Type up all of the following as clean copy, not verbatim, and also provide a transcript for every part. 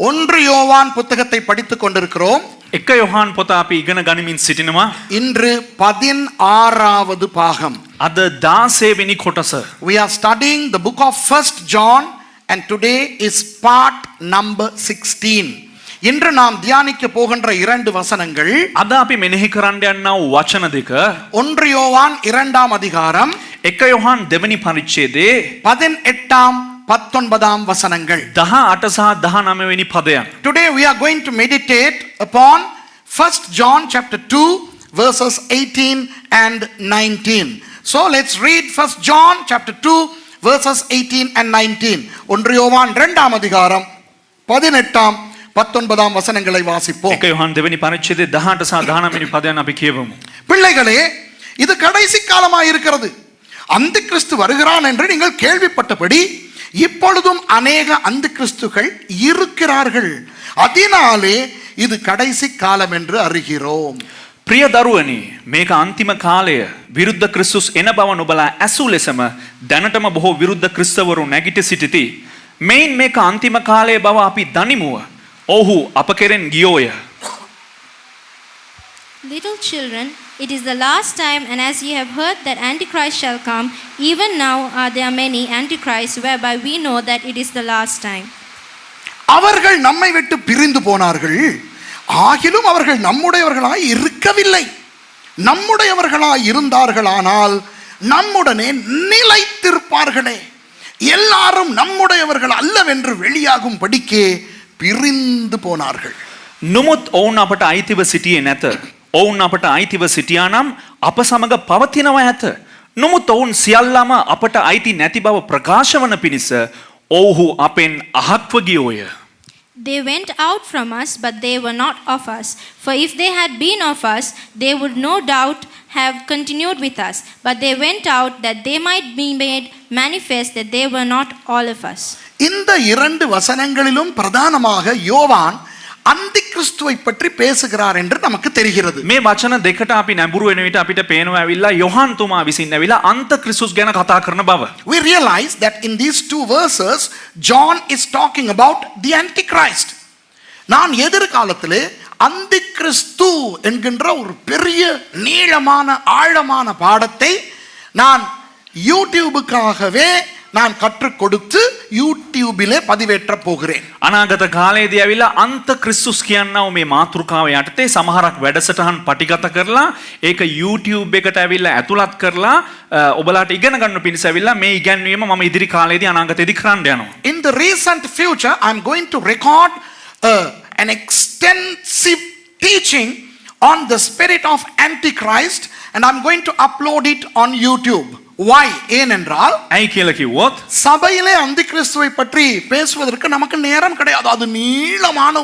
ஒன்று யோவான் புத்தகத்தை படித்துக் கொண்டிருக்கிறோம். එක යොහාන් පොත අපි ඉගෙන ගනිමින් සිටිනවා. இன்று 16வது பாகம். අද 16 වෙනි කොටස. We are studying the book of 1 John and today is part number 16. இன்று நாம் தியானிக்க போகின்ற இரண்டு வசனங்கள். අද අපි මෙනෙහි කරන්න යනා වූ වචන දෙක. ஒன்று யோவான் 2ஆம் அதிகாரம். එක යොහාන් දෙවනි පරිච්ඡේදයේ 18ஆம் 19ஆம் வசனங்கள். 18 සහ 19 වෙනි පදයන්. Today we are going to meditate upon 1 John chapter 2 verses 18 and 19. So let's read 1 John chapter 2 verses 18 and 19. ஒன்று யோவான் 2ஆம் அதிகாரம் 18ஆம் 19ஆம் வசனங்களை வாசிப்போம். එක යොහාන් දෙවනි පරිච්ඡේදයේ 18 සහ 19 වෙනි පදයන් අපි කියවමු. பிள்ளைகளே, இது கடைசி காலமாய் இருக்கிறது. அந்தி கிறிஸ்து வருகிறான் என்று நீங்கள் கேள்விப்பட்டபடி இப்பொழுதும் அநேக அந்தி கிறிஸ்துகள் இருக்கிறார்கள். அதனாலே இது கடைசி காலம் என்று அறிகிறோம். ප්‍රිය දරුවනි, මේක අන්තිම කාලය. විරුද්ධ ක්‍රිස්තුස් එන බව නුඹලා ඇසූ ලෙසම දැනටම බොහෝ විරුද්ධ ක්‍රිස්තවරු නැගිට සිටිති. මේන් මේක අන්තිම කාලයේ බව අපි දනිමුව. ඔහු අප කෙරෙන් ගියෝය. Little children, it is the last time, and as ye have heard that Antichrist shall come, even now are there many Antichrists, whereby we know that it is the last time. அவர்கள் நம்மை விட்டு பிரிந்து போனார்கள், ஆகிலும் அவர்கள் நம்முடையவர்களாய் இருக்கவில்லை. நம்முடையவர்களாய் இருந்தார்களானால் நம்முடனே நிலைத்திருப்பார்களே. எல்லாரும் நம்முடையவர்கள் அல்லவென்று வெளியாகும் படிக்கே பிரிந்து போனார்கள். නොමුත් ඔවුන් අපට අයිතිව සිටියේ නැත. ඔවුන් අපට අයිතිව සිටියා නම් අප සමග පවතිනවා ඇත. නොමුත් ඔවුන් සියල්ලම අපට අයිති නැති බව ප්‍රකාශ වන පිණිස ඔවුහු අපෙන් අහක්ව ගියෝය. They went out from us, but they were not of us. For if they had been of us, they would no doubt have continued with us. But they went out that they might be made manifest that they were not all of us. இந்த இரண்டு வசனங்களிலும் பிரதானமாக யோவான் அந்தி கிறிஸ்துவை பற்றி பேசுகிறார் என்று நமக்கு தெரிகிறது. මේ වචන දෙකට අපි නැඹුරු වෙන විට අපිට පේනවා ඇවිල්ලා යොහාන් තුමා විසින් ඇවිල්ලා අන්ත ක්‍රිස්තුස් ගැන කතා කරන බව. We realize that in these two verses John is talking about the Antichrist. நான் எதிர்காலத்திலே அந்தி கிறிஸ்து என்கின்ற ஒரு பெரிய நீளமான ஆழமான பாடத்தை நான் யூடியூபுக்காகவே நான் கற்றுக் கொடுத்து யூடியூபிலே பதிவேற்ற போகிறேன். අනාගත කාලයේදී ඇවිල්ලා අන්ත ක්‍රිස්තුස් කියනවා මේ මාතෘකාව යටතේ සමහරක් වැඩසටහන් පටිගත කරලා ඒක YouTube එකට ඇවිල්ලා ඇතුළත් කරලා ඔබලාට ඉගෙන ගන්න පිණිස ඇවිල්ලා මේ ඉගැන්වීම මම ඉදිරි කාලයේදී අනාගතයේදී කරන්න යනවා. In the recent future I am going to record an extensive teaching on the spirit of Antichrist and I am going to upload it on YouTube. Why? ஏனென்றால் ඇයි කියලා කිව්වොත් சபையிலே அந்தி கிறிஸ்துவை பற்றி பேசுவதற்கு நமக்கு நேரம் கிடையாது. அது நீளமான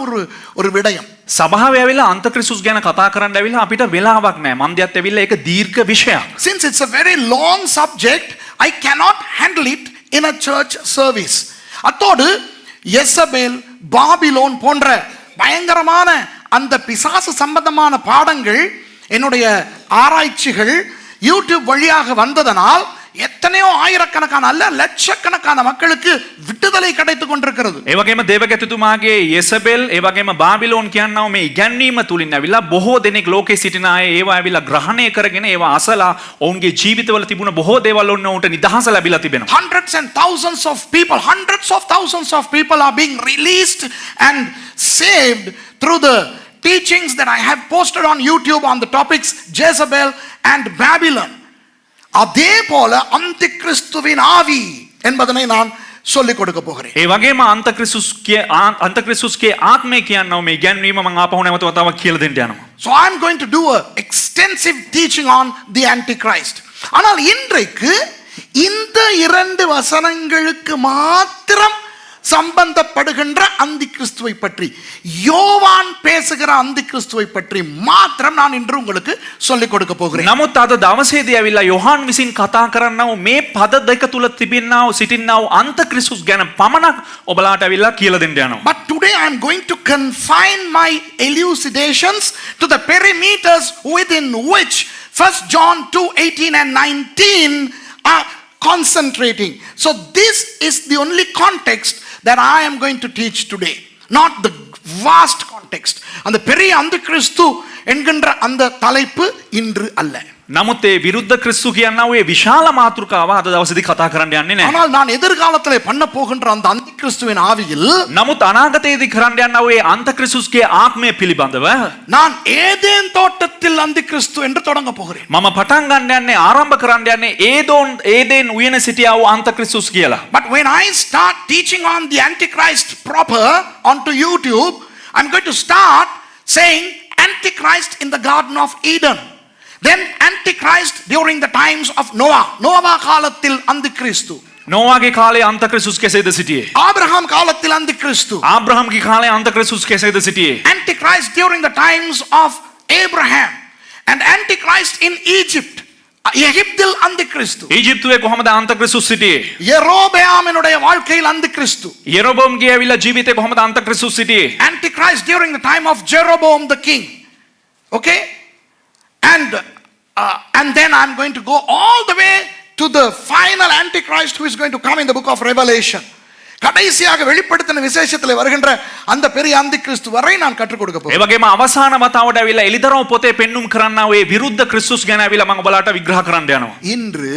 ஒரு விடயம். සභාවේ ඇවිල්ලා අන්ත ක්‍රිස්තුස් ගැන කතා කරන්න ඇවිල්ලා අපිට වෙලාවක් නැහැ. මන්දියත් ඇවිල්ලා ඒක දීර්ඝ විෂයක්. Since it's a very long subject, I cannot handle it in a church service. அத்தோடு எசபேல், பாபிலோன் போன்ற பயங்கரமான அந்த பிசாசு சம்பந்தமான பாடங்கள் என்னுடைய ஆராய்ச்சிகள் யூடியூப் வழியாக வந்ததனால் எத்தனையோ ஆயிரக்கணக்கான அல்ல லட்சக்கணக்கான மக்களுக்கு விடுதலை கிடைத்துக் கொண்டிருக்கிறது. ඒ වගේම දේවගතතුමාගේ යෙසබෙල්, ඒ වගේම බාබිලෝන් කියනවා මේ ඉගැන්වීම තුලින් ඇවිල්ලා බොහෝ දෙනෙක් ලෝකේ සිටින අය ඒවා ඇවිල්ලා ග්‍රහණය කරගෙන ඒවා අසලා ඔවුන්ගේ ජීවිතවල තිබුණ බොහෝ දේවල් ඔවුන්ට නිදහස ලැබිලා තිබෙනවා. Hundreds of thousands of people are being released and saved through the teachings that I have posted on YouTube on the topics Jezebel and Babylon. அதே போல அந்தி கிறிஸ்துவின் ஆவி என்பதனை நான் சொல்லிக் கொடுக்க போகிறேன். ඒ වගේම අන්ත ක්‍රිස්තුස්ගේ ආත්මය කියනවා මේ ඉගැන්වීම මම ආපහු නැවත වතාවක් කියලා දෙන්න යනවා. So I am going to do a extensive teaching on the Antichrist. ஆனால் இன்றைக்கு இந்த இரண்டு வசனங்களுக்கு மாத்திரம் சம்பந்தப்படுகின்ற அந்தி கிறிஸ்துவை பற்றி, யோவான் பேசுகிற அந்தி கிறிஸ்துவை பற்றி மாத்திரம் நான் இன்று உங்களுக்கு சொல்லிக் கொடுக்க போகிறேன். නමුත් අද දවසේදී ඇවිල්ලා යොහාන් විසින් කතා කරන්නව මේ පද දෙක තුල තිබෙනව සිටින්නව අන්ත ක්‍රිස්තුස් ගැන පමණක් ඔබලාට ඇවිල්ලා කියලා දෙන්න යනවා. But today I am going to confine my elucidations to the perimeters within which 1 John 2:18 and 19 are concentrating. So this is the only context that I am going to teach today. not the vast context. அந்த பெரிய அந்த கிறிஸ்து என்கின்ற அந்த தலைப்பு இன்று அல்ல. නමුත් ඒ විරුද්ධ ක්‍රිස්තු කියනවා ඒ විශාල මාතෘකාව අද දවසේදී කතා කරන්න යන්නේ නැහැ. ஆனால் நான் எதிர்காலத்திலே பண்ண போகின்ற அந்த அந்த கிறிஸ்துவின் ஆவியில் නමුත් අනාගතයේදී කරන්න යනවා ඒ අන්ත ක්‍රිස්තුස්ගේ ආත්මය පිළිබඳව நான் ஏதேன் தோட்டத்தில் அந்த கிறிஸ்து என்று தொடங்க போகிறேன். මම පටන් ගන්න යන්නේ ආරම්භ කරන්න යන්නේ ඒදෙන් උයන සිටියා වූ අන්ත ක්‍රිස්තුස් කියලා. But when I start teaching on the Antichrist proper onto YouTube, I'm going to start saying Antichrist in the Garden of Eden. Then Antichrist during the times of Noah. Noah காலத்தில் அந்த கிறிஸ்து. නෝවාගේ කාලේ අන්ත ක්‍රිස්තුස් කෙසේද සිටියේ? ஆபிரகாம் காலத்தில் அந்த கிறிஸ்து. ආබ්‍රහම්ගේ කාලේ අන්ත ක්‍රිස්තුස් කෙසේද සිටියේ? Antichrist during the times of Abraham. And Antichrist in Egypt. எகிப்தில் அந்த கிறிஸ்து. ඊජිප්තුවේ කොහමද අන්ත ක්‍රිස්තුස් සිටියේ? யெரொபெயாமினுடைய வாழ்க்கையில் அந்த கிறிஸ்து. යෙරොබොම්ගේ ඇවිල්ලා ජීවිතේ කොහමද අන්ත ක්‍රිස්තුස් සිටියේ? Antichrist during the time of Jeroboam the king. Okay? And then I'm going to go all the way to the final Antichrist who is going to come in the book of Revelation. கடைசியாக வெளிப்படுத்தின விசேஷத்தில் வருகின்ற அந்த பெரிய அந்த கிறிஸ்து வரை நான் கற்றுக் கொடுக்க போகிறேன். ඒ වගේම අවසාන වතාවට ඇවිල්ලා එලිදරව් පොතේ පෙන්눔 කරන්නා ඔය විරුද්ධ ක්‍රිස්තුස් ගැන ඇවිල්ලා මම ඔයාලට විග්‍රහ කරන්න යනවා. இன்று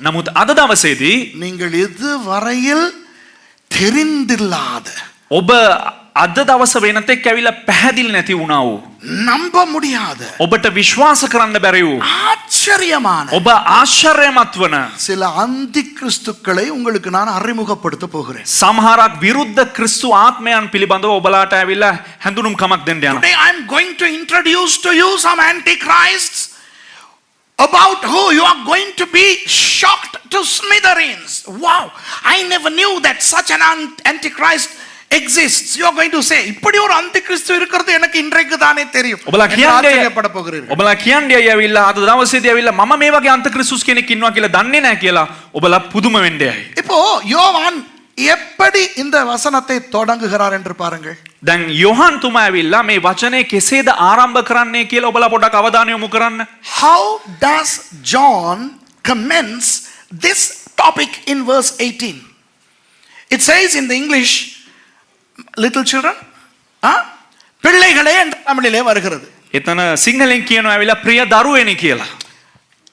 නමුත් අද දවසේදී நீங்கள் இதுவரையில் தெரிந்தில்லாத ඔබ අද දවස වෙනතෙක් ඇවිල්ලා පැහැදිලි නැති වුණා වූ நம்ப முடியாத ඔබට විශ්වාස කරන්න බැරි වූ ஆச்சரியமான ඔබ ආශ්චර්යමත් වන சில அந்தி கிறிஸ்துக்களை உங்களுக்கு நான் அறிமுகப்படுத்த போகிறேன். සමහරක් විරුද්ධ ක්‍රිස්තු ආත්මයන් පිළිබඳව ඔබලාට ඇවිල්ලා හැඳුනුම් කමක් දෙන්න යනවා. Today I'm going to introduce to you some antichrists about who you are going to be shocked to smithereens. Wow, I never knew that such an antichrist exists. You are going to say இப்படி ஒரு அந்திகிறிஸ்து இருக்கிறது எனக்கு இன்றைக்கு தானே தெரியும். ඔබලා කියන්නේ ආශ්චර්යப்பட போகிறீர்கள். ඔබලා කියන්නේ ඇවිල්ලා අද දවසේදී ඇවිල්ලා මම මේ වගේ අන්ත ක්‍රිස්තුස් කෙනෙක් ඉන්නවා කියලා දන්නේ නැහැ කියලා ඔබලා පුදුම වෙන්නේ. இப்போ யோவான் எப்படி இந்த வசனத்தை தொடங்குகிறார் என்று பாருங்கள். දැන් යොහන් තුමා ඇවිල්ලා මේ වචනේ කෙසේද ආරම්භ කරන්නේ කියලා ඔබලා පොඩක් අවධානය යොමු කරන්න. How does John commence this topic in verse 18? It says in the English, little children, பிள்ளைகளே என்று தமிழிலே வருகிறது. එතන සිංහලෙන් කියනවා ඇවිල්ලා ප්‍රිය දරුවෙනි කියලා.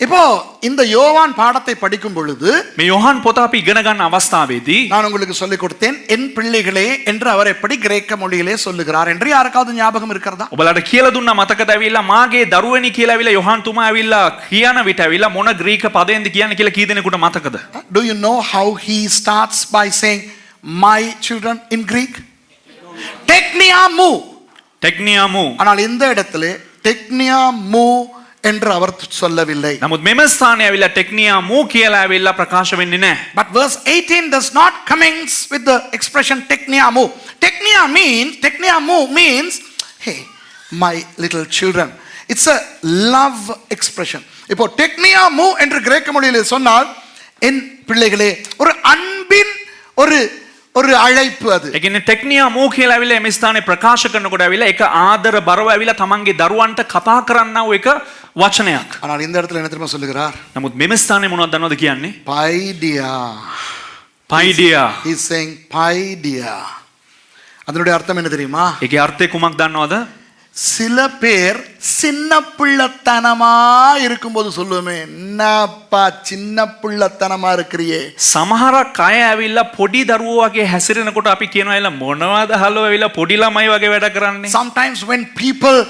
இப்போ இந்த யோவான் பாடத்தை படிக்கும் பொழுது මේ යොහන් පොත අපි ඉගෙන ගන්න අවස්ථාවේදී நான் உங்களுக்கு சொல்லிக் கொடுத்தேன் என் பிள்ளைகளே என்று அவர் எப்படி கிரேக்க மொழியிலே சொல்லுகிறார் என்று யாருக்காவது ஞாபகம் இருக்கிறதா? ඔබලාට කියලා දුන්නා මතකද ඇවිල්ලා මාගේ දරුවෙනි කියලා ඇවිල්ලා යොහන් තුමා ඇවිල්ලා කියන විට ඇවිල්ලා මොන ග්‍රීක පදයෙන්ද කියන්නේ කියලා කී දෙනෙකුට මතකද? Do you know how he starts by saying my children in Greek? Tekniamu. ටෙක්නියාමු. ஆனால் இந்த இடத்திலே tekniamu என்று அவர் சொல்லவில்லை. නමුත් මෙම ස්ථානයේ ඇවිල්ලා ටෙක්නියාමු කියලා ඇවිල්ලා ප්‍රකාශ වෙන්නේ නැහැ. But verse 18 does not commence with the expression tekniamu. Tekniamu means hey my little children. It's a love expression. இப்போ tekniamu என்று கிரேக்க மொழியிலே சொன்னால் என் பிள்ளைகளே ஒரு அன்பின் ஒரு அழைப்பு அது. ඒ කියන්නේ ටෙක්නියාමු කියලා ඇවිල්ලා මේ ස්ථානේ ප්‍රකාශ කරනකොට ඇවිල්ලා ඒක ආදර බරව ඇවිල්ලා තමන්ගේ දරුවන්ට කතා කරන්නා වූ එක වචනයක්. ஆனால் இந்த இடத்துல என்ன தெரியுமா சொல்லுகிறார்? නමුත් මෙම ස්ථානේ මොනවද දන්නවද කියන්නේ? பைடியா. පයිඩියා. He's saying பைடியா. அதனுடைய அர்த்தம் என்ன தெரியுமா? ඒකේ අර්ථය කුමක්ද දන්නවද? சில பேர் சின்ன பிள்ளைத்தனமா இருக்கும்போது சொல்லுவோமே என்னப்பா சின்ன பிள்ளைத்தனமா இருக்கிறியே. සමහරක් අය ඇවිල්ලා පොඩි දරුවෝ වගේ හැසිරෙනකොට අපි කියනවා එලා මොනවද හලෝ ඇවිල්ලා පොඩි ළමයි වගේ වැඩ කරන්නේ. Sometimes when people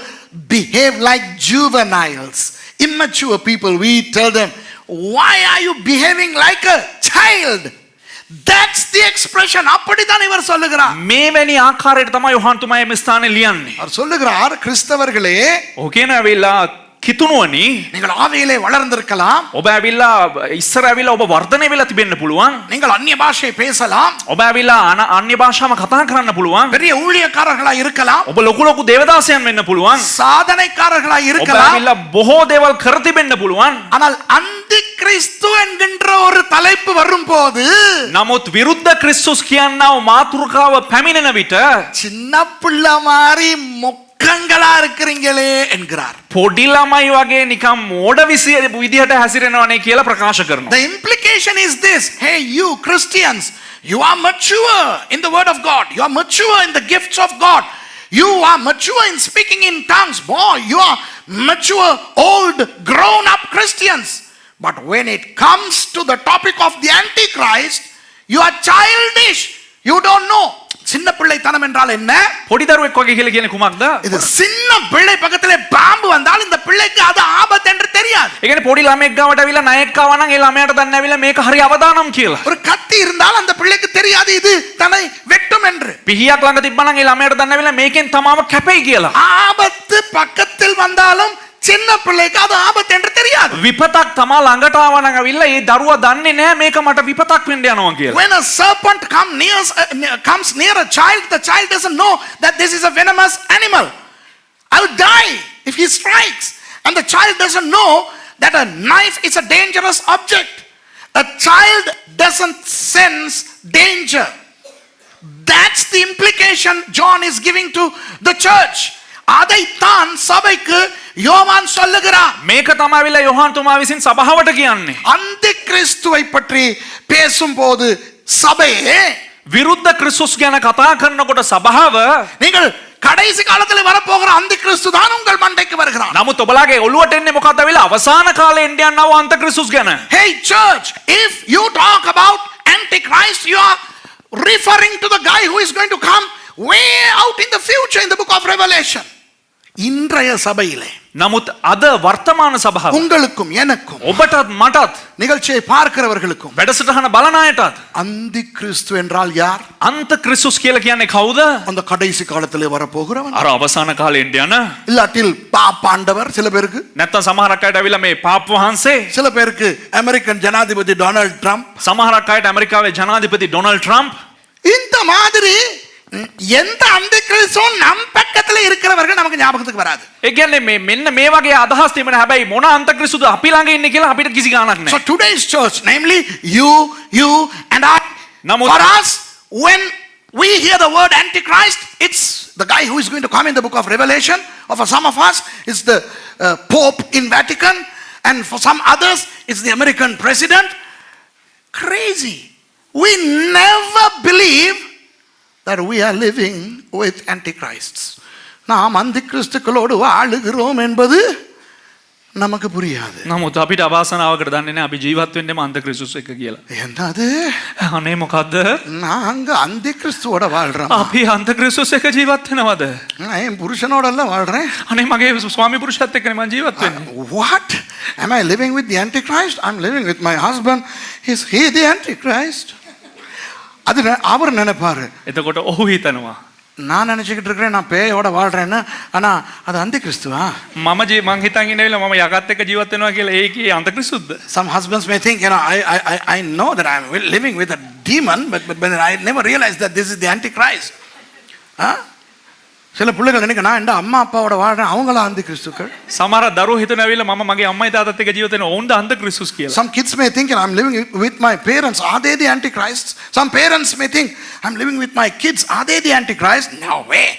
behave like juveniles, immature people, we tell them, why are you behaving like a child? That's the expression. அப்படிதான் இவர் சொல்லுகிறார். මේ වැනි ආකාරයට තමයි යොහන් තුමා මේ ස්ථානේ ලියන්නේ. அவர் சொல்லுகிறார் கிறிஸ்தவர்களே ඕකේන ඇවිල්ලා කිතුණුවනි நீங்கள் ஆவியிலே வளர்ந்திருக்கலாம். ඔබ ඇවිල්ලා ඉස්සර ඇවිල්ලා ඔබ වර්ධනය වෙලා තිබෙන්න පුළුවන්. நீங்கள் அந்நிய பாஷை பேசலாம். ඔබ ඇවිල්ලා අන්‍ය භාෂාව කතා කරන්න පුළුවන්. பெரிய ஊழியக்காரர்களா இருக்கலாம். ඔබ ලොකු ලොකු දේවදාසයන් වෙන්න පුළුවන්. சாதனைக்காரர்களா ඔබ இருக்கலாம். ඇවිල්ලා බොහෝ දේවල් කර තිබෙන්න පුළුවන්. ஆனால் அந்தி கிறிஸ்து என்கின்ற ஒரு தலைப்பு வரும்போது නමුත් විරුද්ධ ක්‍රිස්තුස් කියනවා මාතෘකාව පැමිණෙන විට சின்ன பிள்ளை மாதிரி மொக்கங்களா இருக்கிறீங்களே என்கிறார். පොඩි ළමයි වගේ නිකම් මෝඩ විදිහට හැසිරෙනවනේ කියලා ප්‍රකාශ කරනවා. The implication is this: hey you Christians, You are mature in the word of God. You are mature in the gifts of God. You are mature in speaking in tongues. Boy, you are mature, old, grown up Christians. But when it comes to the topic of the Antichrist, you are childish. You don't know. சின்ன பிள்ளைத்தனம் என்றால் என்ன? පොඩි දරුවෙක් වගේ කියලා කියන්නේ කුමක්ද? இது சின்ன பிள்ளை பக்கத்திலே பாம்பு வந்தால் இந்த பிள்ளைக்கு அது ஆபத்து என்று தெரியாது. ඒ කියන්නේ පොඩි ළමෙක් ගාවට ඇවිල්ලා නයෙක් ආවා නම් ඒ ළමයාට දන්නේ නැවිලා මේක හරි අවදානම් කියලා. ஒரு கத்தி இருந்தால் அந்த பிள்ளைக்கு தெரியாது இது தன்னை வெட்டும் என்று. පිහියක් ළඟ තිබ්බා නම් ඒ ළමයාට දන්නේ නැවිලා මේකෙන් තමාව කැපෙයි කියලා. ஆபத்து பக்கத்தில் வந்தாலும் சின்ன பிள்ளைக்கு அது ஆபத்து என்று தெரியாது. විපතක් තමා ළඟට ආවා නම් ඇවිල්ලා ඒ දරුවා දන්නේ නැහැ මේක මට විපතක් වෙන්න යනවා කියලා. When a serpent comes near a child, the child doesn't know that this is a venomous animal. I'll die if he strikes. And the child doesn't know that a knife is a dangerous object. A child doesn't sense danger. That's the implication John is giving to the church. அதைத்தான் சபைக்கு யோவான் சொல்லுகிறார். මේක තමයි ඇවිල්ලා යොහාන් තුමා විසින් සභාවට කියන්නේ. அந்தி கிறிஸ்துவை பற்றி பேசும்போது சபையே, විරුද්ධ ක්‍රිස්තුස් ගැන කතා කරනකොට සභාව, நீங்கள் கடைசி காலத்தில் வரப்போகிற அந்தி கிறிஸ்து தான் உங்கள் மண்டைக்கு வருகிறான். නමුත් ඔබලාගේ ඔළුවට එන්නේ මොකක්ද ඇවිල්ලා අවසාන කාලේ එන්න යනවා අන්ත ක්‍රිස්තුස් ගැන. Hey church, if you talk about Antichrist, you are referring to the guy who is going to come way out in the future in the book of Revelation. இன்றைய சபையிலே, නමුත් අද වර්තමාන සභාව உங்களுக்கும் எனக்கும் ඔබටත් මටත් நிகழ்ச்சியை பார்க்கிறவர்களுக்கும் වැඩසටහන බලන අයටත් அந்தி கிறிஸ்து என்றால் யார்? අන්ත ක්‍රිස්තුස් කියලා කියන්නේ කවුද? அந்த கடைசி காலத்திலே வரப்போகிறவன். අර අවසාන කාලේ එන්න යන. இல்லாட்டில் பாப்பாண்டவர் சில பேருக்கு, නැත්තම් සමහරක් අයට ඇවිල්ලා මේ පාප් වහන්සේ, சில பேருக்கு அமெரிக்கன் ஜனாதிபதி டொனால்ட் ட்ரம்ப். සමහරක් අයට ඇමරිකාවේ ජනාධිපති ඩොනල්ඩ් ට්‍රම්ප්. இந்த மாதிரி எந்த அந்தி கிறிஸ்துவும் நம் பக்கத்துல இருக்கிறவர்கள் நமக்கு ஞாபகத்துக்கு வராது. ඒ කියන්නේ මෙන්න මේ වගේ අදහස් තිබෙන හැබැයි මොන අන්ත ක්‍රිස්තුද අපි ළඟ ඉන්නේ කියලා අපිට කිසි ගාණක් So නැහැ. today's church, namely you and I, Namuth- for us, when we hear the word Antichrist, it's the guy who is going to come in the book of Revelation. Or for some of us, it's the Pope in Vatican, and for some others, it's the American president. Crazy. We never believe that we are living with Antichrists. நாம் அந்தி கிறிஸ்துக்களோடு வாழுகிறோம் என்பது நமக்கு புரியாது. නමුත් අපිට අවාසනාවකට දන්නේ නැහැ අපි ජීවත් වෙන්නේම අන්ත ක්‍රිස්තුස් එක්ක කියලා. என்னது? අනේ මොකද්ද? நாங்க அந்தி கிறிஸ்துவோட வாழ்றோம். අපි අන්ත ක්‍රිස්තුස් එක්ක ජීවත් වෙනවද? நான் என் புருஷனோட எல்லாம் வாழ்றேன். අනේ මගේ ස්වාමි පුරුෂයත් එක්කනේ මම ජීවත් වෙන්නේ. What? Am I living with the Antichrist? I'm living with my husband. Is he the Antichrist? அது அவர் நினைப்பாரு. එතකොට ඔහු හිතනවා நான் நினைச்சுக்கிட்டு இருக்கிறேன் நான் பேயோட வாழ்றேன்னு. ஆனா அது அந்தி கிறிஸ்துவா? මං හිතන් ඉන්නවිලා මම යකත් එක්ක ජීවත් වෙනවා කියලා ඒකේ අන්ත ක්‍රිස්තුස්ද? Some husbands may think, I know that I'm living with a demon, but I never realized that this is the Antichrist. சில பிள்ளைகள் நினைக்க நான் என் அம்மா அப்பாவோட வாழ்றேன், அவங்கள அந்தி கிறிஸ்துக்கள். සමහර දරුවෝ හිතනවිලා මම මගේ අම්මයි තාත්තත් එක්ක ජීවත් වෙනවා ඔවුන්ද අන්ත ක්‍රිස්තුස් කියලා. Some kids may think I'm living with my parents. Are they the Antichrists? Some parents may think I'm living with my kids. Are they the Antichrist? No way.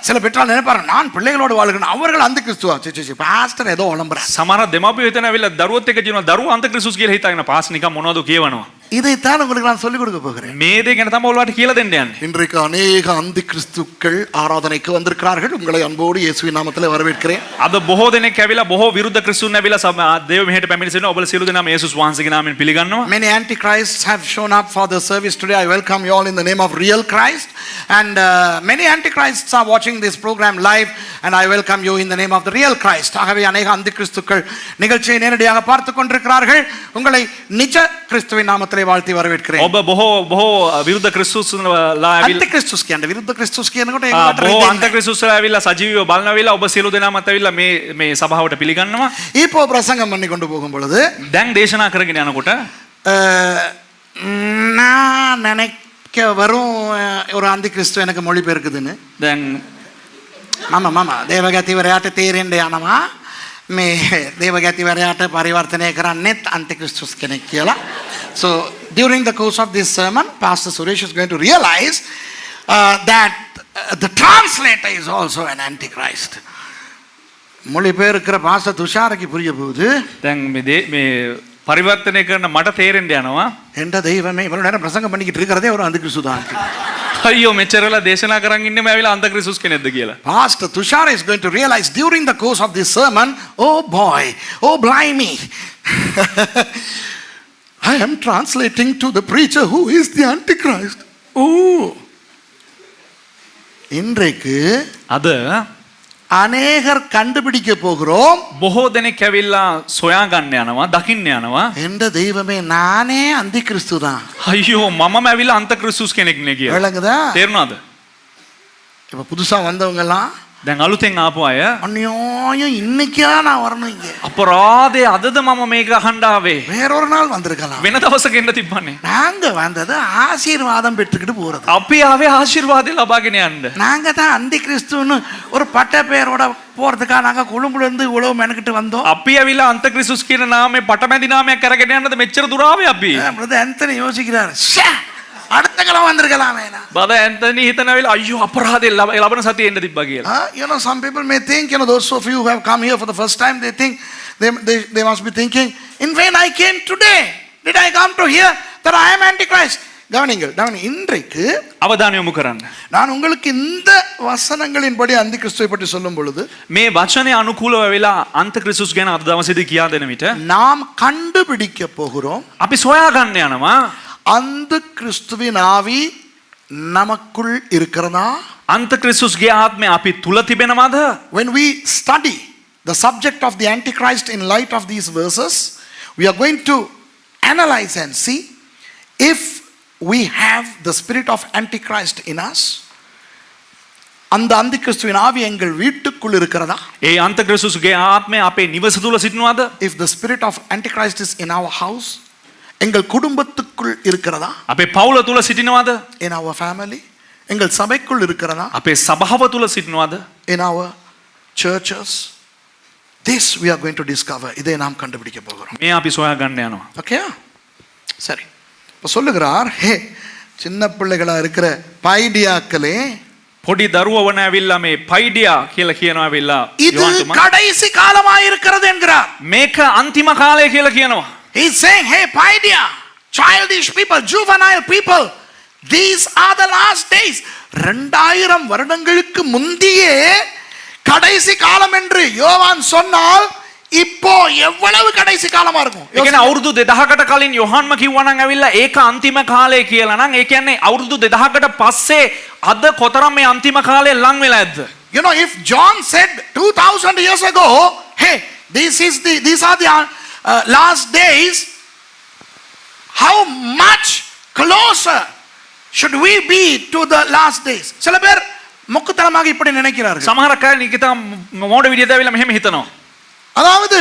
சில பெற்றால் நினைப்பாங்க நான் பிள்ளைகளோடு வாழ்கிறேன், அவர்கள் அந்த கிறிஸ்துவா? பாஸ்டர் ஏதோ உளம்புறார். සමහර දෙමාපියෝ හිතනවිලා දරුවොත් එක්ක ජීවන දරුවෝ අන්ත ක්‍රිස්තුස් කියලා හිතාගෙන පාස් නිකන් මොනවද කියවනවා. இதைத்தான் உங்களுக்கு நான் சொல்லிக் கொடுக்க போகிறேன். මේ දේ ගැන තමයි ඔයාලට කියලා දෙන්න යන්නේ. இன்றைக்கு அநேக அந்தி கிறிஸ்துக்கள் ஆராதனைக்கு வந்திருக்கிறார்கள். உங்களை அன்போடு இயேசுவின் நாமத்திலே வரவேற்கிறேன். අද බොහෝ දෙනෙක් ඇවිල්ලා බොහෝ විරුද්ධ ක්‍රිස්තුන් ඇවිල්ලා දේව මෙහෙට පැමිණ සිටිනවා. ඔබලා සියලු දෙනාම යේසුස් වහන්සේගේ නාමයෙන් පිළිගන්නවා. Many antichrists have shown up for the service today. I welcome you all in the name of real Christ. And many antichrists are watching this program live, and I welcome you in the name of the real Christ. ஆகவே அநேக அந்தி கிறிஸ்துக்கள் நிகழ்ச்சியை நேரடியாக பார்த்து கொண்டிருக்கிறார்கள். உங்களை நிஜ கிறிஸ்துவின் நாமத்திலே வாழ்த்தி வரவேற்கிறேன். ඔබ බොහෝ විරුද්ධ ක්‍රිස්තුස්ලා අන්ති கிறிஸ்துස් කියන්නේ විරුද්ධ கிறிஸ்துස් කියනකොට ඒක බොහෝ අන්ත ක්‍රිස්තුස්ලා ඇවිල්ලා සජීවීව බලනවිලා ඔබ සියලු දෙනාමත් ඇවිල්ලා මේ සභාවට පිළිගන්නවා. இப்போ பிரசங்கம் பண்ணி கொண்டு போகும் பொழுது දැන් දේශනා කරගෙන යනකොට நான் நினைக்க வரும் ஒரு அந்தி கிறிஸ்து எனக்கு மொழிபெயர்க்குதுன்னு. දැන් මම දේවගතිවරයාට තේරෙන්න යනවා මේ දේවගතිවරයාට පරිවර්තනය කරන්නෙත් අන්ති ක්‍රිස්තුස් කෙනෙක් කියලා. So during the course of this sermon, Pastor Suresh is going to realize that the translator is also an antichrist. மொழிபெயர்க்கிற பாஸ்டர் துஷாருக்கு புரிய போகுது. දැන් මේ පරිවර්තනය කරන මට තේරෙන්න යනවා. என்ற தெய்வமே இவ்வளவு நேரம் பிரசங்கம் பண்ணிக்கிட்டு இருக்கிறதே ஒரு அந்த கிறிஸ்து தான். අයියෝ මෙච්චරලා දේශනා කරන් ඉන්නම ඇවිල්ලා අන්ත ක්‍රිස්තුස් කෙනෙක්ද කියලා. Pastor Tushar is going to realize during the course of this sermon, oh boy, oh blimey, I am translating to the preacher who is the Antichrist. Ooh. இன்றைக்கு අද அநேகர் கண்டுபிடிக்க போகிறோம். බොහෝ දෙනෙක් ඇවිල්ලා සොයා ගන්න යනවා, දකින්න යනවා. என்ற தெய்வமே நானே அந்த கிறிஸ்து தான். අයියෝ මමම ඇවිල්ලා අන්ත ක්‍රිස්තුස් කෙනෙක් නේ කියලා. விளங்குதா? තේරුණාද? இப்ப புதுசா வந்தவங்க எல்லாம் දැන් අලුතෙන් ආපු අය அநியாயம் இன்னைக்கா நான் வரணும் இங்க. අපරාධේ අදද මම මේක අහන්න ආවේ. வேறொரு நாள் வந்திருக்கலாம். වෙන දවසක එන්න තිබ්බනේ. நாங்க வந்தது ஆசீர்வாதம் பெற்றுக்கிட்டு போறது. අපි ආවේ ආශිර්වාදේ ලබාගෙන යන්න. நாங்க தான் அந்த கிறிஸ்துன்னு ஒரு பட்ட பெயரோட போறதுக்காக நாங்க கொழும்புல இருந்து இவ்வளவு மெனக்கிட்டு வந்தோம். අපි ඇවිල්ලා අන්ත ක්‍රිස්තුස් කියන නාමේ පටමැදි නාමයක් අරගෙන යන්නද මෙච්චර දුර ආවේ අපි. பிரதர் ஆந்தனி யோசிக்கிறாரு, ச்சே, அடுத்த கிழமை வந்திருக்கலாமே. බද ඇන්තනි හිතන ඇවිල්ලා අයියෝ අපරාධේ ලබන සතියේ එන්න තිබ්බා කියලා. You know, some people may think, you know, those of you who have come here for the first time, they think, they must be thinking, in vain I came today. Did I come to hear that I am Antichrist? கவனிங்கள், இன்றைக்கு අවධානය යොමු කරන්න. நான் உங்களுக்கு இந்த வசனங்களின்படி அந்த கிறிஸ்துவை பற்றி சொல்லும் பொழுது මේ වචනේ අනුකූලව වෙලා අන්ත ක්‍රිස්තුස් ගැන අද දවසේදී කියා දෙන විට நாம் கண்டுபிடிக்க போகிறோம் අපි සොයා ගන්න යනවා அந்த கிறிஸ்துவின் ஆவி நமக்குள் இருக்கிறதா? අන්ත ක්‍රිස්තුස්ගේ ආත්මය අපි තුල තිබෙනවද? When we study the subject of the Antichrist in light of these verses, we are going to analyze and see if we have the spirit of Antichrist in us. அந்த அந்த கிறிஸ்துவின் ஆவி எங்கள் வீட்டுக்குள் இருக்கிறதா? ඒ අන්ත ක්‍රිස්තුස්ගේ ආත්මය අපේ නිවස තුල සිටිනවද? If the spirit of Antichrist is in our house, எங்கள் குடும்பத்துக்குள் இருக்கிறதா? අපේ පවුල තුල සිටිනවද? In our family, எங்கள் சபைக்குள் இருக்கிறதா? අපේ සභාව තුල සිටිනවද? In our churches. This we are going to discover. இதை நாம் கண்டுபிடிக்க போகிறோம். මේ අපි සොයා ගන්න යනවා. ஓகே, சரி. இப்போ சொல்லுகிறார், ஹே, சின்ன பிள்ளைகளா இருக்கிற பைடியாக்களே, පොඩි දරුවව නැවිල්ලා මේ පයිඩියා කියලා කියනවා ඇවිල්ලා இது යෝහන්තුමා கடைசி காலமாய் இருக்கிறது என்கிறார். මේක අන්තිම කාලය කියලා කියනවා. He is saying, hey, Paidia, childish people, juvenile people, these are the last days. 2000 வருடங்களுக்கு முந்தியே கடைசி காலம் என்று யோவான் சொன்னால் இப்போ எவ்வளவு கடைசி காலமா இருக்கும்? ඒ කියන්නේ අවුරුදු 2000කට කලින් යොහන්ම කිව්වා නම් ඇවිල්ලා ඒක අන්තිම කාලය කියලා නම් ඒ කියන්නේ අවුරුදු 2000කට පස්සේ අද කොතරම් මේ අන්තිම කාලය ලං වෙලා ඇද්ද? You know, if John said 2000 years ago, hey, these are the last days, how much closer should we be to the last days? சில பேர் முக்குத்தனமாக இப்படி நினைக்கிறார்கள். සමහර අය නිකිත මොඩ විදියට ඇවිල්ලා මෙහෙම හිතනවා. அதாவது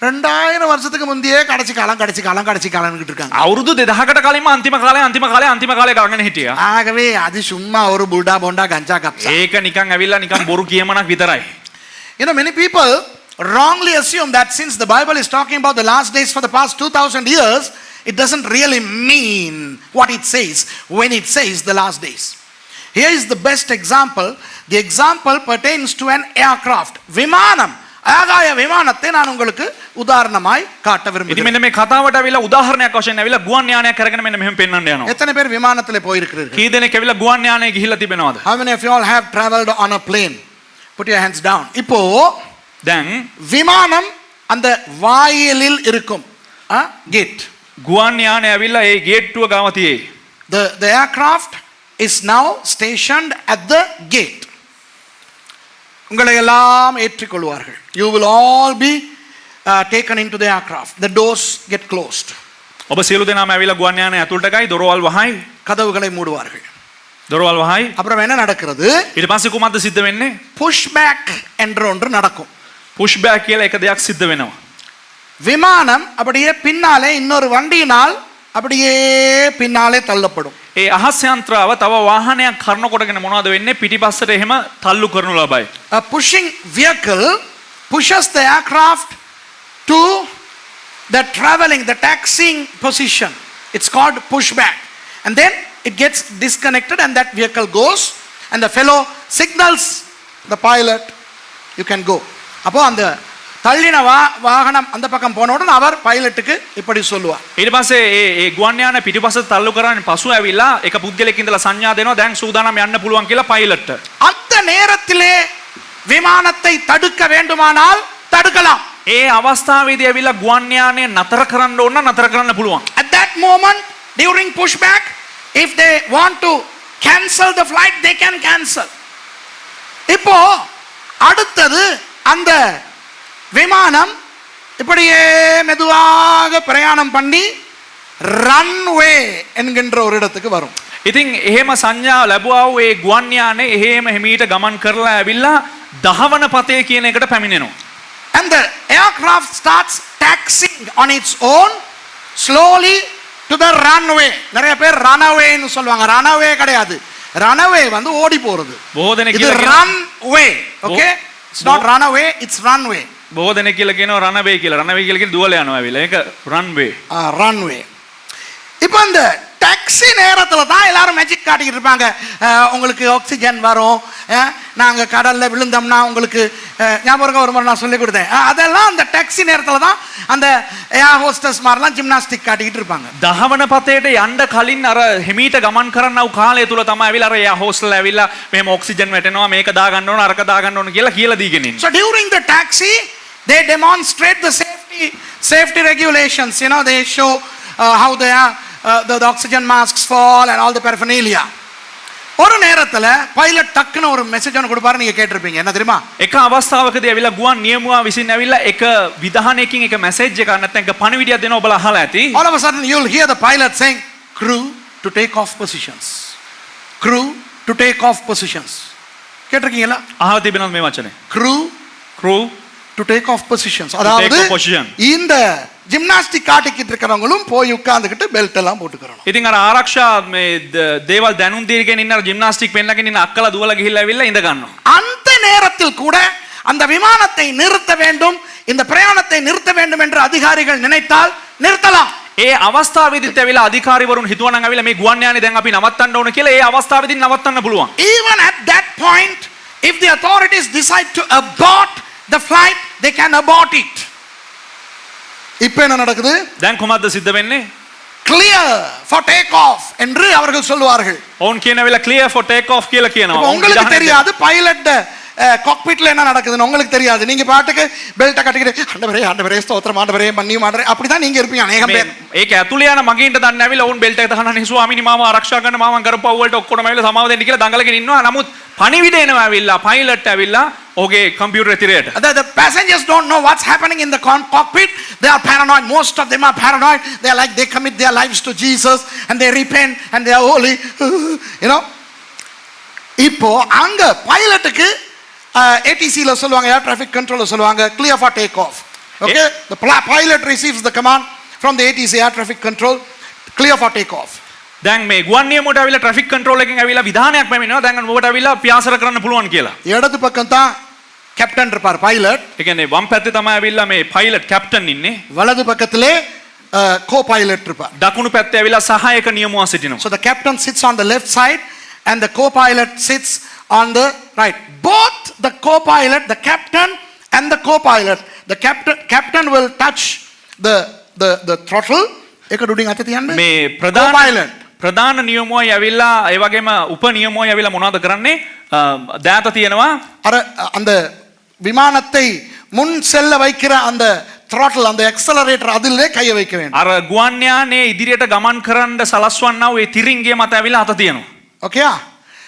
2000 வருஷத்துக்கு முந்தையே கடைசி காலம்னு இருக்காங்க. අවුරුදු 2000කට කලින්ම අන්තිම කාලය ගාගෙන හිටියා. ஆகவே அது சும்மா ஒரு புல்டா போண்டா கஞ்சா கப்சா. ඒක නිකන් ඇවිල්ලා නිකන් බොරු කියමනක් විතරයි. You know, many people wrongly assume that since the Bible is talking about the last days for the past 2000 years, it doesn't really mean what it says when it says the last days. Here is the best example. The example pertains to an aircraft. விமானம், ஆகாய விமானத்தை நான் உங்களுக்கு உதாரணமாய் காட்ட ඉතින් விரும்புகிறேன். මෙන්න මේ කතාවට ඇවිල්ලා උදාහරණයක් වශයෙන් ඇවිල්ලා ගුවන් යානයක් අරගෙන මෙන්න මෙහෙම පෙන්වන්න යනවා. எத்தனை பேர் விமானத்திலே போயிருக்கிறீர்கள்? කී දෙනෙක් ඇවිල්ලා ගුවන් යානයේ ගිහිල්ලා තිබෙනවද? How many of you all have traveled on a plane? Put your hands down. இப்போ දැන් விமானம் அந்த வாயிலில் இருக்கும். Gate. ගුවන් යානය ඇවිල්ලා ඒ ගේට්ටුව ගාව තියෙයි. The aircraft is now stationed at the gate. உங்களை எல்லாம் ஏற்றிக்கொள்வார்கள். You will all be taken into the aircraft. The doors get closed. ඔබ සියලු දෙනාම ඇවිල්ලා ගුවන් යානය ඇතුළට ගයි දොරවල් වහයි. கதவுகளை மூடுவார்கள். දොරවල් වහයි. அப்புறம் என்ன நடக்கிறது? ඊට පස්සේ කුමක්ද සිද්ධ වෙන්නේ? புஷ் பேக் என்ற ஒன்று நடக்கும். පුෂ් බෑක් කියලා එක දෙයක් සිද්ධ වෙනවා. விமானம் அப்படியே பின்னாலே இன்னொரு வண்டியினால் அப்படியே பின்னாலே தள்ளப்படும். ඒ අහස් යන්ත්‍රාව තව වාහනයක් කරන කොටගෙන මොනවද වෙන්නේ? පිටිපස්සට එහෙම තල්ලු කරනු ලබයි. A pushing vehicle pushes the aircraft to the taxiing position. It's called pushback. And then it gets disconnected and that vehicle goes and the fellow signals the pilot, you can go. அப்போ அந்த தள்ளின வாகனம் அந்த பக்கம் போன உடனே அவர் பைலட்டுக்கு இப்படி சொல்லுவார். ඊට පස්සේ ඒ ගුවන් යාන පිටිපස්සට තල්ලු කරන්නේ පසු ඇවිල්ලා එක පුද්ගලෙක් ඉඳලා සංඥා දෙනවා දැන් සූදානම් යන්න පුළුවන් කියලා පයිලට්ට. அந்த நேரத்திலே விமானத்தை தடுக்க வேண்டுமானால் தடுக்கலாம். ඒ අවස්ථාවේදී ඇවිල්ලා ගුවන් යානය නතර කරන්න ඕන නම් නතර කරන්න පුළුවන්. At that moment during pushback, if they want to cancel the flight, they can cancel. இப்போ அடுத்தது அந்த விமானம் இப்படியே மெதுவாக பிரயாணம் பண்ணி ரன்வே என்கின்ற ஒரு இடத்துக்கு வரும். ඉතින් එහෙම සංඥා ලැබුවා වූ ඒ ගුවන් යානේ එහෙම හිමීට ගමන් කරලා ඇවිල්ලා දහවන පතේ කියන එකට පැමිණෙනවා. And the aircraft starts taxiing on its own slowly to the runway. நிறைய பேர் runaway னு சொல்வாங்க. runaway கிடையாது. runaway வந்து ஓடி போறது. බොහෝ දෙනෙක් இது runway. Okay? It's not runaway, it's runway. බොහෝ දෙනෙක් කියලා කියනවා රනවේ කියලා. රනවේ කියලා කියන්නේ දුවල යනවා ඇවිල්ලා. ඒක රන්වේ. runway. இப்போ அந்த டாக்ஸி நேரத்தில் தான் எல்லாரும் மேஜிக் காட்டிக்கிட்டு இருப்பாங்க. உங்களுக்கு ஆக்சிஜன் வரும், நாங்கள் கடலில் விழுந்தோம்னா உங்களுக்கு ஞாபகம் ஒரு முறை நான் சொல்லி கொடுத்தேன். அதெல்லாம் அந்த டாக்ஸி நேரத்தில் தான் அந்த ஏர் ஹோஸ்டஸ் மாதிரிலாம் ஜிம்னாஸ்டிக் காட்டிக்கிட்டு இருப்பாங்க. දහවන පතේට යන්න කලින් අර හිමීට ගමන් කරන්නව කාලය තුල තමයි ඇවිල්ලා අර එයා හෝස්ටල් ඇවිල්ලා මෙහෙම ඔක්සිජන් වැටෙනවා මේක දාගන්න ඕන අරක දාගන්න ඕන කියලා කියලා දීගෙන ඉන්නේ. So during the taxi they demonstrate the safety regulations. You know, they show how they are the oxygen masks fall and all the paraphernalia. ஒரு நேரத்துல பைலட் டக்குன்னு ஒரு மெசேஜ் ஒன்று கொடுப்பாரு, நீங்க கேட்டிருப்பீங்க. என்ன தெரியுமா? එක අවස්ථාවකදී ඇවිල්ලා ගුවන් නියමුවා විසින් ඇවිල්ලා එක විධානයකින් එක මැසේජ් එකක් නැත්නම් එක පණිවිඩයක් දෙනවා ඔබලා අහලා ඇති. All of a sudden you'll hear the pilot saying, crew to take off positions. Crew to take off positions. கேட்டிருக்கீங்களா? අහලා තිබෙනවද මේ වචනේ? crew to take off positions. take அதாவது off position. இந்த ஜிம்னாஸ்டிக் காட்டிக்கிட்டு இருக்கிறவங்களும் போய் உட்கார்ந்துக்கிட்டு பெல்ட் எல்லாம் போட்டுக்கறணும். ඉතින් අර ආරක්ෂා මේ දේවල් දැනුම් දීගෙන ඉන්න අර ජිම්නාස්ටික් පෙන්නගෙන ඉන්න අක්කලා දුවලා ගිහිල්ලා ඇවිල්ලා ඉඳ ගන්නවා. அந்த நேரத்தில் கூட அந்த விமானத்தை நிறுத்த வேண்டும், இந்த பிரயாணத்தை நிறுத்த வேண்டும் என்று அதிகாரிகள் நினைத்தால் நிறுத்தலாம். ඒ අවස්ථාවේදීත් ඇවිල්ලා අධිකාරිවරුන් හිතුවනම් ඇවිල්ලා මේ ගුවන් යානේ දැන් අපි නවත්තන්න ඕන කියලා ඒ අවස්ථාවේදී නවත්තන්න පුළුවන්. Even at that point, if the authorities decide to abort the flight, they can abort it. இப்போ என்ன நடக்குது? දැන් කොහොමද සිද්ධ වෙන්නේ? clear for take off என்று அவர்கள் சொல்வார்கள். ඔවුන් කියනවිලා clear for take off කියලා කියනවා. உங்களுக்கு தெரியாது பைலட் காக்பிட்ல என்ன நடக்குதுன்னு உங்களுக்கு தெரியாது. நீங்க பாட்டுக்கு பெல்ட்ட கட்டிக்கிட்டு ஆண்டவரே ஆண்டவரே ஸ்தோத்திரம் ஆண்டவரே மன்னியும் ஆண்டவரே அப்படி தான் நீங்க இருப்பீங்க அநேகம் பேர். ඒක ඇතුළේ යන මගින්ට දන්නේ නැවිලා ඔවුන් බෙල්ට් එක තහනනේ ස්වාමීනි මාව ආරක්ෂා කරන්න මාව කරපුවා වලට ඔක්කොම ඇවිල්ලා සමාව දෙන්න කියලා දඟලගෙන ඉන්නවා. නමුත් පණිවිඩ එනවා ඇවිල්ලා පයිලට් ඇවිල්ලා ඔහුගේ computer තිරයට. The passengers don't know what's happening in the cockpit. They are paranoid. Most of them are paranoid. They are like they commit their lives to Jesus and they repent and they are holy. You know. இப்போ அங்க பைலட்டுக்கு ATC ல சொல்வாங்க, air traffic கண்ட்ரோல்ல சொல்வாங்க clear for take off. Okay? The pilot receives the command from the ATC air traffic control, clear for take off. දැන් මේ ගුවන් නියමුවට ඇවිල්ලා ට්‍රැෆික් කන්ට්‍රෝල් එකෙන් ඇවිල්ලා විධානයක් පැමිණෙනවා. දැන් ඔබට ඇවිල්ලා පියාසර කරන්න පුළුවන් කියලා. இடது பக்கம் தான் கேப்டன் இருப்பார் பைலட். ඒ කියන්නේ වම් පැත්තේ තමයි ඇවිල්ලා මේ පයිලට් කැප්ටන් ඉන්නේ. வலது பக்கத்திலே கோ பைலட் இருப்பார். දකුණු පැත්තේ ඇවිල්ලා සහායක නියමුවා සිටිනවා. So the captain sits on the left side and the co-pilot sits on the right. Both the co-pilot, the captain and the co-pilot, the captain will touch the throttle. එක ඩුඩින් අත තියන්න. මේ ප්‍රධාන නියමුවයි ඇවිල්ලා ඒ වගේම උප නියමුවයි ඇවිල්ලා මොනවද කරන්නේ? දෑත තියෙනවා. අර அந்த விமானத்தை முன் செல்ல வைக்கிற அந்த throttle, அந்த accelerator அதிலே கைய வைக்க வேண்டும். අර ගුවන් යානේ ඉදිරියට ගමන් කරන්න සලස්වන්නා වූ ඒ තිරින්ගිය මත ඇවිල්ලා අත තියෙනවා. Okay?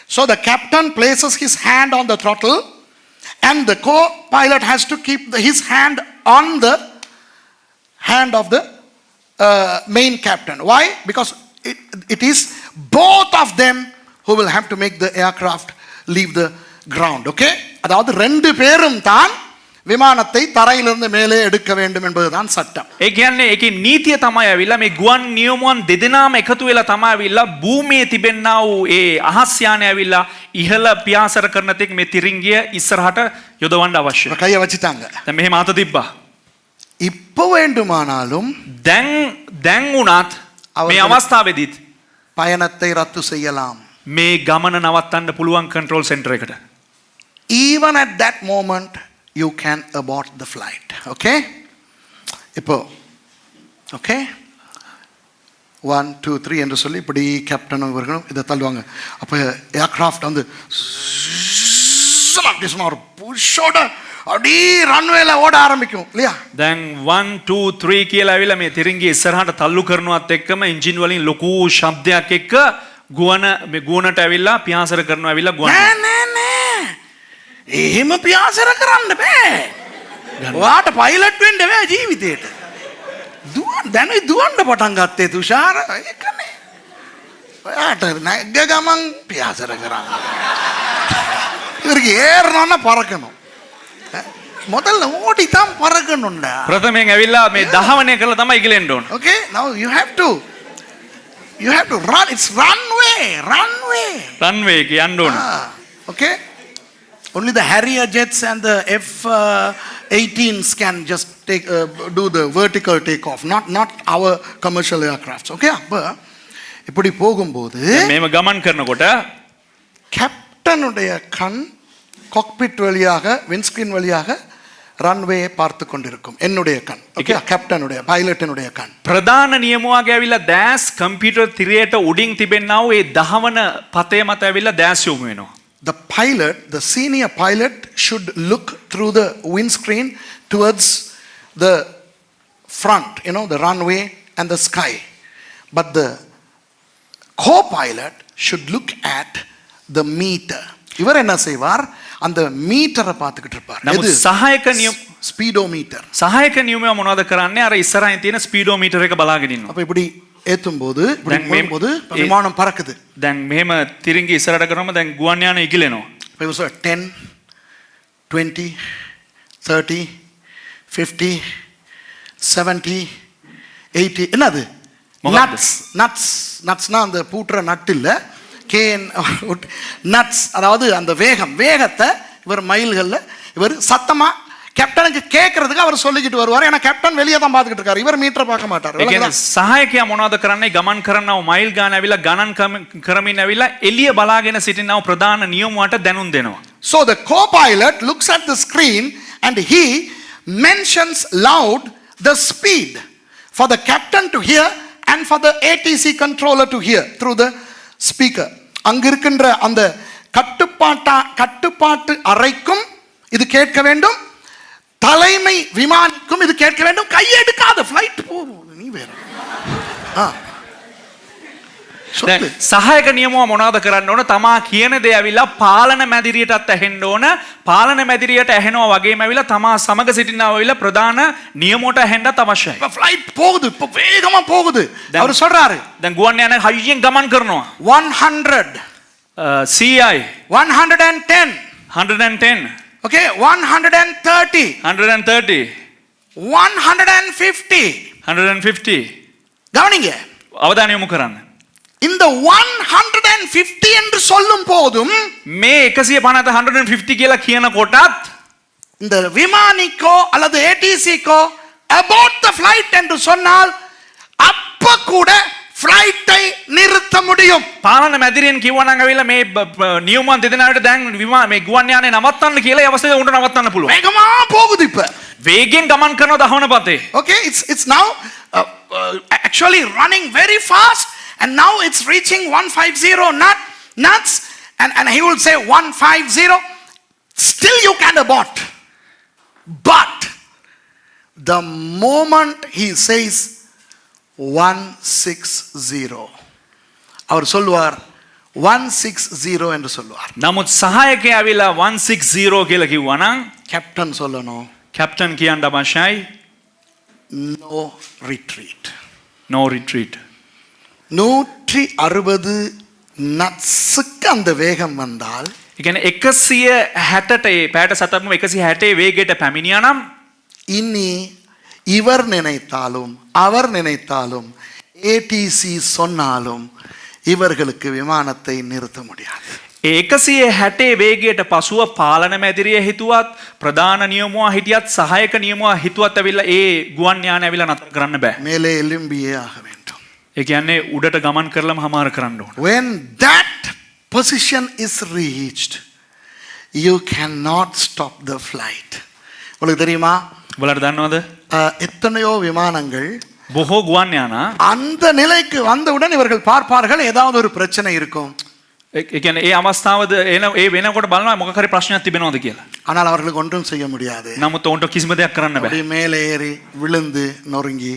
So the captain places his hand on the throttle and the co-pilot has to keep his hand on the hand of the main captain. Why? Because it is both of them who will have to make the aircraft leave the ground. Okay? அதாவது ரெண்டு பேரும் தான் விமானத்தை தரையிலிருந்து மேலே எடுக்க வேண்டும் என்பதுதான் சட்டம். ඒ කියන්නේ ඒකේ නීතිය තමයි ඇවිල්ලා මේ ගුවන් නියමුවන් දෙදෙනාම එකතු වෙලා තමයි ඇවිල්ලා භූමියේ තිබෙන්නා වූ ඒ අහස් යානය ඇවිල්ලා ඉහළ පියාසර කරන තෙක් මේ තිරින්ගිය ඉස්සරහට යොදවන්න අවශ්‍යයි. கையை வச்சிட்டாங்க. දැන් මෙහෙම අත තිබ්බා. இப்போ வேண்டுமானாலும் දැන් උනත් මේ අවස්ථාවේදීත් பயணத்தை ரத்து செய்யலாம். මේ ගමන නවත්තන්න පුළුවන් කන්ට්‍රෝල් සෙන්ටර් එකට. Even at that moment you can abort the flight. Okay? இப்போ ஓகே 1 2 3 என்று சொல்லி இப்படி கேப்டனும் இவர்களும் இதை தள்ளுவாங்க. அப்போ ஏர்கிராஃப்ட் வந்து அப்படி சொன்னா ஒரு புஷோட அப்படியே ரன்வேல ஓட ஆரம்பிக்கும் இல்லையா? දැන් 1 2 3 කියලා ඇවිල්ලා මේ තිරින්ගේ ඉස්සරහට තල්ලු කරනවත් එක්කම එන්ජින් වලින් ලොකු ශබ්දයක් එක්ක ගුවන මේ ගුවනට ඇවිල්ලා පියාසර කරනවා ඇවිල්ලා ගුවන්. නෑ එහෙම පියාසර කරන්න බෑ. ඔයාට පයිලට් වෙන්න බෑ ජීවිතේට. දැන් දුවන්න පටන් ගත්තේ තුෂාර ඒකනේ. ඔයාට නැග්ග ගමන් පියාසර කරන්න. இவருக்கு ஏறணும்னா பறக்கணும். முதல்ல ஓடி தான் பறக்கணும்டா. ප්‍රථමයෙන් ඇවිල්ලා මේ දහවණය කරලා තමයි ඉගලෙන්න ඕන. Okay, now you have to run. It's runway. රන්වේ එක යන්න ඕන. Okay, only the Harrier jets and the F-18s can just do the vertical takeoff, not our commercial aircrafts. Okay, அப்ப இப்படி போகும்போது මේව ගමන් කරනකොට கேப்டனுடைய கண் காக்பிட் வழியாக விண்ஸ்கிரீன் வழியாக ரன்வேயை பார்த்து கொண்டிருக்கும். என்னுடைய கண் ஓகே கேப்டனுடைய பைலட்டினுடைய கண். ප්‍රධාන නියමුවාගේ ඇවිල්ලා දැස් කම්පියුටර් තිරයට උඩින් තිබෙන්නා වූ ඒ දහවන පතේ මත ඇවිල්ලා දැස් යොමු වෙනවා. The pilot, the senior pilot should look through the windscreen towards the front, the runway and the sky. But the co-pilot should look at the meter. இவர் என்ன செய்வார்? அந்த மீட்டரை பார்த்துக்கிட்டு இருப்பார். නමුත් සහායක නියම ஸ்பீடோமீட்டர். සහායක නියමය මොනවද කරන්නේ? අර ඉස්සරහින් තියෙන ස්පීඩෝමීටර් එක බලාගෙන ඉන්නවා. அப்ப இப்படி ஏத்தும் போது இப்படி போகும்போது விமானம் பறக்குது. දැන් මෙහෙම තිරින්ගේ ඉස්සරහට කරනම දැන් ගුවන් යාන ඉගිලෙනවා. It was 10 20 30 50 70 80 என்னது? நட்ஸ்னா அந்த பூட்டுற நட்டு இல்ல, கேன் நட்ஸ், அதாவது அந்த வேகத்தை இவர் மைல்கள்ல இவர் சத்தமா கேப்டனுக்கு கேட்கறதுக்கு அவர் சொல்லிக்கிட்டு வருவார். ஏன்னா கேப்டன் வெளியே தான் பார்த்துக்கிட்டு இருக்காரு, இவர் மீட்டரை பார்க்க மாட்டார். ඒ කියන්නේ සහායකයා මොනවද කරන්නේ? ගමන් කරනව මයිල් ගාන ඇවිල්ලා ගණන් කරමින් ඇවිල්ලා එළිය බලාගෙන සිටිනව ප්‍රධාන නියමුවට දැනුම් දෙනවා. So the co-pilot looks at the screen and he mentions loud the speed for the captain to hear and for the ATC controller to hear through the speaker. அங்க இருக்கின்ற அந்த கட்டுப்பாட்டு அறைக்கும் இது கேட்க வேண்டும், தலைமை விமானிக்கும் இது கேட்க வேண்டும். கையெடுக்காத ஃளைட் போகும் நீ வேற. දැන් සහායක නියමුවා මොනවද කරන්න ඕන? තමා කියන දේ ඇවිල්ලා පාලන මැදිරියටත් ඇහෙන්න ඕන. පාලන මැදිරියට ඇහෙනවා වගේම ඇවිල්ලා තමා සමග සිටිනවා ඇවිල්ලා ප්‍රධාන නියමුවට ඇහෙන්නත් අවශ්‍යයි. இப்ப ஃளைட் போகுது, இப்ப வேகமா போகுது. அவர் சொல்றாரு දැන් ගුවන් යාන හයියෙන් ගමන් කරනවා. 100 CI 110 110 okay 130 130 150 150 கவனிங்க, අවධානය යොමු කරන්න. இந்த 150 என்று சொல்லும் போதும் මේ 150 150 කියලා කියන කොටත් இந்த விமானிக்கோ அல்லது ஏடிசிக்கோ about the flight என்று சொன்னால் அப்ப கூட ஃளைட்டை நிறுத்த முடியும். පාලන මැදිරියෙන් කිව්වනම් ඇවිල්ලා මේ නියමුවන් දෙදෙනාට දැන් මේ ගුවන් යානේ නවත්තන්න කියලා ඒ අවස්ථාවේ උන්ට නවත්තන්න පුළුවන්. வேகமா போகுது இப்ப. වේගෙන් ගමන් කරන දහවන පතේ. Okay, it's now actually running very fast and now it's reaching 150 knots and he will say 150, still you can abort. But the moment he says 160 அவர் சொல்லுவார் 160 என்று சொல்லுவார். නමුත් සහායකයා ඇවිල්ලා 160 කියලා කිව්වනම් கேப்டன் சொல்லணும் කැප්ටන් කියන්න අවශ්‍යයි no retreat. no retreat. 160 நட்ஸுக்கு அந்த வேகம் வந்தால் ඒ කියන්නේ 160ට ඒ පැයට සතපම 160 වේගයට පැමිණියා නම් இனி இவர் நினைத்தாலும் அவர் நினைத்தாலும் ஏடிசி சொன்னாலும் இவர்களுக்கு விமானத்தை நிறுத்த முடியாது. 160 වේගයට පසුව පාලන මැදිරිය හිතුවත් ප්‍රධාන නියමුවා හිටියත් සහායක නියමුවා හිතුවත් ඇවිල්ලා ඒ ගුවන් යාන ඇවිල්ලා නතර කරන්න බෑ. மேலே எழும்பியே ஆக வேண்டும். ඒ කියන්නේ උඩට ගමන් කරලම හමාර කරන්න ඕන. When that position is reached, you cannot stop the flight. உங்களுக்கு தெரியுமா ඔයාලට දන්නවද? எத்தனையோ விமானங்கள் බොහෝ ගුවන් යානා அந்த நிலைக்கு வந்தவுடன் இவர்கள் பார்ப்பார்கள் ஏதாவது ஒரு பிரச்சனை இருக்கும். ඒ කියන්නේ ඒ අවස්ථාවද ඒ වෙනකොට බලනවා මොකක් හරි ප්‍රශ්නයක් තිබෙනවද කියලා. ஆனால் அவர்களுக்கு ஒன்றும் செய்ய முடியாது. නමුත් ඔවුන්ට කිසිම දෙයක් කරන්න බෑ. அப்படியே மேலே ஏறி விழுந்து நொறுங்கி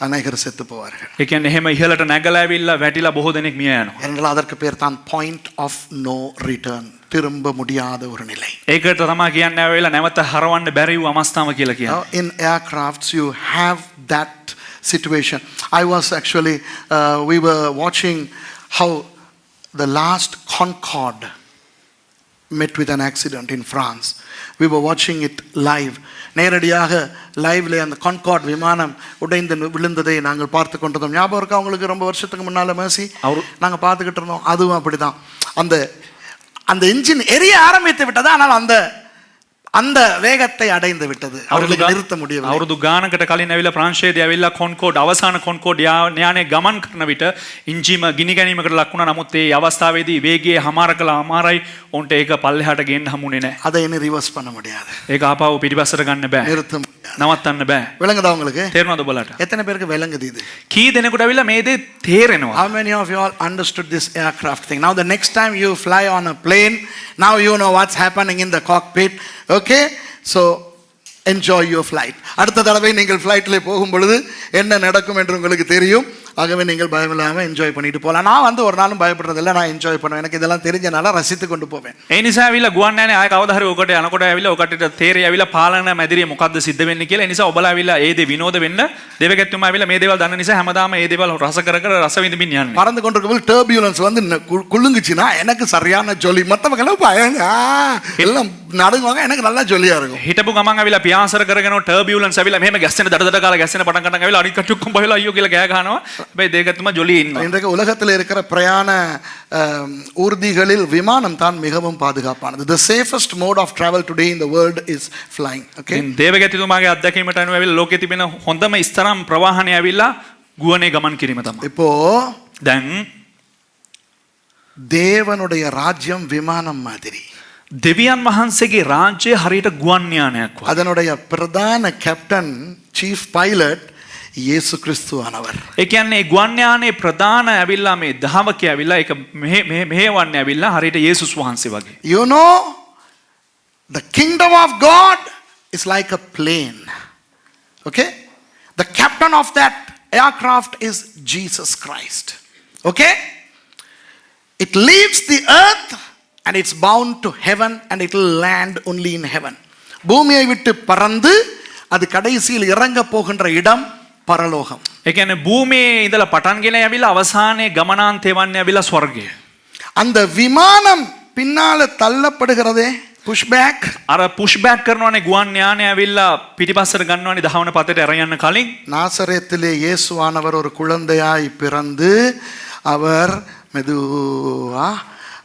அநேகர் செத்து போவார்கள். ඒ කියන්නේ එහෙම ඉහළට නැගලා ඇවිල්ලා වැටිලා බොහෝ දෙනෙක් මිය යනවා. என்றால் அதற்கு பேர் தான் பாயிண்ட் ஆஃப் நோ ரிட்டர்ன், திரும்ப முடியாத ஒரு நிலை. ඒකට තමයි කියන්නේ ඇවිල්ලා නැවත හරවන්න බැරි වූ අවස්ථාව කියලා කියන්නේ. In aircrafts you have that situation. I was actually we were watching how the last Concorde met with an accident in France. We were watching it live. நேரடியாக லைவ்ல அந்த கான்கார்ட் விமானம் உடைந்து விழுந்ததை நாங்கள் பார்த்து கொண்டிருந்தோம். ஞாபகம் இருக்கா உங்களுக்கு? ரொம்ப வருஷத்துக்கு முன்னால மேசி நாங்கள் பார்த்துக்கிட்டு இருந்தோம். அதுவும் அப்படிதான். அந்த அந்த என்ஜின் எரிய ஆரம்பித்து விட்டது, ஆனால் அந்த வேகத்தை அடைந்து விட்டது. அவர்களுக்கு நிறுத்த முடியவில்லை. අවුරුදු ගානකට කලින් ඇවිල්ලා ප්‍රංශයේදී ඇවිල්ලා කොන්කෝඩ් අවසාන කොන්කෝඩ් යානයේ ගමන් කරන විට ඉන්ජිම ගිනි ගැනීමකට ලක් වුණා. නමුත් ඒ අවස්ථාවේදී වේගය හමාර කළ අමාරයි උන්ට ඒක පල්ලෙහාට ගෙන්න හමුනේ නැහැ. அதை இனி ரிவர்ஸ் பண்ண முடியாது. ඒක ආපහු පිටිපස්සට ගන්න බෑ. நிறுத்த නවත්තන්න බෑ. விளங்குதா உங்களுக்கு? තේරුණාද ඔබලට? எத்தனை பேருக்கு விளங்குது இது? කී දෙනෙකුට ඇවිල්ලා මේ දේ තේරෙනවා? How many of you all understood this aircraft thing? Now the next time you fly on a plane, now you know what's happening in the cockpit. Okay? So enjoy your flight. அடுத்த தடவை நீங்கள் ஃப்ளைட்ல போகும் பொழுது என்ன நடக்கும் என்று உங்களுக்கு தெரியும். ஆகவே நீங்கள் பயமில்லாமல் என்ஜாய் பண்ணிட்டு போகலாம். நான் ஒரு நாளும் பயப்படுறதில்லை, நான் என்ஜாய் பண்ணுவேன். எனக்கு இதெல்லாம் தெரிஞ்சனால ரசித்து கொண்டு போவேன். ඒ නිසා ඇවිල්ලා ගුවන් යානේ ආය කවදා හරි ඔකට යනකොට ඇවිල්ලා ඔකට තේරෙයි ඇවිල්ලා පාලන මැදිරිය මොකද්ද සිද්ධ වෙන්නේ කියලා. ඒ නිසා ඔබලා ඇවිල්ලා ඒ දේ විනෝද වෙන්න දෙවගැත්තුම ඇවිල්ලා මේ දේවල් දන්න නිසා හැමදාම මේ දේවල් රස කර කර ரස විඳින්න යන්නේ. பறந்து கொண்டிருக்கும்போது டர்பியூலன்ஸ் வந்து குலுங்குச்சுன்னா எனக்கு சரியான ஜொலி, மற்றவங்க பயங்க எல்லாம் நடுங்குவாங்க, எனக்கு நல்லா ஜொலியா இருக்கும். හිටපු ගමන් ඇවිල්ලා පියාසර කරගෙන ටර්බියුලන්ස් ඇවිල්ලා මෙහෙම ගැස්සෙන දඩදඩ කාලා ගැස්සෙන පටන් ගන්න ඇවිල්ලා අනිත් කට්ටිය ඔක්කොම බහලා අයියෝ කියලා ගෑ ගහනවා. හැබැයි දෙකතුම ජොලිය ඉන්නවා. இன்றைக்கு உலகத்தில் இருக்கிற பிரயாண ஊர்திகளில் விமானம் தான் மிகவும் பாதுகாப்பானது. The safest mode of travel today in the world is flying. Okay? දේවගැතිතුමාගේ අත්දැකීමට අනුව ඇවිල්ලා ලෝකයේ තිබෙන හොඳම ස්තරම් ප්‍රවාහනය ඇවිල්ලා ගුවනේ ගමන් කිරීම තමයි. இப்போ දැන් தேவனுடைய ராஜ்யம் விமானம் மாதிரி. දෙවියන් වහන්සේගේ රාජ්‍යය හරියට ගුවන් යානයක් වගේ. அதனுடைய பிரதான கேப்டன், சீஃப் பைலட் இயேசு கிறிஸ்துவானவர். ඒ කියන්නේ ගුවන් යානයේ ප්‍රධාන ඇවිල්ලා මේ දහවකේ ඇවිල්ලා ඒක මෙහෙවන්නේ ඇවිල්ලා හරියට යේසුස් වහන්සේ වගේ. You know, the kingdom of God is like a plane. Okay? The captain of that aircraft is Jesus Christ. Okay? It leaves the earth and it's bound to heaven and it will land only in heaven. பூமியை விட்டு பறந்து அது கடைசியில் இறங்க போகின்ற இடம் பரலோகம். ඒ කියන්නේ භූමියේ ඉඳලා පටන් ගෙන ඇවිල්ලා අවසානයේ ගමනාන්තය වන්නේ ඇවිල්ලා ස්වර්ගය. அந்த விமானம் பின்னால தள்ளப்படுகிறதே, புஷ் பேக். අර පුෂ් බෑක් කරනවානේ ගුවන් යානය ඇවිල්ලා පිටිපස්සට ගන්නවානේ දහවන පතේට අරන් යන්න කලින්. நாசரேத்திலே இயேசுவானவர் ஒரு குழந்தையாய் பிறந்து அவர் மெதுவா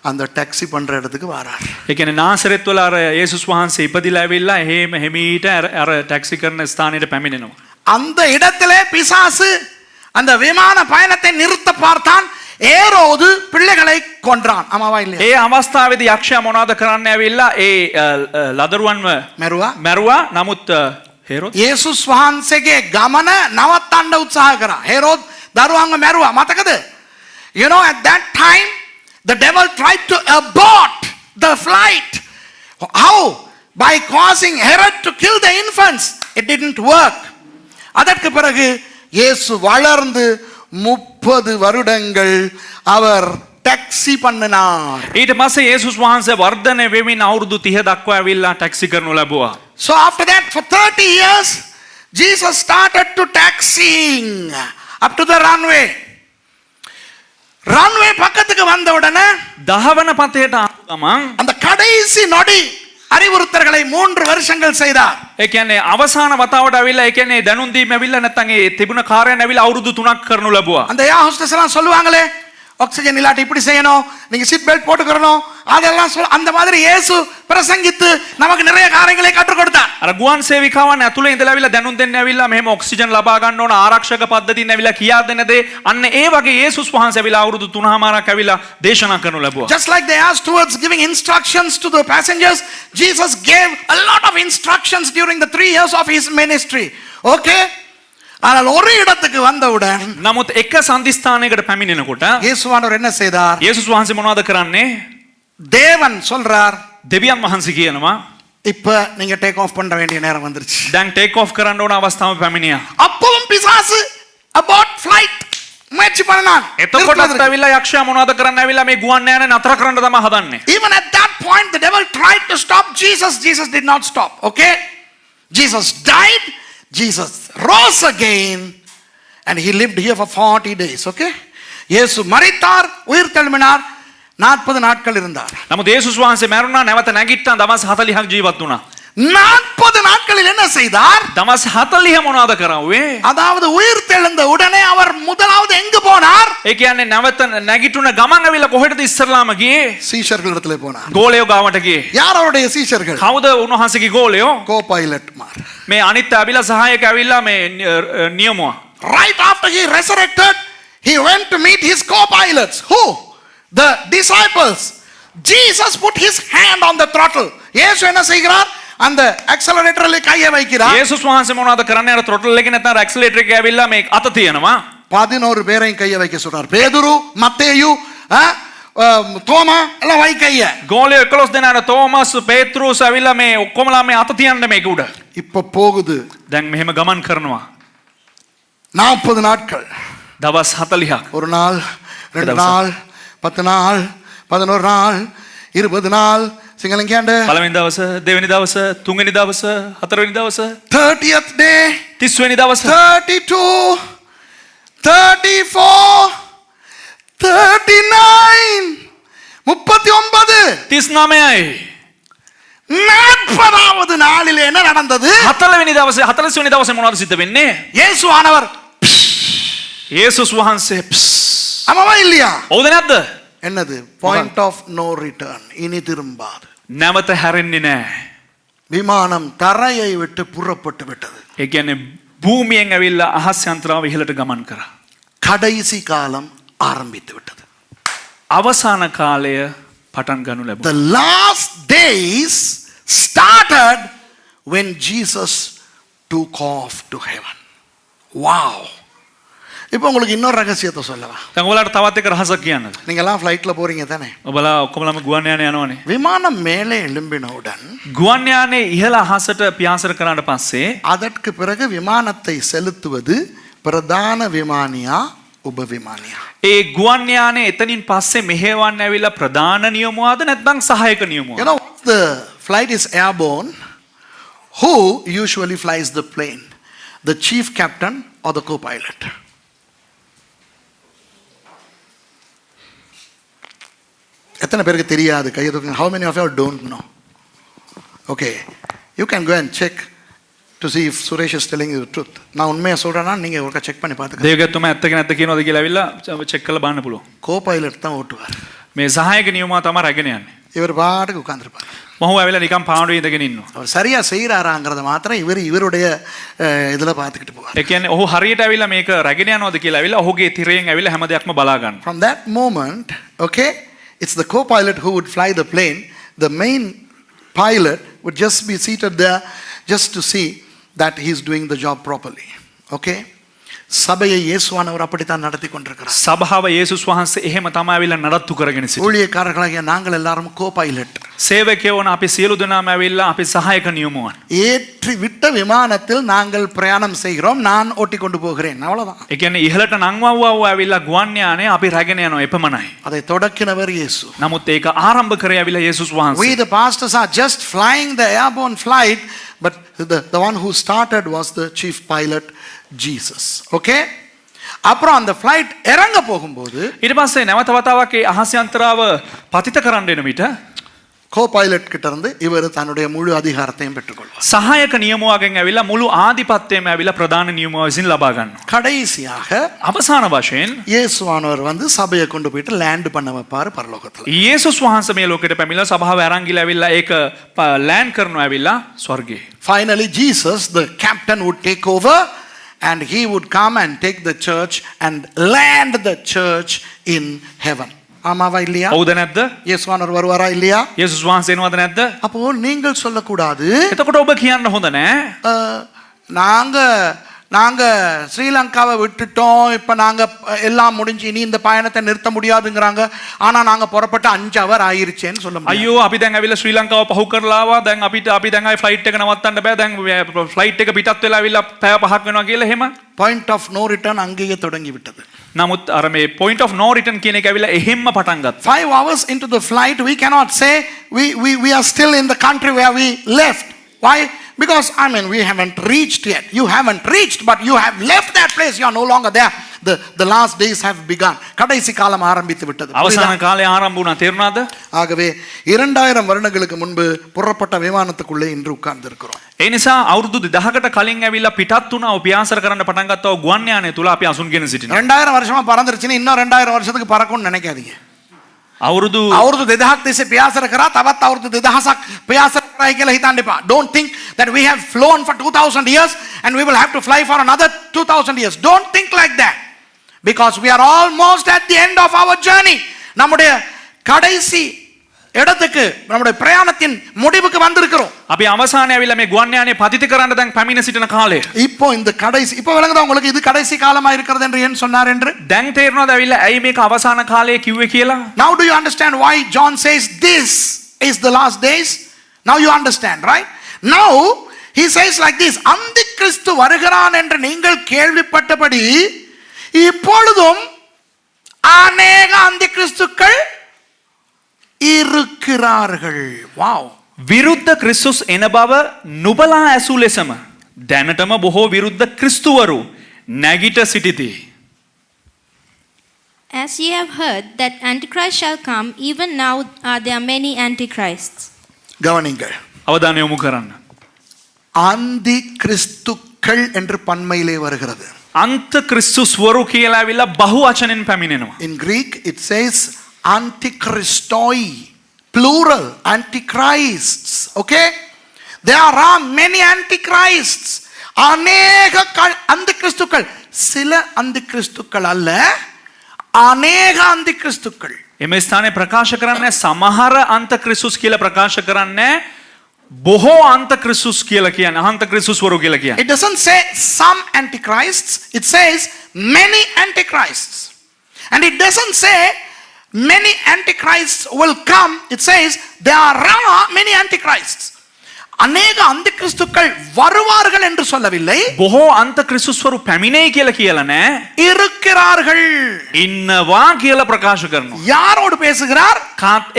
அந்த டாக்ஸி பண்ற இடத்துக்கு வரார். ඒ කියන්නේ නාසරෙත් වල අර යේසුස් වහන්සේ ඉපදිලා ඇවිල්ලා එහෙම හිමීට අර ටැක්සි කරන ස්ථානෙට පැමිණෙනවා. அந்த இடத்திலே பிசாசு அந்த விமான பயணத்தை நிறுத்த பார்த்தான். ஏரோது பிள்ளைகளை கொன்றான். ஆமாவா இல்லையா? ඒ අවස්ථාවේදී යක්ෂයා මොනවද කරන්න ඇවිල්ලා ඒ ලදරුවන්ව මැරුවා. නමුත් හේරොද් යේසුස් වහන්සේගේ ගමන නවත්තන්න උත්සාහ කරා. හේරොද් දරුවන්ව මැරුවා. මතකද? You know, at that time the devil tried to abort the flight. How? By causing Herod to kill the infants. It didn't work. அதற்கு பிறகு இயேசு வளர்ந்து 30 வருடங்கள் அவர் டாக்ஸி பண்ணினார். ඊට පස්සේ යේසුස් වහන්සේ වර්ධනය වෙමින් අවුරුදු 30 දක්වා ඇවිල්ලා ටැක්සි කරනු ලැබුවා. So after that for 30 years Jesus started to taxiing up to the runway. runway பக்கத்துக்கு வந்த உடனே දහවන පතේට ආපු ගමන් அந்த கடைசி நொடி அறிவுறுத்தல்களை 3 வருஷங்கள் செய்தார். ඒ කියන්නේ අවසාන වතාවට ඇවිල්ලා ඒ කියන්නේ දැනුම් දීම ඇවිල්ලා නැත්නම් ඒ තිබුණ කාර්යයන් ඇවිල්ලා අවුරුදු 3ක් කරනු ලැබුවා. அந்த ஏர் ஹோஸ்டஸ் எல்லாம் சொல்லுவாங்களே, ஆக்சிஜன் இல்லாட்டி இப்படி செய்யணும், நீங்க சீட் பெல்ட் போட்டுக்கறணும், அதெல்லாம் அந்த மாதிரி இயேசு பிரசங்கித்து நமக்கு நிறைய காரியங்களை கற்றுக் கொடுத்தார். අර ගුවන් සේවිකාවන් ඇතුළේ ඉඳලා ඇවිල්ලා දැනුම් දෙන්න ඇවිල්ලා මෙහෙම ඔක්සිජන් ලබා ගන්න ඕන ආරක්ෂක පද්ධතියෙන් ඇවිල්ලා කියා දෙන දේ අන්න ඒ වගේ යේසුස් වහන්සේ ඇවිල්ලා අවුරුදු 3මාරක් ඇවිල්ලා දේශනා කරනු ලැබුවා. Just like they asked towards giving instructions to the passengers, Jesus gave a lot of instructions during the 3 years of his ministry. Okay? ஆனால் ஒரு இடத்துக்கு வந்தவுடன் නමුත් එක සම්දිස්ථානයකට පැමිණෙනකොට இயேசுவானவர் என்ன செய்தார்? යේසුස් වහන්සේ මොනවද කරන්නේ? தேவன் சொல்றார், දෙවියන් වහන්සේ කියනවා இப்ப நீங்க டேக் ஆஃப் பண்ண வேண்டிய நேரம் வந்துருச்சு. දැන් ටේක් ඔෆ් කරන්න ඕන අවස්ථාව පැමිණියා. அப்பவும் பிசாசு abort flight முயற்சி பண்ணான். එතකොටත් ඇවිල්ලා යක්ෂයා මොනවද කරන්න ඇවිල්ලා මේ ගුවන් යානේ නතර කරන්න තමයි හදන්නේ. Even at that point the devil tried to stop Jesus. Jesus did not stop. Okay? Jesus died. Jesus rose again and he lived here for 40 days. Okay? இயேசு மரித்தார், உயிர் தெழும்பினார், 40 நாட்கள் இருந்தார். නමුත් යේසුස් වහන්සේ මැරුණා, නැවත නැගිට්ටා, දවස් 40ක් ජීවත් වුණා. 40 நாட்களில் என்ன செய்தார்? දවස් 40 මොනවද කරාවේ? அதாவது உயிர் தெழுந்த உடனே அவர் முதலாவது எங்கு போனார்? ඒ කියන්නේ නැවත නැගිටුණ ගමන් ඇවිල්ලා කොහෙටද ඉස්සරලාම ගියේ? சீஷர்கள் இடத்துல போனார். ගෝලයෝ ගාවට ගියේ. யார் அவருடைய சீஷர்கள்? කවුද උන්වහන්සේගේ ගෝලයෝ? co-pilot මාர். මේ අනිත් ඇවිල්ලා සහායක ඇවිල්ලා මේ නියමුවා. Right after he resurrected, he went to meet his co-pilots. Who? The disciples. Jesus put his hand on the throttle. இயேசு என்ன செய்கிறார்? அந்த acceleratorல கையை வைக்கிறார். යේසුස් වහන්සේ මොනවද කරන්නේ? අර throttle එකේ නැත්නම් accelerator එකේ ඇවිල්ලා මේ අත තියනවා. 11 பேரையும் கையை வைக்க சொல்றார். பேதுரு, மத்தேயு, தோமா எல்லாம் வை கைய. ගෝලයෝ 11 දෙනාට තෝමස්, පේත්‍රුස් ඇවිල්ලා මේ ඔක්කොමලා මේ අත තියන්න මේක උඩ. இப்ப போகுது. දැන් මෙහෙම ගමන් කරනවා. 40 நாட்கள். දවස් 40ක්. ஒரு நாள், 2 நாள், 10 நாள், 11 நாள், 20 நாள். සිංහලෙන් කියන්න. පළවෙනි දවස, දෙවෙනි දවස, තුන්වෙනි දවස, හතරවෙනි දවස, 30th day, 30 වෙනි දවස, 32, 34, 39, 39. 39යි. 40வது நாளிலே என்ன நடந்தது? 40 වෙනි දවසේ මොනවද සිද්ධ වෙන්නේ? இயேசுவானவர் යේසුස් වහන්සේ ஆமாவா இல்லையா? ඔව්ද නැද්ද? என்னது? Point of no return. இனி திரும்பாது. නැවත හැරෙන්නේ නැහැ. விமானம் தரையை விட்டு புறப்பட்டு விட்டது. ඒ කියන්නේ භූමියෙන් ඇවිල්ලා අහස් යන්ත්‍රාව ඉහළට ගමන් කරා. கடைசி காலம் ஆரம்பித்து விட்டது. අවසාන කාලය පටන් ගනු ලැබුවා. The last days started when Jesus took off to heaven. Wow. இப்போ உங்களுக்கு இன்னொரு ரகசியத்தை சொல்லவா? දැන් ඔයාලට තවත් එක රහසක් කියන්නද? நீங்க எல்லாம் ஃளைட்ல போறீங்க தானே? ඔබලා ඔක්කොමලම ගුවන් යානේ යනවනේ. விமானம் மேலே எழும்பினவுடன் ගුවන් යානේ ඉහළ අහසට පියාසර කරාට පස්සේ அதற்கு பிறகு விமானத்தை செலுத்துவது பிரதான விமானியா உபவிமானியா? ඒ ගුවන් යානේ එතනින් පස්සේ මෙහෙවන්න ඇවිල්ලා ප්‍රධාන නියමුවාද නැත්නම් සහායක You නියමුවාද? know, the flight is airborne. Who usually flies the plane? The chief captain or the co-pilot? எத்தனை பேருக்கு தெரியாது? கையை தூக்குங்க. How many of you don't know? Okay, you can go and check to see if Suresh is telling you the truth. நான் உண்மையை சொல்றேன்னா நீங்க ஒருக்கா செக் பண்ணி பாத்துக்கங்க. දේවගත්තුම ඇත්තක නැත්ද කියනවාද කියලා ඇවිල්ලා චෙක් කරලා බලන්න පුළුවන්. co-pilot தான் ஓட்டுவார். මේ සහායක නියමුවා තමයි රැගෙන යන්නේ. இவர் பாட்டுக்கு உட்கார்ந்திருப்பார். මොහු ඇවිල්ලා නිකන් පාඩුවේ ඉඳගෙන ඉන්නවා. அவர் சரியா செய்யறாராங்கிறத மாத்திரம் இவருடைய இதுல பாத்துக்கிட்டு போவார். ඒ කියන්නේ ඔහු හරියට ඇවිල්ලා මේක රැගෙන යනවාද කියලා ඇවිල්ලා ඔහුගේ තිරයෙන් ඇවිල්ලා හැම දෙයක්ම බලා ගන්නවා. From that moment, okay, it's the co-pilot who would fly the plane. The main pilot would just be seated there just to see that he's doing the job properly. Okay? சபையை இயேசுவானவர் அப்படித்தான் நடத்தி கொண்டிருக்கிறார். සභාව යේසුස් වහන්සේ එහෙම තමයි ඇවිල්ලා නඩත්තු කරගෙන සිටින්නේ. ஊழியக்காரர்களாகிய நாங்கள் எல்லாரும் co-pilot. සේවකයෝ වන අපි සියලු දෙනාම ඇවිල්ලා අපි සහායක නියමුවන්. ஏற்றி விட்ட விமானத்தில் நாங்கள் பிரயாணம் செய்கிறோம். நான் ஓட்டி கொண்டு போகிறேன். அவ்வளவுதான். ඒ කියන්නේ ඉහළට නංවවුවව ඇවිල්ලා ගුවන් යානේ අපි රැගෙන යනවා එපමණයි. அதை தொடக்கினவர் இயேசு. නමුත් ඒක ආරම්භ කරේ ඇවිල්ලා යේසුස් We වහන්සේ. the pastors are just flying the airborne flight, but the one who started was the chief pilot, Jesus. Okay? அப்புறம் அந்த flight இறங்க போகும்போது ඊට පස්සේ නැවත වතාවක් ඒ අහස් යන්ත්‍රාව පතිත කරන්න එන විට கோ-பைலட் கிட்ட இருந்து இவர் தன்னுடைய முழு அதிகாரத்தையும் பெற்றுக்கொள்வார். සහායක නියමුවගෙන් ඇවිල්ලා මුළු ආධිපත්‍යයම ඇවිල්ලා ප්‍රධාන නියමුව විසින් ලබා ගන්නවා. கடைசியாக අවසාන වශයෙන් இயேசுவானவர் வந்து சபையை கொண்டு போயிட்டு லேண்ட் பண்ண வைப்பாரு பரலோகத்துல. යේසුස් වහන්සේ මේ ලෝකෙට පැමිණලා සභාව අරන් ගිහලා ඇවිල්ලා ඒක ලෑන්ඩ් කරනවා ඇවිල්ලා ස්වර්ගයේ. Finally Jesus, the captain, would take over and he would come and take the church and land the church in heaven. ஆமாவா இல்லையா? හවුද නැද්ද? இயேசுவானவர் வருவாரா இல்லையா? යේසුස් වහන්සේ එනවද නැද්ද? அப்போ நீங்கள் சொல்லக்கூடாது එතකොට ඔබ කියන්න හොඳ නෑ நாங்க நாங்க ஸ்ரீலங்காவை விட்டுட்டோம், இப்ப நாங்க எல்லாம் முடிஞ்சு இனி இந்த பயணத்தை நிறுத்த முடியாதுங்கறாங்க, ஆனா நாங்க புறப்பட்ட 5 hour ஆயிருச்சேன்னு சொல்ல முடியாது. අයියෝ අපි දැන් ඇවිල්ලා ශ්‍රී ලංකාව පහු කරලා ආවා, දැන් අපි දැන් ආයි ෆ්ලයිට් එක නවත්තන්න බෑ, දැන් ෆ්ලයිට් එක පිටත් වෙලා ඇවිල්ලා පැය 5ක් වෙනවා කියලා එහෙම. பாயிண்ட் ஆஃப் நோ ரிட்டர்ன் அங்கேயே தொடங்கி விட்டது. නමුත් අර මේ point of no return කියන එක ඇවිල්ලා එහෙම්ම පටන් ගත්තා. 5 hours into the flight we cannot say we are still in the country where we left. Why? Because we haven't reached yet. You haven't reached, but you have left that place. You are no longer there. The last days have begun. கடைசி காலம் ஆரம்பித்து விட்டது. අවසාන කාලේ ආරම්භ වුණා. තේරුණාද? ஆகவே 2000 வருடங்களுக்கு முன்பு புறப்பட்ட விமானத்துக்குள்ளே இன்று உட்கார்ந்து இருக்கிறோம். ඒ නිසා අවුරුදු 2000කට කලින් ඇවිල්ලා පිටත් වුණා උපයාසර කරන්න පටන් ගත්තා ගුවන් යානය තුල අපි අසුන්ගෙන සිටිනවා. 2000 வருஷமா பறந்துருச்சுன்னு இன்னும் 2000 வருஷத்துக்கு பறக்கும்னு நினைக்காதீங்க. අවුරුදු 2000ක් තිස්සේ ප්‍රයාස කරා, තවත් අවුරුදු 2000ක් ප්‍රයාස කරයි කියලා හිතන්න එපා. Don't think that we have flown for 2000 years and we will have to fly for another 2000 years. Don't think like that. Because we are almost at the end of our journey. நம்முடைய கடைசி இடத்துக்கு, நம்முடைய பிரயாணத்தின் முடிவுக்கு வந்திருக்கிறோம். අපි අවසානයේ ඇවිල්ලා මේ ගුවන් යානය පතිත කරන්න දැන් පැමිණ සිටින කාලය. இப்போ இந்த கடைசி, இப்போ விளங்குதா உங்களுக்கு இது கடைசி காலமா இருக்கிறது என்று ஏன் சொன்னார் என்று? දැන් තේරෙනවද ඇවිල්ලා ඇයි මේක අවසාන කාලය කිව්වේ කියලා? Now do you understand why John says this is the last days? Now you understand, right? Now he says like this, அந்தி கிறிஸ்து வருகிறான் என்று நீங்கள் கேள்விப்பட்டபடி இப்பொழுதும் அநேக அந்தி கிறிஸ்துக்கள் இருக்கிறார்கள். Wow. විරුද්ධ ක්‍රිස්තුස් එන බව නුබලා ඇසූ ලෙසම දැනටම බොහෝ විරුද්ධ ක්‍රිස්තුවරු නැගිට සිටිති. As ye have heard that Antichrist shall come, even now are there many Antichrists. கவனிங்கள், අවධානය යොමு කරන්න. அந்தி கிறிஸ்துக்கள் என்று பன்மையிலே வருகிறது. අන්ත ක්‍රිස්තුස්වරු කියලා ඇවිල්ලා බහු වචනෙන් පැමිණෙනවා. In Greek it says antichristoi, plural, antichrists. Okay, there are many antichrists. அநேக அந்திகிறிஸ்துக்கள், சில அந்திகிறிஸ்துக்கள் அல்ல, அநேக அந்திகிறிஸ்துக்கள். එම ස්ථානයේ ප්‍රකාශ කරන්නේ සමහර අන්ත ක්‍රිස්තුස් කියලා ප්‍රකාශ කරන්නේ බොහෝ අන්ත ක්‍රිස්තුස් කියලා කියන්නේ, අන්ත ක්‍රිස්තුස්වරු කියලා කියන්නේ. It doesn't say some antichrists, it says many antichrists. And it doesn't say many antichrists will come, it says there are many antichrists. அநேக அந்தி கிறிஸ்துக்கள் வருவார்கள் என்று சொல்லவில்லை. බොහෝ අන්ත ක්‍රිස්තුස්වරු පැමිණෙයි කියලා කියලා නෑ. இருக்கிறார்கள். ඉන්නවා කියලා ප්‍රකාශ කරනවා. யாரோடு பேசுகிறார்?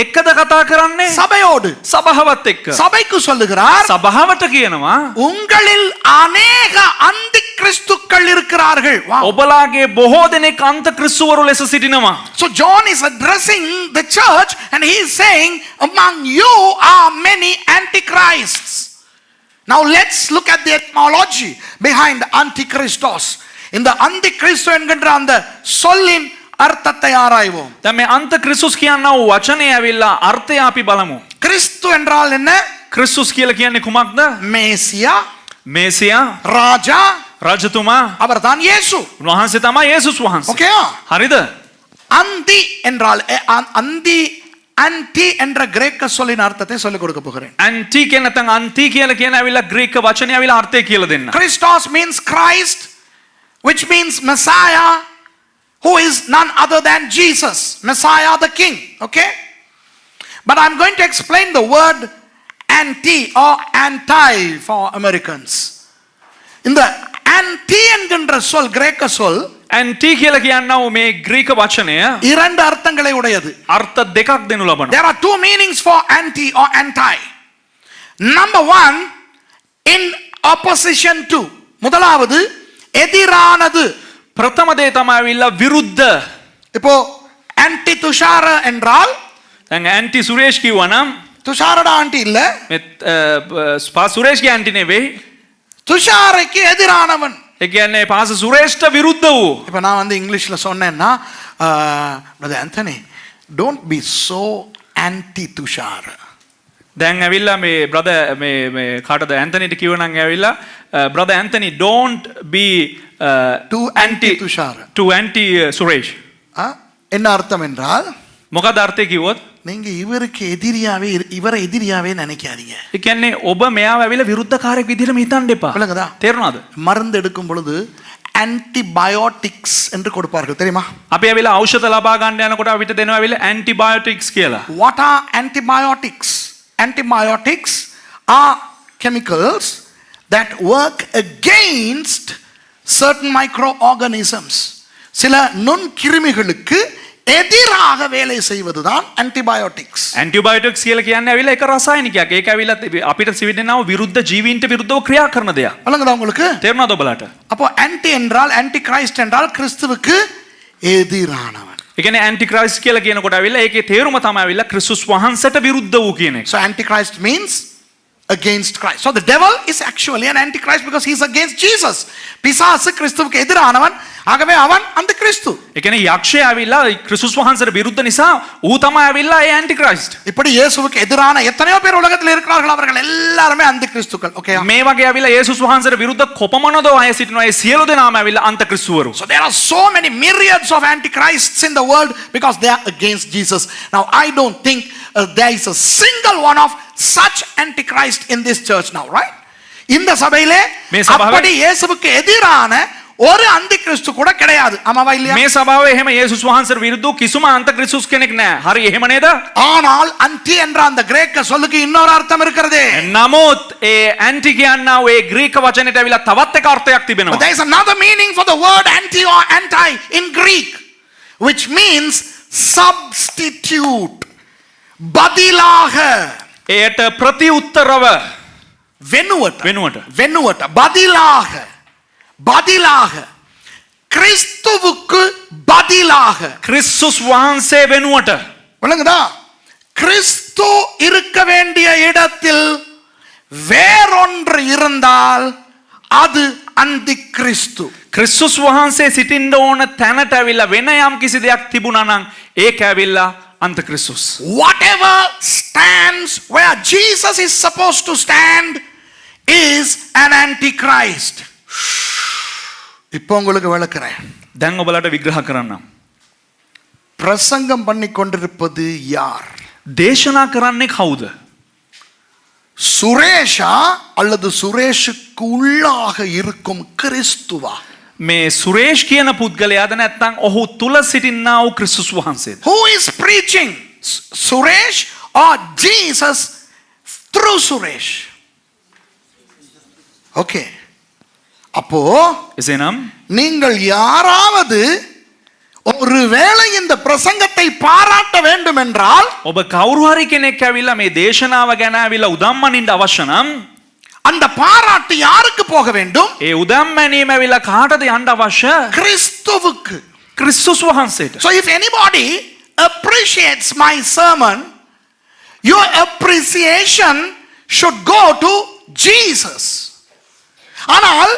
එක්කද කතා කරන්නේ? சபையோடு. සභාවත් එක්ක. சபைக்கு சொல்லுகிறார், සභාවට කියනවා உங்களில் அநேக அந்தி கிறிஸ்துக்கள் இருக்கிறார்கள். ඔබලාගේ බොහෝ දෙනෙක් අන්ත ක්‍රිස්තුවරු ලෙස සිටිනවා. So John is addressing the church and he is saying among you are many antichrists. Now let's look at the etymology behind antichristos. இந்த antichristo என்கின்ற அந்த சொல்லின் அர்த்தத்தை ஆராய்வோம். දැන් මේ අන්ත ක්‍රිස්තුස් කියනවා වචනේ ඇවිල්ලා අර්ථය අපි බලමු. கிறிஸ்து என்றால் என்ன? ක්‍රිස්තුස් කියලා කියන්නේ කුමක්ද? மேசியா, මේසියා, ராஜா, රජතුමා, அவர்தான் இயேசு. උන්වහන්සේ තමයි යේසුස් වහන්සේ. ஓகே, හරිද? அந்தி என்றால் அந்தி, அன்டி என்ற கிரேக்க சொல்லின் அர்த்தத்தை சொல்லிக் கொடுக்க போகிறேன். ඇන්ටි කියන නැත්නම් අන්ති කියලා කියන ඇවිල්ලා ග්‍රීක වචනේ ඇවිල්ලා අර්ථය කියලා දෙන්න. Christos means Christ, which means Messiah, who is none other than Jesus, Messiah the King. Okay, but I'm going to explain the word anti or anti for Americans. இந்த anti என்கின்ற சொல், கிரேக்க சொல், ඇන්ටි කියලා කියනවා මේ ග්‍රීක වචනය இரண்டு அர்த்தங்களை உடையது. අර්ථ දෙකක් දෙනු ලබනවා. There are two meanings for anti or anti. Number one, in opposition to. முதலாவது எதிரானது. ප්‍රථම දේ තමයි ඇවිල්ලා විරුද්ධ. இப்போ anti துஷார என்றால், දැන් ඇන්ටි සුරේෂ් කිව්වනම් துஷாரடா ஆண்டி இல்ல, පා සුරේෂ්ගේ ඇන්ටි නෙවෙයි. துஷாரைக்கு எதிரானவன். ඒ කියන්නේ පාස සුරේෂ්ට විරුද්ධ වූ. இப்ப நான் வந்து இங்கிலீஷ்ல சொன்னேன்னா brother Anthony don't be so anti Tushar. දැන් ඇවිල්ලා මේ බ්‍රදර් මේ කාටද ඇන්තනිට කිව්ව නම් ඇවිල්ලා brother Anthony don't be too anti Tushar. to anti Suresh. என்ன அர்த்தம் என்றால் මොකද අර්ථය කිව්වොත් நீங்க இவருக்கு எதிரியாவே இவரை எதிரியாவே நினைக்காதீங்க. ඒ කියන්නේ ඔබ මෙයාව ඇවිල්ලා විරුද්ධකාරයෙක් විදිහට හිතන්න එපා. விளங்குதா? තේරුණාද? மருந்து எடுக்கும் பொழுது ஆன்டிபயோட்டிக்ஸ் என்று கொடுப்பார்கள் தெரியுமா? අපි ඇවිල්ලා ඖෂධ ලබා ගන්න යනකොට අපිට දෙනවා ඇවිල්ලා antibiotics කියලා. What are antibiotics? Antibiotics are chemicals that work against certain microorganisms. சில நுண்கிருமிகளுக்கு எதிராக வேலை செய்வதுதான் antibiotics. antibiotics කියලා කියන්නේ ඇවිල්ලා එක රසායනිකයක්. ඒක ඇවිල්ලා අපිට සිවිදෙනව විරුද්ධ ජීවීන්ට විරුද්ධව ක්‍රියා කරන දෙයක්. விளங்குதா உங்களுக்கு? තේරුණාද ඔබලාට? அப்போ anti என்றால் anti Christ என்றால் கிறிஸ்துவுக்கு எதிரானவன். ඒ කියන්නේ antichrist කියලා කියනකොට ඇවිල්ලා ඒකේ තේරුම තමයි ඇවිල්ලා ක්‍රිස්තුස් වහන්සේට විරුද්ධ වූ කියන එක. So antichrist means against Christ. So the devil is actually an antichrist because he is against Jesus. பிசாசு கிறிஸ்துவுக்கு எதிரானவன், ஆகவே அவன் அந்த கிறிஸ்து. ඒ කියන්නේ යක්ෂයා ඇවිල්ලා ක්‍රිස්තුස් වහන්සේට විරුද්ධ නිසා ඌ තමයි ඇවිල්ලා ඒ antichrist. இப்படி இயேசுவுக்கு எதிரான எத்தனையோ பேர் உலகத்தில் இருக்கிறார்கள், அவர்கள் எல்லாரும் அந்த கிறிஸ்துக்கள். ஓகே, මේ වගේ ඇවිල්ලා යේසුස් වහන්සේට විරුද්ධ කොපමණද අය සිටිනවා. ඒ සියලු දෙනාම ඇවිල්ලා අන්තක්‍රිස්තුවරු. so there are so many myriads of antichrists in the world because they are against Jesus. Now I don't think there is a single one of such antichrist in this church now, right? இந்த சபையிலே அப்படி இயேசுவுக்கு எதிரான ஒரு அந்திகிறிஸ்து கூட கிடையாது. ஆமாவா இல்லையா? මේ සභාවේ එහෙම යේසුස් වහන්සේට විරුද්ධව කිසිම අන්තක්‍රිස්තුස් කෙනෙක් නැහැ. හරි එහෙම නේද? ஆனால் அந்தி என்ற அந்த கிரேக்க சொல்லுக்கு இன்னொரு அர்த்தம் இருக்கிறது. නමුත් ඒ ඇන්ටි කියනවා ඒ ග්‍රීක වචනයට ඇවිල්ලා තවත් එක අර්ථයක් තිබෙනවා. But there is another meaning for the word anti or anti in Greek, which means substitute. பதிலாக. ඒට ප්‍රතිඋත්තරව වෙනුවට பதிலாக. பதிலாக கிறிஸ்துவுக்கு பதிலாக ක්‍රිස්තුස් වහන්සේ වෙනුවට. விளங்குதா? கிறிஸ்து இருக்க வேண்டிய இடத்தில் வேறொன்று இருந்தால் அது அந்தி கிறிஸ்து. ක්‍රිස්තුස් වහන්සේ සිටින්න ඕන තැනට ඇවිල්ලා වෙන යම් කිසි දෙයක් තිබුණා නම් ඒක ඇවිල්ලා අන්තක්‍රිස්තුස්. Whatever stands where Jesus is supposed to stand is an antichrist. இப்போ உங்களுக்கு விளக்குறேன். දැන් ඔබලට විග්‍රහ කරන්නම්. பிரசங்கம் பண்ணி கொண்டிருப்பது யார்? දේශනා කරන්නේ කවුද? சுரேஷா அல்லது சுரேஷுக்கு உள்ளாக இருக்கும் கிறிஸ்துவா? මේ සුරේෂ් කියන පුද්ගලයාද නැත්නම් ඔහු තුල සිටින්නා වූ ක්‍රිස්තුස් වහන්සේද? Who is preaching? Suresh or Jesus through Suresh? Okay. அப்போ එසේනම් நீங்கள் யாராவது ஒருவேளை இந்த பிரசங்கத்தை பாராட்ட வேண்டும் என்றால் ඔබ කවුරු හරි කෙනෙක් ඇවිල්ලා මේ දේශනාව ගැන ඇවිල්ලා උදම්මනින්න අවශ්‍ය නම් அந்த பாராட்டு யாருக்கு போக வேண்டும்? ඒ උදම්මැනීම ඇවිල්ලා කාටද යන්න අවශ්‍ය? கிறிஸ்துவுக்கு. ක්‍රිස්තුස් වහන්සේට. So if anybody appreciates my sermon, your appreciation should go to Jesus. ஆனால்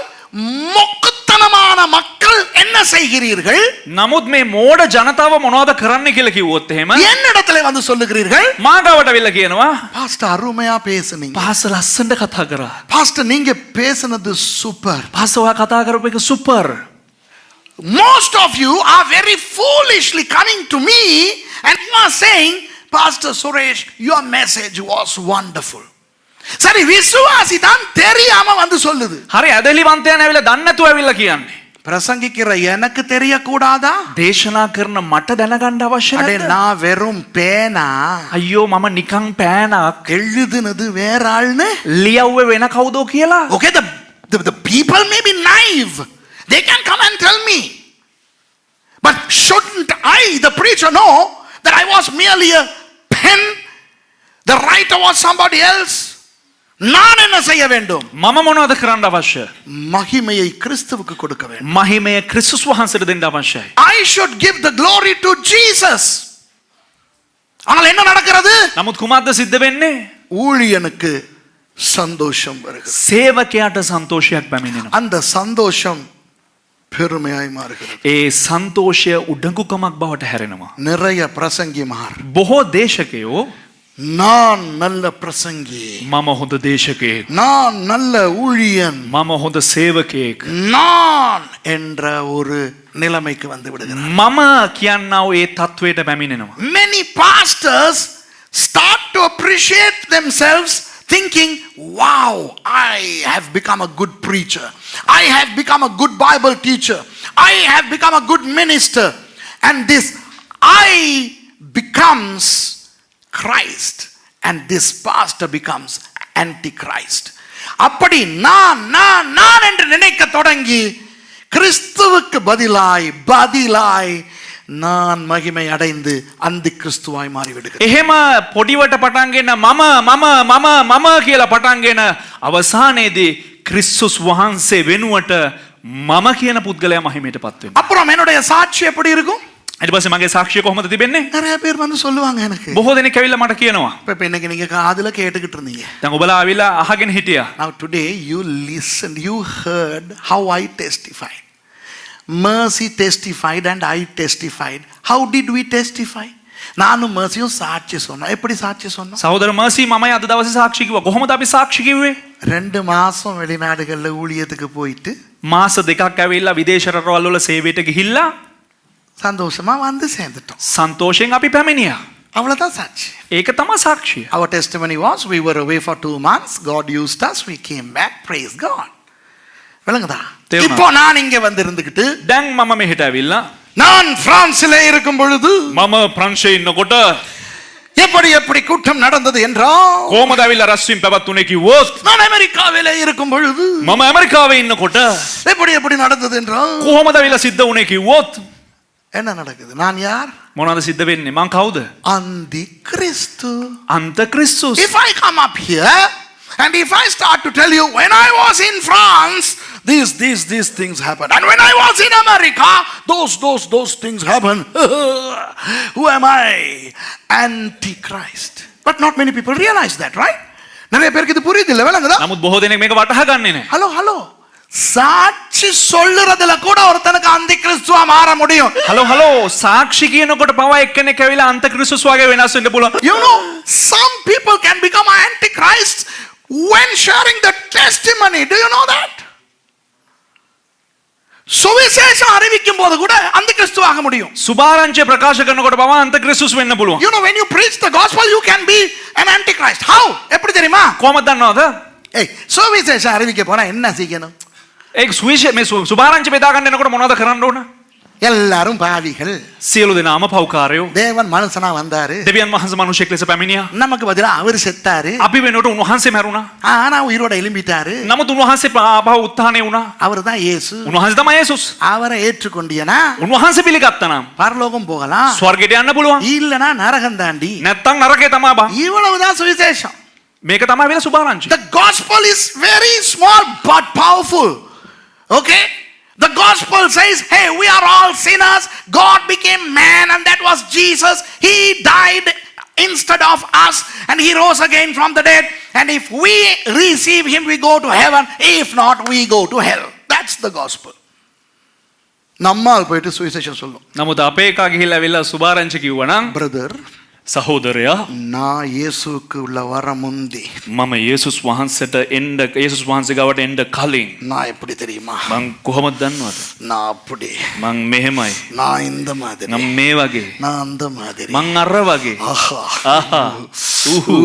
මොක්කතනமான மக்கள் என்ன செய்கிறீர்கள்? නමුත් මේ මෝඩ ජනතාව මොනවද කරන්න කියලා කිව්වොත් එහෙම என்னிடத்துல வந்து சொல்லுகிறீர்கள், මාගාවට ඇවිල්ලා කියනවා பாஸ்டர் அருமையா பேசுனீங்க, පාස ලස්සනට කතා කරා. பாஸ்டர் நீங்க பேசுனது சூப்பர். පාස ඔයා කතා කරපු එක super. Most of you are very foolishly coming to me and you are saying, Pastor Suresh, your message was wonderful. சரி, விசுவாசி தான் தெரியாம வந்து சொல்லுது. හරි ඇදලිවන්තයන් ඇවිල්ලා දන්නේ නැතුව ඇවිල්ලා කියන්නේ. பிரசங்கிக்கிற எனக்கு தெரியக்கூடாதா? දේශනා කරන මට දැනගන්න අවශ්‍ය அடே නැද්ද? நான் வெறும் பேனா, අයියෝ මම නිකන් පෑනක් எழுதுனது வேற ஆள்னு. ලියව්වේ වෙන කවුදෝ කියලා. Okay, the people may be naive. They can come and tell me. But shouldn't I, the preacher, know that I was merely a pen? The writer was somebody else. நான் என்ன செய்ய வேண்டும்? මම මොනවද කරන්න අවශ්‍ය? மகிமையை கிறிஸ்துவுக்கு கொடுக்க வேண்டும். මහිමය ක්‍රිස්තුස් වහන්සේට දෙන්න අවශ්‍යයි. I should give the glory to Jesus. ஆனால் என்ன நடக்கிறது? නමුත් කුමක්ද සිද්ධ වෙන්නේ? ஊழியனுக்கு சந்தோஷம் வருகிறது. සේවකයාට සන්තෝෂයක් පැමිණෙනවා. அந்த சந்தோஷம் பெருமையாய் மாறுகிறது. ඒ සන්තෝෂය උඩඟුකමක් බවට හැරෙනවා. நிறைய பிரசங்கிமார் බොහෝ දේශකයෝ நான் நல்ல பிரசங்கி, මම හොඳ දේශකයෙක්, நான் நல்ல ஊழியன், මම හොඳ සේවකයෙක්, நான் என்ற ஒரு நிலைமைக்கு வந்து விடுகிறார். මම කියන්නා වූ ඒ තත්වයට පැමිණෙනවා. Many pastors start to appreciate themselves thinking, wow, I have become a good preacher, I have become a good Bible teacher, I have become a good minister, and this I becomes Christ, and this pastor becomes antichrist. அப்படி நான் என்று நினைக்க தொடங்கி கிறிஸ்துவுக்கு பதிலாய் நான் மகிமை அடைந்து அந்தி கிறிஸ்துவாய் மாறிவிடுகிறேன். එහෙම පොඩිවට පටන්ගෙන මම කියලා පටන්ගෙන අවසානයේදී ක්‍රිස්තුස් වහන්සේ වෙනුවට මම කියන පුද්ගලයා මහිමයට පත් වෙනවා. அப்புறம் என்னுடைய சாட்சி எப்படி இருக்கும்? ඊට පස්සේ මගේ සාක්ෂිය කොහොමද තිබෙන්නේ? நிறைய பேர் வந்து சொல்லுவாங்க எனக்கு. බොහෝ දෙනෙක් ඇවිල්ලා මට කියනවා. இப்ப இன்னைக்கு நீங்க காதுல கேட்டுக்கிட்டு இருந்தீங்க. දැන් ඔබලා ආවිලා අහගෙන හිටියා. Now today you listened, you heard how I testified. Mercy testified and I testified. How did we testify? நானும் மர்சியும் சாட்சி சொன்னோம். எப்படி சாட்சி சொன்னோம்? සහෝදර මර්සි මමයි අද දවසේ සාක්ෂි කිව්වා. කොහොමද අපි සාක්ෂි කිව්වේ? 2 மாசம் வெளிநாடுகள்ல ஊழியத்துக்கு போயிட்டு මාස දෙකක් ඇවිල්ලා විදේශ රටවල් වල සේවයට ගිහිල්ලා சந்தோஷமா வந்து சேர்ந்துட்டோம். සන්තෝෂයෙන් අපි පැමිණියා. அவ்வளவுதான் சாட்சி. ඒක තමයි සාක්ෂිය. Our testimony was we were away for 2 months. God used us. We came back. Praise God. விளங்குதா? தேவனா. இப்போ நான் இங்க வந்து இருந்துகிட்டு දැන් මම මෙහෙට ඇවිල්ලා நான் பிரான்சிலே இருக்கும் பொழுது මම ප්‍රංශයේ ඉන්නකොට எப்படி கூட்டம் நடந்தது என்றால் කොහොමද ඇවිල්ලා රැස්වීම පැවැත්ුනේ කිව්වොත් நான் அமெரிக்காவிலே இருக்கும் பொழுது මම ඇමරිකාවේ ඉන්නකොට எப்படி நடந்தது என்றால் කොහොමද ඇවිල්ලා සිද්ධ වුනේ කිව්වොත් என்ன நடக்குது? நான் யார்? මොනවද සිද්ධ වෙන්නේ? මං කවුද? அந்தி கிறிஸ்து. අන්ත ක්‍රිස්තුස්. If I come up here and if I start to tell you when I was in France these things happened, and when I was in America those things happened, who am I? Antichrist. But not many people realize that, right? நிறைய பேருக்கு இது புரியுது இல்ல? விளங்குதா? නමුත් බොහෝ දෙනෙක් මේක වටහා ගන්නේ නැහැ. ஹலோ சாட்சி சொல்லுறதுல கூட ஒருத்தனுக்கு அந்தி கிறிஸ்துவா மாற முடியும். හලෝ සාක්ෂි කියනකොට පවා එක්කෙනෙක් ඇවිල්ලා අන්ත ක්‍රිස්තුස් වගේ වෙනස් වෙන්න පුළුවන්. You know, some people can become antichrist when sharing the testimony. Do you know that? சுவிசேஷம் அறிவிக்கும் போது கூட அந்தி கிறிஸ்துவாக முடியும். සුභාරංචිය ප්‍රකාශ කරනකොට පවා අන්ත ක්‍රිස්තුස් වෙන්න පුළුවන්. You know, when you preach the gospel you can be an antichrist. How? எப்படி தெரியுமா? කොහොමද දන්නවද? ஏய், சுவிசேஷம் அறிவிக்க போனா என்ன செய்யணும்? ඒක සුභාරංචිය බෙදා ගන්න එනකොට මොනවද කරන්න ඕන? எல்லாரும் பாவிகள். සියලු දෙනාම පව්කාරයෝ. தேவன் மனுஷனா வந்தாரு. දෙවියන් වහන්සේ මිනිසෙක් ලෙස පැමිණියා. நமக்கு பதிலா அவர் செத்தாரு. අපි වෙනුවට උන්වහන්සේ මැරුණා. ஆனா உயிரோட எழும்பிட்டாரு. නමුත් උන්වහන්සේ ආපහු උත්ථානය වුණා. அவர் தான் இயேசு. උන්වහන්සේ තමයි යේසුස්. அவரை ஏற்றுக்கொண்டியனா උන්වහන්සේ පිළිගත්තා නම් பரலோகம் போகலாம். ස්වර්ගයට යන්න පුළුවන්. இல்லனா நரகம் தாண்டி. නැත්තම් නරකේ තමයි බා. இவ்வளவுதான் சுவிசேஷம். මේක තමයි වෙන සුභාරංචිය. The gospel is very small but powerful. Okay? The gospel says, hey, we are all sinners. God became man and that was Jesus. He died instead of us and he rose again from the dead. And if we receive him, we go to heaven. If not, we go to hell. That's the gospel. நம்மால் போயிட்டு சுவிசேஷம் சொல்லும். නමුත් අපේ එකා ගිහිල්ලා ඇවිල්ලා සුභාරංචිය කිව්වනම් பிரதர், සහෝදරයා நான் இயேசுவுக்கு உள்ள வர முந்தி මම යේසුස් වහන්සේට එන්න යේසුස් වහන්සේ ගාවට එන්න කලින් நான் எப்படி தெரியுமா? මං කොහොමද දන්නවද? நான் அப்படி, මං මෙහෙමයි. நான் இந்த மாதிரி, මං මේ වගේ. நான் அந்த மாதிரி. මං අර වගේ. ஆஹா. ආහා. උහු.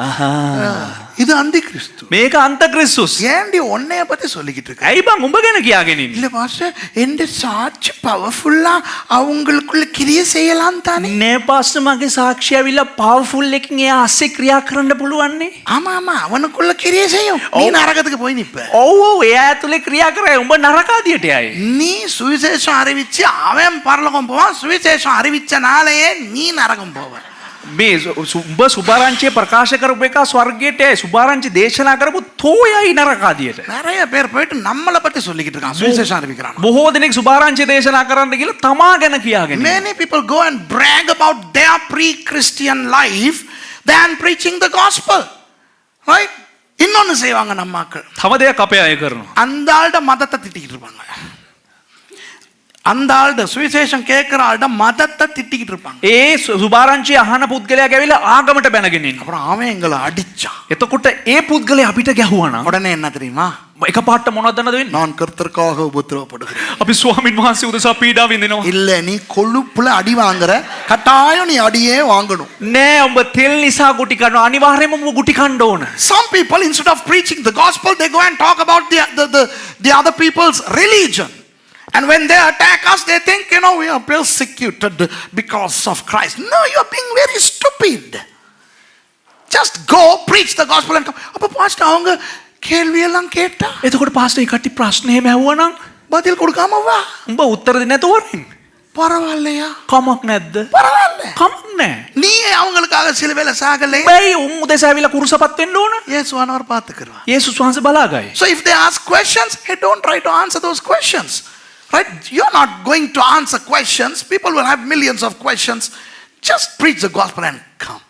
ආහා. இது அந்தி கிறிஸ்து. මේක අන්ත ක්‍රිස්තුස්. ஏண்டி உன்னைய பத்தி சொல்லிக்கிட்டு இருக்க? ඇයි බං උඹ ගැන කියාගෙන ඉන්නේ? இல்ல பாஸ்டர், எந்த சாட்சி பவர்ஃபுல்லா அவங்களுக்குள்ள கிரியை செய்யலாம் தானே? නේ පාස්ටර් මගේ සාක්ෂිය ඇවිල්ලා පවර්ෆුල් එකකින් එයා ASCII ක්‍රියා කරන්න පුළුවන් නේ. ஆமா அவனுக்குள்ள கிரியை செய்யும். நீ நரகத்துக்கு போய் நிப்ப. ඔව් එයා ඇතුලේ ක්‍රියා කරයි. උඹ නරකාදියට යයි. நீ சுவிசேஷம் அறிவிச்சு அவன் பரலோகம் போவான். சுவிசேஷம் அறிவிச்சனாலேயே நீ நரகம் போவ. මේ උඹ සුභාරංචිය ප්‍රකාශ කරපු එක ස්වර්ගයට යයි සුභාරංචි දේශනා කරපු තෝයයි නරකාදියට. நிறைய பேர் போயிட்டு நம்மளை பத்தி சொல்லிக்கிட்டு இருக்காங்க சுவிசேஷம் அறிவிக்கிறாங்க. බොහෝ දෙනෙක් සුභාරංචි දේශනා කරන්න කියලා තමා ගැන කියාගෙන. Many people go and brag about their pre-Christian life than preaching the gospel. Right? இன்னொன்னு செய்வாங்க நம்ம மக்கள். තව දෙයක් අපේ අය කරනවා. அந்த ஆள்ட மதத்தை திட்டிக்கிட்டு இருப்பாங்க. அந்த ஆள்ட சுவிசேஷம் கேட்கிற ஆள்ட மதத்தை திட்டிக்கிட்டு இருப்பாங்க. ඒ සුභාරංචිය අහන පුද්ගලයා ගැවිලා ආගමට බැනගෙන ඉන්නවා. அப்புறம் அவன் எங்களை அடிச்சான். එතකොට ඒ පුද්ගලයා අපිට ගැහුවා නම් உடனே என்ன தெரியுமா? එකපාරට මොනවද වෙන්නේ? நான் கர்த்தருக்காக உபத்திரவப்படுகிறேன். අපි ස්වාමින් වහන්සේ උදෙසා පීඩා විඳිනවා. இல்ல நீ கொழுப்புல அடி வாங்குற, கட்டாயம் நீ அடியே வாங்கணும். නෑ උඹ තෙල් නිසා ගුටි කනවා අනිවාර්යයෙන්ම උඹ ගුටි කන්න ඕන. Some people, instead of preaching the gospel, they go and talk about the other people's religion. And when they attack us, they think, we are persecuted because of Christ. No, you are being very stupid. Just go preach the gospel and come. அப்ப pastor அவங்க கேள்வி எல்லாம் கேட்டா එතකොට pastor කට්ටි ප්‍රශ්න එහෙම ඇහුවා නම් பதில் கொடுக்காம வா. උඹ උත්තර දෙන්නේ නැතුව වරින්. பரவாயில்லையா? කමක් නැද්ද? பரவாயில்ல. කමක් නෑ. நீ அவங்களுக்காக சிலுவையில சாகலை. බැයි උන් උදෙසා ඇවිල්ලා කුරුසපත් වෙන්න ඕන. இயேசுவானவர் பார்த்துக்கிறார். යේසුස් වහන්සේ බලාගයි. So if they ask questions, hey, don't try to answer those questions. Right? You're not going to answer questions. People will have millions of questions. Just preach the gospel and come.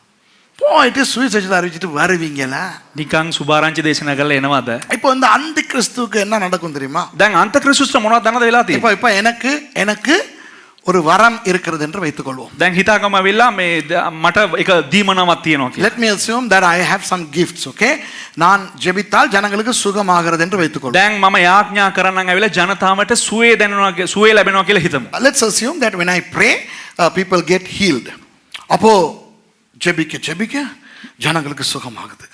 போயிட்டு சுவிசேஷத்தை அறிவிச்சிட்டு வருவீங்களா? නිකන් සුභාරංචි දේශනා කරලා එනවද? இப்போ இந்த அந்தி கிறிஸ்துவுக்கு என்ன நடக்கும் தெரியுமா? දැන් අන්තක්‍රිස්තුස්ට මොනවද දන්නද වෙලා තියෙන්නේ? இப்போ எனக்கு ஒரு வரம் இருக்கிறது என்று வைத்துக்கொள்வோம். දැන් හිතාගම වෙලා මේ මට එක දීමනාවක් තියෙනවා කියලා. Let me assume that I have some gifts, okay? நான் ஜெபித்தால் ஜனங்களுக்கு சுகமாகிறது என்று வைத்துக்கொள்வோம். දැන් මම යාඥා කරන්නම් ඇවිල්ලා ජනතාවට සුවේ දැනෙනවා සුවේ ලැබෙනවා කියලා හිතමු. Let's assume that when I pray, people get healed. அப்போ ஜெபிக்க ஜனங்களுக்கு சுகமாகுது.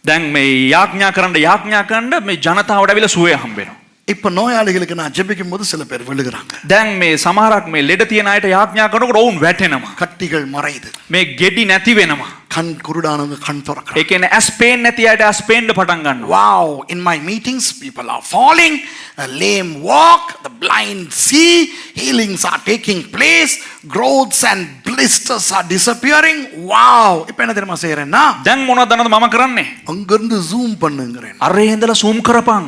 දැන් මේ යාඥා කරන්න මේ ජනතාවට ඇවිල්ලා සුවේ හම්බ වෙනවා. இப்போ நோயாளிகளுக்கு நான் ஜெபிக்கும் போது சில பேர் விழுகிறாங்க. දැන් මේ සමහරක් මේ ලෙඩ තියෙන අයට යාඥා කරනකොට ඔවුන් වැටෙනවා. கட்டிகள் மறையுது. මේ ගෙඩි නැති වෙනවා. கண் குருடானவங்க கண் திறக்கறாங்க. ඒ කියන්නේ ඇස් පේන්නේ නැති අයට ඇස් පේන්න පටන් ගන්නවා. Wow, in my meetings people are falling, the lame walk, the blind see, healings are taking place, growths and blisters are disappearing. Wow, இப்போ என்ன தெரியுமா செய்யறேன்னா දැන් මොනවද දන්නවද මම කරන්නේ? அங்க இருந்து zoom பண்ணுங்கறேன். අර ඉඳලා zoom කරපන්.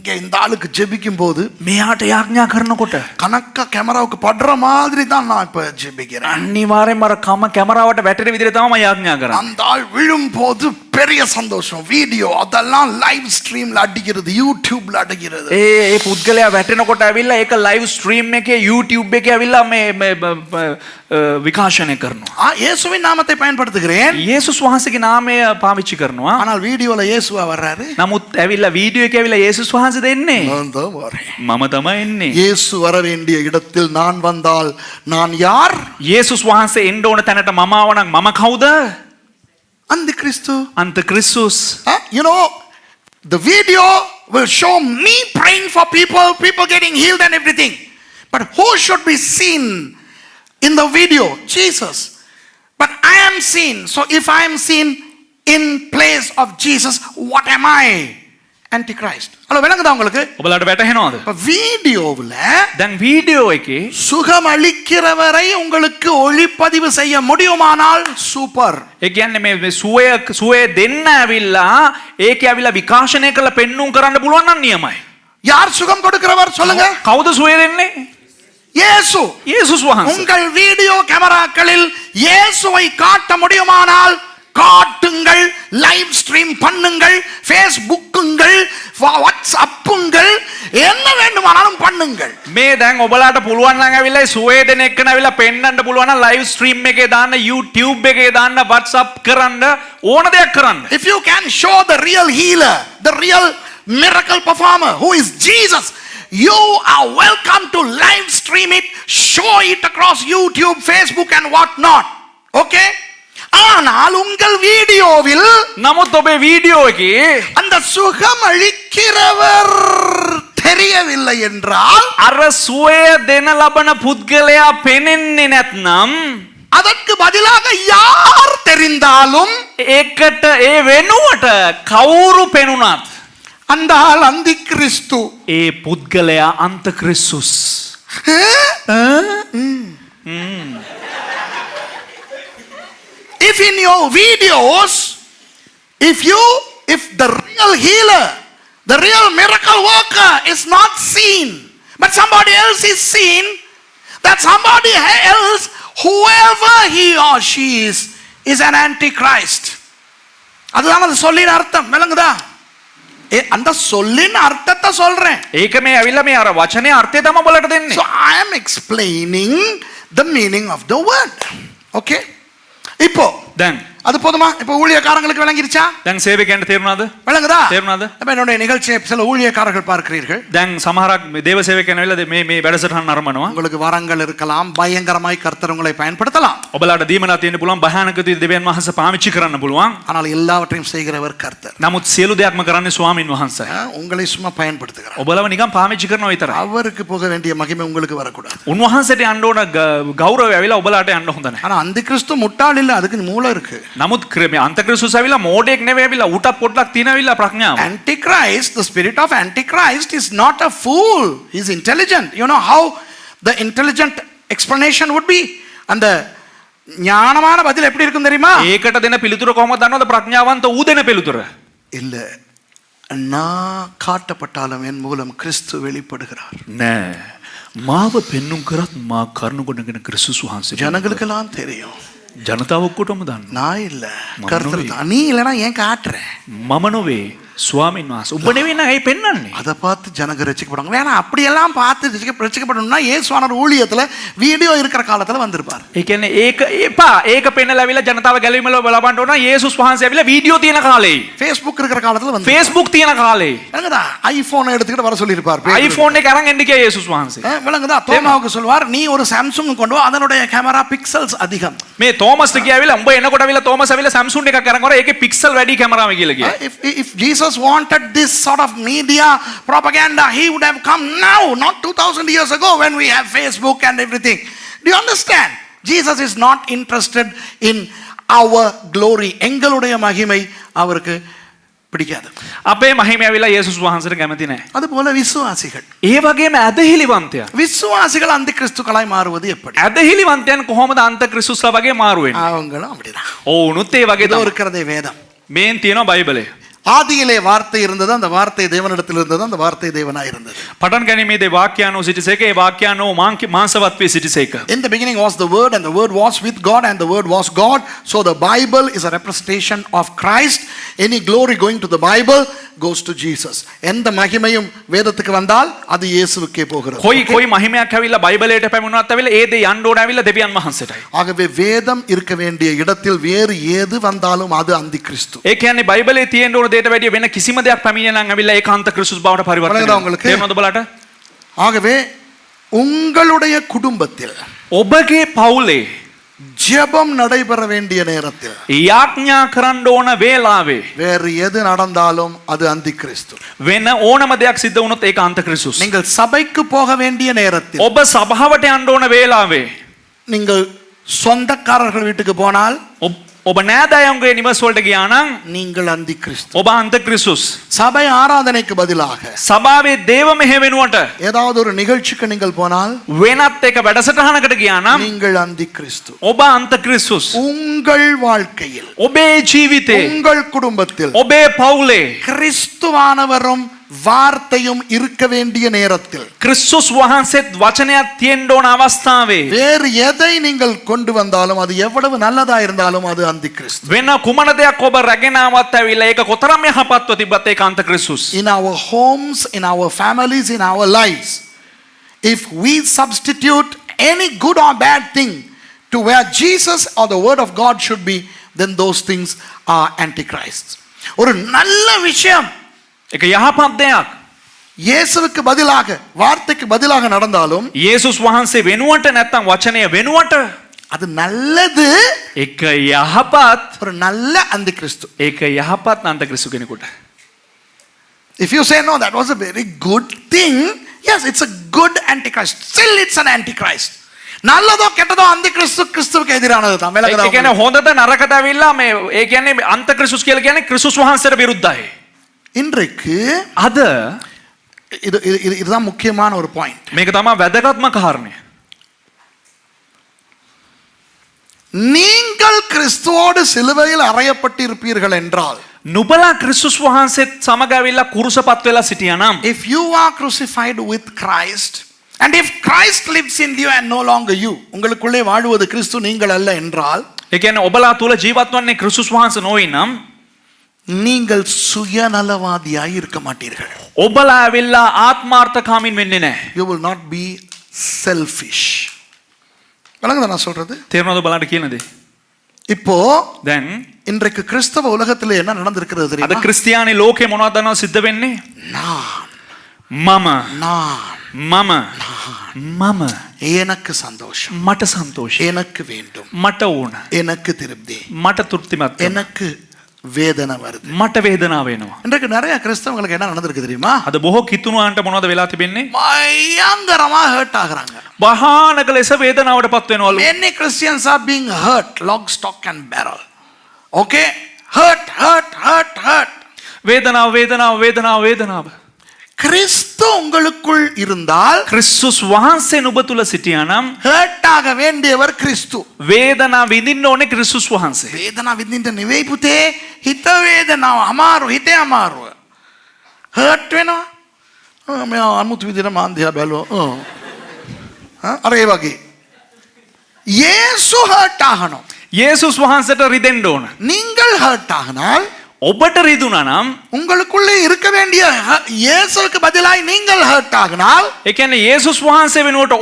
இங்க இந்த ஆளுக்கு ஜெபிக்கும் போது මෙයාට යාඥා කරනකොට கணக்கா கேமராவுக்கு படுற மாதிரி தான் நான் இப்ப ஜெபிக்கிறேன். අනිවාර්යෙන්ම අර කැමරාවට වැටෙන විදිහට තමයි මම යාඥා කරන්නේ. அந்த ஆள் விழும்போது பெரிய சந்தோஷம். வீடியோ அதெல்லாம் லைவ் ஸ்ட்ரீம்ல அடிக்கிறது, யூடியூப்ல அடிக்கிறது. ඒ පුද්ගලයා වැටෙනකොට ඇවිල්ලා ඒක ලයිව් ස්ට්‍රීම් එකේ YouTube එකේ ඇවිල්ලා මේ විකාශනය කරනවා. இயேசுவின் நாமத்தை பயன்படுத்துகிறேன். යේසුස් වහන්සේගේ නාමය පාවිච්චි කරනවා. ஆனால் வீடியோல இயேசுவா வர்றாரு. නමුත් ඇවිල්ලා වීඩියෝ එකේ ඇවිල්ලා යේසුස් වහන්සේ දෙන්නේ. நான் தான் வரேன். මම තමයි එන්නේ. இயேசு வர வேண்டிய இடத்தில் நான் வந்தால் நான் யார்? යේසුස් වහන්සේ එන්න ඕන තැනට මම ආවනම් මම කවුද? அந்தி கிறிஸ்து. අන්තක්‍රිස්තුස්. You know, the video will show me praying for people getting healed and everything. But who should be seen in the video? Jesus. But I am seen. So if I am seen in place of Jesus, what am I? Antichrist. Hello விளங்குதா உங்களுக்கு? ඔබලාට වැටහෙනවද? இப்ப வீடியோவுல දැන් video එකේ சுகம் அளிக்கிறவரை உங்களுக்கு ஒளிப்பதிவு செய்ய முடியுமானால் சூப்பர். ඒ කියන්නේ මේ සුවය දෙන්න ඇවිල්ලා ඒකේ ඇවිල්ලා විකාශනය කරලා පෙන්눔 කරන්න පුළුවන් නම් නියමයි. யார் சுகம் கொடுக்கிறவர் சொல்லுங்க? කවුද සුවය දෙන්නේ? இயேசு. යේසුස් වහන්සේ. உங்கள் வீடியோ கேமராக்களில் இயேசுவை காட்ட முடியுமானால் காட்டுங்கள், லைவ் ஸ்ட்ரீம் பண்ணுங்கள், ஃபேஸ்புக்குங்கள், வாட்ஸ்அப்புங்கள், என்ன வேண்டுமானாலும் பண்ணுங்கள். මේ දැන් ඔබලාට පුළුවන් නම් ඇවිල්ලා සුවේ දෙන එක්කන ඇවිල්ලා පෙන්වන්න පුළුවන් නම් ලයිව් ස්ට්‍රීම් එකේ දාන්න, YouTube එකේ දාන්න, WhatsApp කරන්න, ඕන දෙයක් කරන්න. If you can show the real healer, the real miracle performer who is Jesus, you are welcome to live stream it, show it across YouTube, Facebook and what not. Okay? ஆனால் உங்கள் வீடியோவில் නමුත් ඔබේ video එකේ அந்த சுகம் அளிக்கிறவர் தெரியவில்லை என்றால், අර සුවය දෙන ලබන පුද්ගලයා පෙනෙන්නේ නැත්නම්, அதற்கு பதிலாக யார் தெரிந்தாலும் ඒකට ඒ වෙනුවට කවුරු පෙනුනත් அந்த ஆள் அந்தி கிறிஸ்து. ඒ පුද්ගලයා අන්තක්‍රිස්තුස්. If in your videos, if the real healer, the real miracle worker is not seen, but somebody else is seen, that somebody else, whoever he or she is an antichrist. அதுதான் அது சொல்லின் அர்த்தம். விளங்குதா? அந்த சொல்லின் அர்த்தத்தை சொல்றேன். ඒක මේ ඇවිල්ලා මේ අර වචනේ අර්ථය තමයි ඔබලට දෙන්නේ. So I am explaining the meaning of the word. Okay? இப்போ දැන් அது போதுமா? இப்போ ஊழியக்காரங்களுக்கு விளங்கிருச்சா? දැන් සේවකයන්ට තේරුණාද? விளங்குதா? තේරුණාද? அப்ப என்னோட நிகழ்ச்சியை சில ஊழியக்காரர்கள் பார்க்கிறீர்கள். දැන් සමහරක් දේව සේවකයන් ඇවිල්ලා මේ වැඩසටහන නරඹනවා. உங்களுக்கு வரங்கள் இருக்கலாம், பயங்கரமாய் கர்த்தர் உங்களை பயன்படுத்தலாம். ඔබලාට දීමනා තියෙන්න පුළුවන්, භයානක දෙවියන් වහන්සේ පාවිච්චි කරන්න පුළුවන්. ஆனால் எல்லாவற்றையும் செய்கிறவர் கர்த்தர். නමුත් සියලු දෙයක්ම කරන්නේ ස්වාමින් වහන්සේ. உங்களை சும்மா பயன்படுத்துகிறார். ඔබලව නිකන් පාවිච්චි කරනවා විතරයි. அவருக்கு போக வேண்டிய மகிமை உங்களுக்கு வரக்கூடாது. උන්වහන්සේට යන්න ඕන ගෞරවය ඇවිල්ලා ඔබලාට යන්න හොඳ නැහැ. ஆனா அந்த கிறிஸ்து முட்டாள் இல்ல, அதுக்கு மூளை இருக்கு. නමුත් මේ අන්තක්‍රිස්තුස් ඇවිල්ලා මෝඩෙක් නෙවෙයි ඇවිල්ලා ඌටත් පොඩ්ඩක් තියෙනවිල්ලා ප්‍රඥාව. Antichrist, the spirit of Antichrist is not a fool. He is intelligent. You know how the intelligent explanation would be? அந்த ஞானமான பதில் எப்படி இருக்கும் தெரியுமா? ඒකට දෙන පිළිතුර කොහොමද දන්නවද? ප්‍රඥාවන්ත ඌ දෙන පිළිතුර. இல்ல, நான் காட்டப்பட்டாலும் என் மூலம் கிறிஸ்து வெளிப்படுகிறார். නෑ. මාව පෙන්눔 කරත් මා කරුණ ගොඩගෙන ක්‍රිස්තුස් වහන්සේ. ஜனங்களுக்கெல்லாம் தெரியும். ජනතාව ඔක්කොටම දන්නවා. நான் இல்ல, கர்த்தர் தான். நீ இல்லனா ஏன் காட்டுற? මම නොවේ, ස්වාමීන් වහන්සේ. ඔබ නෙවෙයි නේද ඒ පෙන්වන්නේ? அதை பார்த்து ஜனங்க ரட்சிக்கப்படுவாங்க. வேணா அப்படியெல்லாம் பார்த்து ரட்சிக்கப்படணும்னா இயேசுவானவர் ஊழியத்துல வீடியோ இருக்கிற காலத்துல வந்திருப்பார். ඒ කියන්නේ ඒක එපා. ඒක පෙන්නලා ඇවිල්ලා ජනතාව ගැලවීම ලබන්න ඕන යේසුස් වහන්සේ ඇවිල්ලා වීඩියෝ තියෙන කාලේ. Facebook இருக்கிற காலத்துல வந்து Facebook තියෙන කාලේ. விளங்குதா? ஐபோன் எடுத்துக்கிட்டு வர சொல்லி இருப்பார். iPhone එක අරන් එන්න කිය යේසුස් වහන්සේ. விளங்குதா? தோமாவுக்கு சொல்வார், நீ ஒரு சாம்சங் கொண்டு வா, அதனுடைய கேமரா பிக்சல்ஸ் அதிகம். මේ තෝමස්ට කියාවිලා උඹ එනකොට ඇවිල්ලා තෝමස් ඇවිල්ලා Samsung එකක් අරන් වර ඒකේ පික්සල් වැඩි කැමරාව කියලා කියා. If Jesus wanted this sort of media propaganda, he would have come now, not 2000 years ago when we have Facebook and everything. Do you understand? Jesus is not interested in our glory. எங்களுடைய மகிமை அவருக்கு பிடிக்காது. අපේ මහිම ඇවිල්ලා යේසුස් වහන්සේට කැමති නැහැ. அதுபோல விசுவாசிகள், ඒ වගේම ඇදහිලිවන්තයා. விசுவாசிகள் அந்த கிறிஸ்துக்களாய் மாறுவது எப்படி? ඇදහිලිවන්තයන් කොහොමද අන්තක්‍රිස්තුස්ලා වගේ මාරු වෙන්නේ? அவங்களும் அப்படிதான். ඕනුත් ඒ වගේ இதோ තමයි. இருக்கிறதே வேதம். මේන් තියෙනවා බයිබලේ. ஆதியிலே வார்த்தை இருந்தது, அந்த வார்த்தை தேவனிடத்தில் இருந்தது, அந்த வார்த்தை தேவனாய் இருந்தது. පටන් ගැනීමේදී වාක්‍යයන්ෝ සිටිසේක, ඒ වාක්‍යයන්ෝ මාංශවත් වී සිටිසේක. In the beginning was the word, and the word was with God, and the word was God. So the Bible is a representation of Christ. Any glory going to the Bible goes to Jesus. எந்த மகிமையும் வேதத்துக்கு வந்தால் அது இயேசுவுக்கே போகிறது. කොයි මහිමයක් ඇවිල්ලා බයිබලයට පැමුණුවත් ඇවිල්ලා ඒ දේ යන්න ඕන ඇවිල්ලා දෙවියන් වහන්සේටයි. ஆகவே வேதம் இருக்க வேண்டிய இடத்தில் வேறு ஏது வந்தாலும் அது அந்தி கிறிஸ்து. ඒ කියන්නේ බයිබලේ තියෙන්න ඕන දෙයට වැඩිය වෙන කිසිම දෙයක් පැමිණෙන නම් ඇවිල්ලා ඒක අන්තක්‍රිස්තුස් බවට පරිවර්තනය වෙනවා. තේරුණාද බලන්න? ஆகவே உங்களுடைய குடும்பத்தில் ඔබගේ පවුලේ ஜெபம் நடைபெற வேண்டிய நேரத்தில் යාඥා කරන්න ඕන වේලාවේ வேறு எது நடந்தாலும் அது அந்தி கிறிஸ்து. වෙන ඕනම දෙයක් සිද්ධ වුණොත් ඒක අන්තක්‍රිස්තුස්. நீங்கள் சபைக்கு போக வேண்டிய நேரத்தில், ඔබ සභාවට යන්න ඕන වේලාවේ நீங்கள் சொந்தக்காரர்கள் வீட்டுக்கு போனால் ඔබ නෑදෑයන්ගේ නිවස් වලට ගියා නම් நீங்கள் அந்தி கிறிஸ்து. ඔබ අන්තක්‍රිස්තුස්. சபை ஆராதனைக்கு பதிலாக සභාවේ දේව මෙහෙ වෙනුවට ஏதாவது ஒரு நிகழ்ச்சிக்கு நீங்கள் போனால் වෙනත් එක වැඩසටහනකට ගියා නම් நீங்கள் அந்தி கிறிஸ்து. ඔබ අන්තක්‍රිස්තුස්. உங்கள் வாழ்க்கையில், ඔබේ ජීවිතේ, உங்கள் குடும்பத்தில் ඔබේ පවුලේ கிறிஸ்துவானவரும் வார்த்தையும் இருக்க வேண்டிய நேரத்தில் ක්‍රිස්තුස් වහන්සේත් වචනයක් තියෙන්න ඕන අවස්ථාවේ வேறு எதை நீங்கள் கொண்டு வந்தாலும், அது எவ்வளவு நல்லதா இருந்தாலும் அது அந்தி கிறிஸ்து. වෙන කුමන දෙයක් ඔබ රැගෙන ආවත් ඇවිල්ලා ඒක කොතරම් යහපත්ව තිබ්බත් ඒක අන්තක්‍රිස්තුස්. In our homes, in our families, in our lives, if we substitute any good or bad thing to where Jesus or the word of God should be, then those things are antichrists. ஒரு நல்ல விஷயம் ඒක යහපත් දෙයක් இயேசுவுக்கு பதிலாக, வார்த்தைக்கு பதிலாக நடந்தாலும் යේසුස් වහන්සේ වෙනුවට නැත්තම් වචනය වෙනුවට அது நல்லது, ඒක යහපත්. ஒரு நல்ல அந்தி கிறிஸ்து. ඒක යහපත් අන්තක්‍රිස්තු කෙනෙකුට. If you say no, that was a very good thing, yes, it's a good antichrist, still it's an antichrist. நல்லதோ கெட்டதோ அந்தி கிறிஸ்து கிறிஸ்துவுக்கு எதிரானது தான். ඒ කියන්නේ හොඳද නරකද ඇවිල්ලා මේ ඒ කියන්නේ අන්තක්‍රිස්තුස් කියලා කියන්නේ ක්‍රිස්තුස් වහන්සේට විරුද්ධයි. இன்றைக்கு අද இதுதான் முக்கியமான ஒரு பாயிண்ட். මේක තමයි වැදගත්ම කාරණය. நீங்கள் கிறிஸ்துவோடு சிலுவையில் அறையப்பட்டிருப்பீர்கள் என்றால், නුබලා ක්‍රිස්තුස් වහන්සේත් සමග ඇවිල්ලා කුරුසපත් වෙලා සිටියා නම්, if you are crucified with Christ and if Christ lives in you and no longer you, உங்களுக்குள்ளே வாழுவது கிறிஸ்து நீங்கள் அல்ல என்றால், ඒ කියන්නේ ඔබලා තුල ජීවත් වන්නේ ක්‍රිස්තුස් වහන්සේ නොවේ නම්, நீங்கள் சுயநலவாதியாய் இருக்க மாட்டீர்கள். ඔබලා ඇවිල්ලා ආත්මාර්ථකාමීන් වෙන්නේ නැහැ. You will not be selfish. விளங்குதா நான் சொல்றது? තේරෙනවද බලන්න කියන දේ? இப்போ දැන් இன்றைக்கு கிறிஸ்தவ உலகத்தில் என்ன நடந்திருக்கிறது අද தெரியுமா? ක්‍රිස්තියානි ලෝකේ මොනවද දන්නවද සිද්ධ වෙන්නේ? நான் මම எனக்கு சந்தோஷம், මට සන්තෝෂයි, எனக்கு வேண்டும், මට ඕන, எனக்கு திருப்தி, මට තෘප්තිමත් වෙනවා, எனக்கு வேதனை வருது. මට වේදනාව වෙනවා. இன்றைக்கு நிறைய கிறிஸ்தவங்களுக்கு என்ன நடந்திருக்கு தெரியுமா? අද බොහෝ කිතුණුවන්ට මොනවද වෙලා තිබෙන්නේ? பயங்கரமா ஹர்ட் ஆகுறாங்க. භයානක ලෙස වේදනාවටපත් වෙනවලු. Many Christians are being hurt, lock, stock and barrel. Okay? Hurt. වේදනාව. கிறிஸ்து உங்களுக்குள் இருந்தால் ක්‍රිස්තුස් වහන්සේ නුඹ තුල සිටියා නම්, ஹர்ட் ஆக வேண்டியவர் கிறிஸ்து. වේදනාව විඳින්න ඕනේ ක්‍රිස්තුස් වහන්සේ. වේදනාව විඳින්න නෙවෙයි පුතේ, හිත වේදනාව අමාරු, හිතේ අමාරුව. හර්ට් වෙනවා. මම අමුතු විදිහට මාන්දියා බැලුවා. අර ඒ වගේ. යේසු හර්ට් ආහනවා. යේසුස් වහන්සේට රිදෙන්න ඕන. நீங்கள் ஹர்ட் ஆகினால் ඔබට රිදුනා නම්, உங்களுக்குள்ளே இருக்க வேண்டிய இயேசுவுக்கு பதிலாய் நீங்கள் ஹர்ட் ஆகினால், ඒ කියන්නේ යේසුස් වහන්සේ වෙනුවට